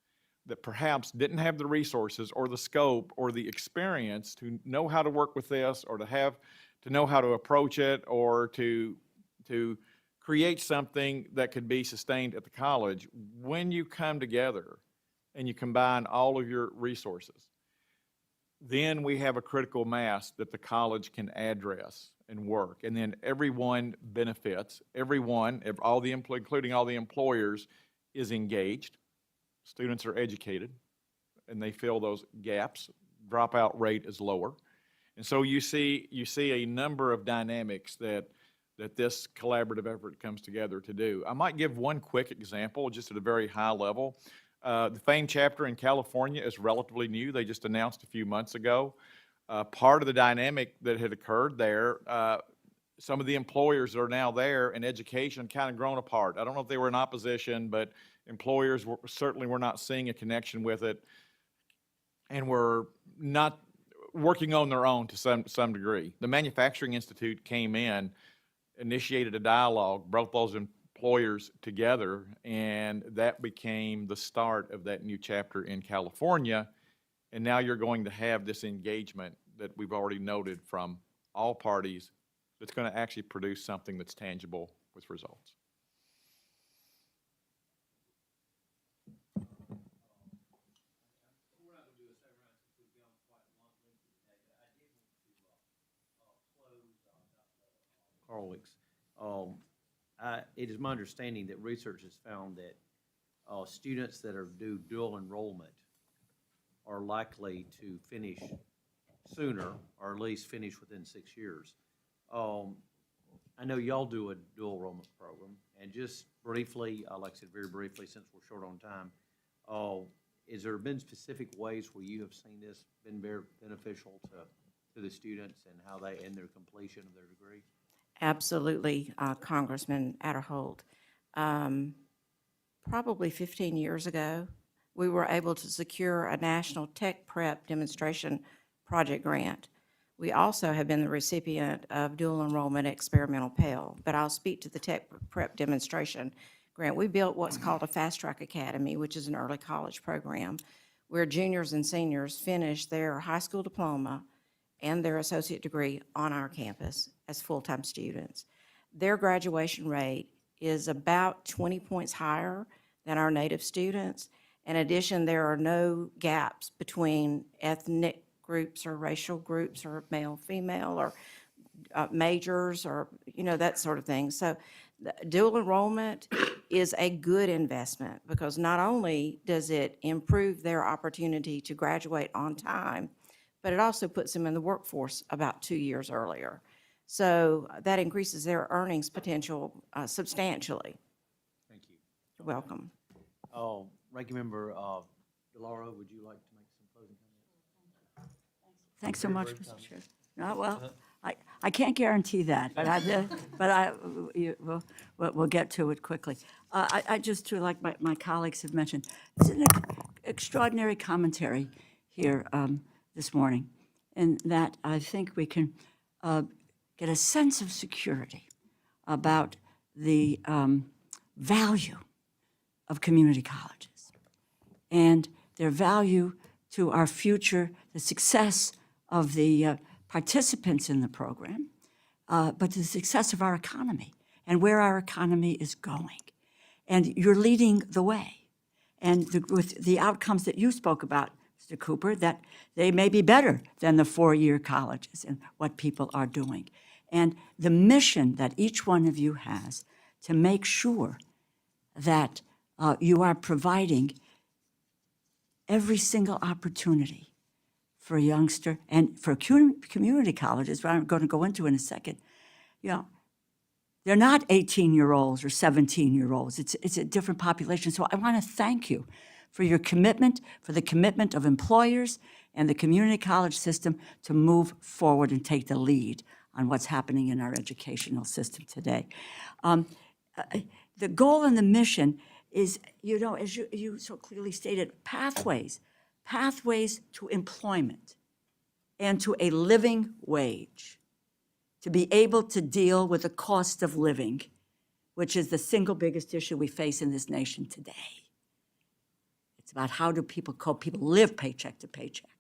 that perhaps didn't have the resources or the scope or the experience to know how to work with this or to know how to approach it or to create something that could be sustained at the college. When you come together and you combine all of your resources, then we have a critical mass that the college can address and work. And then everyone benefits. Everyone, including all the employers, is engaged. Students are educated, and they fill those gaps. Dropout rate is lower. And so you see a number of dynamics that this collaborative effort comes together to do. I might give one quick example, just at a very high level. The FAME chapter in California is relatively new. They just announced a few months ago. Part of the dynamic that had occurred there, some of the employers that are now there in education kind of grown apart. I don't know if they were in opposition, but employers certainly were not seeing a connection with it, and were working on their own to some degree. The Manufacturing Institute came in, initiated a dialogue, brought those employers together, and that became the start of that new chapter in California. And now you're going to have this engagement that we've already noted from all parties that's going to actually produce something that's tangible with results. Karolewics. It is my understanding that research has found that students that are do dual enrollment are likely to finish sooner, or at least finish within 6 years. I know y'all do a dual enrollment program, and just briefly, like I said, very briefly, since we're short on time, is there been specific ways where you have seen this been very beneficial to the students and how they, in their completion of their degree? Absolutely, Congressman Adderholt. Probably 15 years ago, we were able to secure a National Tech Prep Demonstration Project grant. We also have been the recipient of dual enrollment experimental Pell, but I'll speak to the Tech Prep Demonstration grant. We built what's called a Fast Track Academy, which is an early college program, where juniors and seniors finish their high school diploma and their associate degree on our campus as full-time students. Their graduation rate is about 20 points higher than our native students. In addition, there are no gaps between ethnic groups or racial groups or male, female, or majors, or, that sort of thing. So the dual enrollment is a good investment because not only does it improve their opportunity to graduate on time, but it also puts them in the workforce about 2 years earlier. So that increases their earnings potential substantially. Thank you. You're welcome. Ranking Member DeLauro, would you like to make some closing comments? Thance so much, Mr. Chair. No, well, I can't guarantee that, but we'll get to it quickly. I just, too, like my colleagues have mentioned, it's an extraordinary commentary here this morning, in that I think we can get a sense of security about the value of community colleges and their value to our future, the success of the participants in the program, but the success of our economy and where our economy is going. And you're leading the way. And with the outcomes that you spoke about, Mr. Cooper, that they may be better than the four-year colleges and what people are doing. And the mission that each one of you has to make sure that you are providing every single opportunity for a youngster and for community colleges, what I'm going to go into in a second. They're not 18-year-olds or 17-year-olds. It's a different population. So I want to thank you for your commitment, for the commitment of employers and the community college system to move forward and take the lead on what's happening in our educational system today. The goal and the mission is, as you so clearly stated, pathways to employment and to a living wage, to be able to deal with the cost of living, which is the single biggest issue we face in this nation today. It's about how do people cope. People live paycheck to paycheck,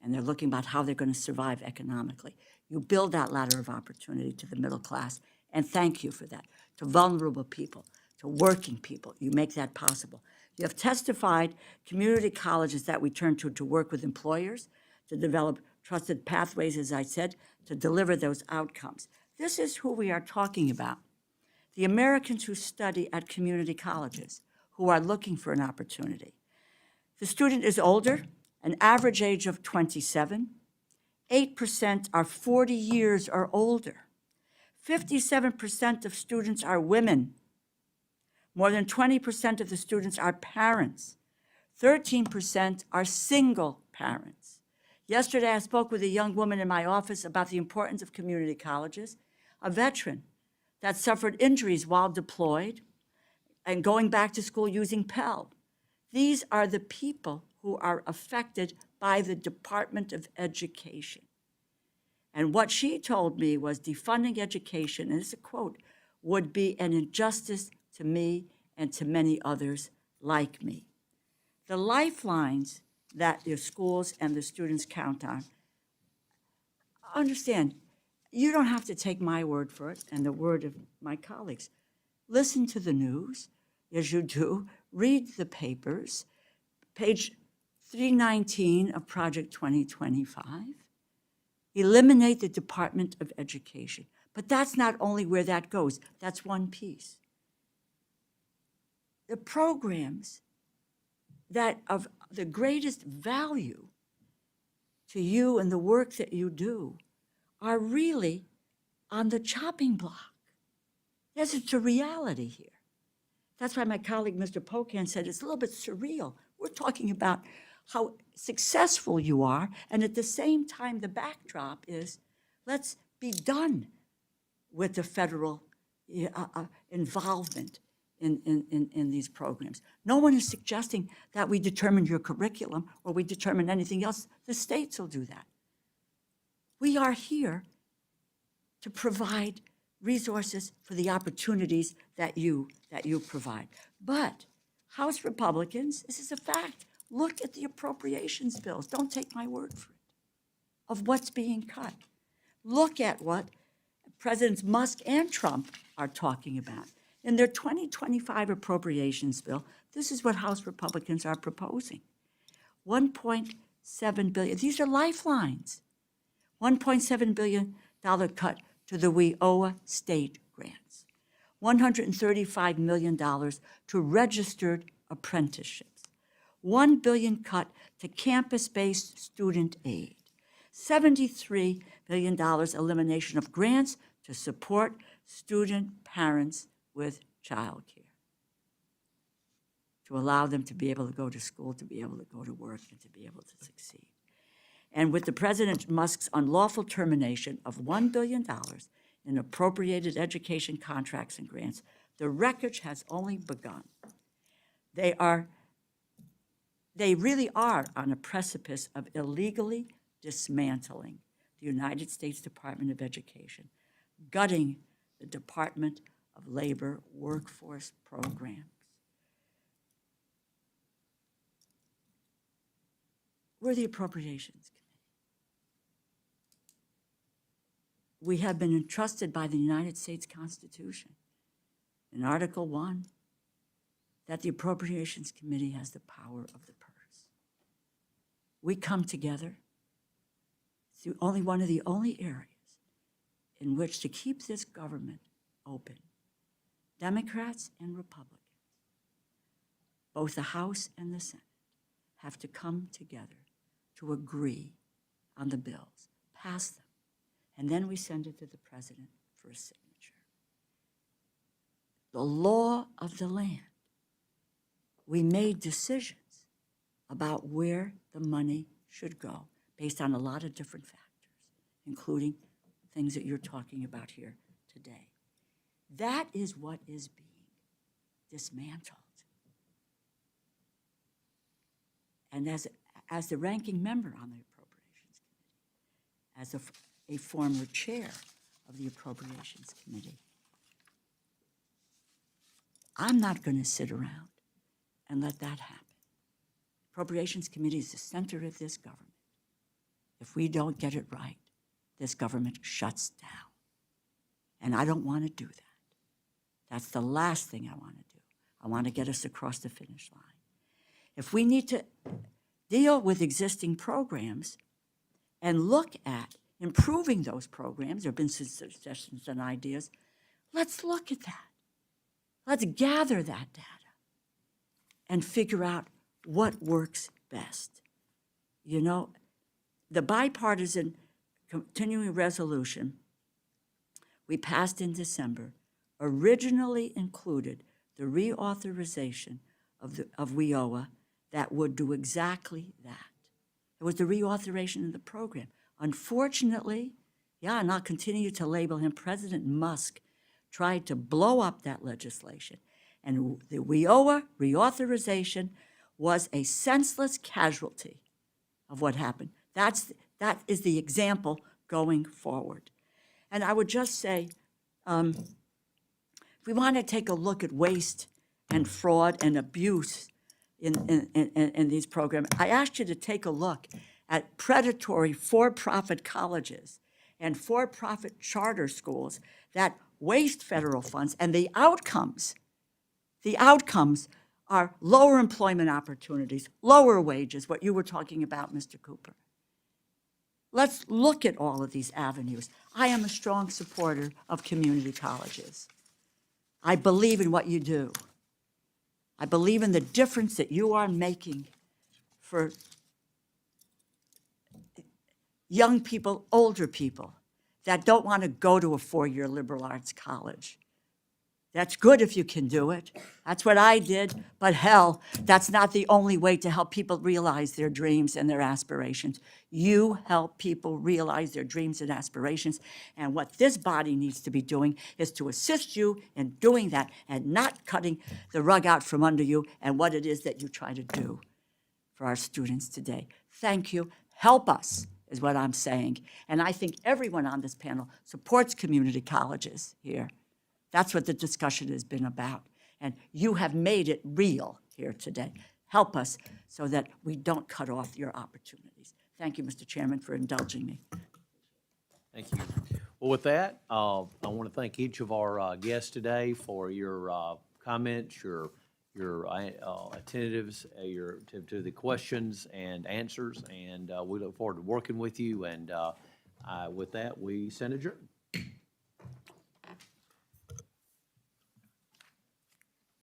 and they're looking about how they're going to survive economically. You build that ladder of opportunity to the middle class, and thank you for that. To vulnerable people, to working people, you make that possible. You have testified community colleges that we turn to work with employers, to develop trusted pathways, as I said, to deliver those outcomes. This is who we are talking about. The Americans who study at community colleges, who are looking for an opportunity. The student is older, an average age of 27. 8% are 40 years or older. 57% of students are women. More than 20% of the students are parents. 13% are single parents. Yesterday, I spoke with a young woman in my office about the importance of community colleges, a veteran that suffered injuries while deployed and going back to school using Pell. These are the people who are affected by the Department of Education. And what she told me was defunding education, and it's a quote, would be an injustice to me and to many others like me. The lifelines that the schools and the students count on, understand, you don't have to take my word for it and the word of my colleagues. Listen to the news, as you do, read the papers, page 319 of Project 2025. Eliminate the Department of Education. But that's not only where that goes, that's one piece. The programs that of the greatest value to you and the work that you do are really on the chopping block. Yes, it's a reality here. That's why my colleague, Mr. Pocan, said it's a little bit surreal. We're talking about how successful you are, and at the same time, the backdrop is, let's be done with the federal involvement in these programs. No one is suggesting that we determine your curriculum or we determine anything else. The states will do that. We are here to provide resources for the opportunities that you provide. But House Republicans, this is a fact, look at the appropriations bills. Don't take my word for it, of what's being cut. Look at what Presidents Musk and Trump are talking about. In their 2025 appropriations bill, this is what House Republicans are proposing. $1.7 billion, these are lifelines. $1.7 billion cut to the WIOA state grants. $135 million to registered apprenticeships. $1 billion cut to campus-based student aid. $73 billion elimination of grants to support student parents with childcare, to allow them to be able to go to school, to be able to go to work, and to be able to succeed. And with the President Musk's unlawful termination of $1 billion in appropriated education contracts and grants, the wreckage has only begun. They really are on a precipice of illegally dismantling the United States Department of Education, gutting the Department of Labor workforce programs. We're the Appropriations Committee. We have been entrusted by the United States Constitution in Article 1 that the Appropriations Committee has the power of the purse. We come together. It's only one of the only areas in which to keep this government open. Democrats and Republicans, both the House and the Senate, have to come together to agree on the bills, pass them, and then we send it to the president for a signature. The law of the land. We made decisions about where the money should go based on a lot of different factors, including things that you're talking about here today. That is what is being dismantled. And as the ranking member on the Appropriations Committee, as a former chair of the Appropriations Committee, I'm not going to sit around and let that happen. Appropriations Committee is the center of this government. If we don't get it right, this government shuts down. And I don't want to do that. That's the last thing I want to do. I want to get us across the finish line. If we need to deal with existing programs and look at improving those programs, there have been some suggestions and ideas, let's look at that. Let's gather that data and figure out what works best. You know, the bipartisan continuing resolution we passed in December originally included the reauthorization of WIOA that would do exactly that. It was the reauthorization of the program. Unfortunately, and I'll continue to label him, President Musk tried to blow up that legislation. And the WIOA reauthorization was a senseless casualty of what happened. That is the example going forward. And I would just say, if we want to take a look at waste and fraud and abuse in these programs, I asked you to take a look at predatory for-profit colleges and for-profit charter schools that waste federal funds, and the outcomes are lower employment opportunities, lower wages, what you were talking about, Mr. Cooper. Let's look at all of these avenues. I am a strong supporter of community colleges. I believe in what you do. I believe in the difference that you are making for young people, older people that don't want to go to a four-year liberal arts college. That's good if you can do it. That's what I did, but hell, that's not the only way to help people realize their dreams and their aspirations. You help people realize their dreams and aspirations, and what this body needs to be doing is to assist you in doing that and not cutting the rug out from under you and what it is that you try to do for our students today. Thank you. Help us, is what I'm saying. And I think everyone on this panel supports community colleges here. That's what the discussion has been about. And you have made it real here today. Help us so that we don't cut off your opportunities. Thank you, Mr. Chairman, for indulging me. Thank you. Well, with that, I want to thank each of our guests today for your comments, your attentives, to the questions and answers, and we look forward to working with you. And with that, we stand adjourned.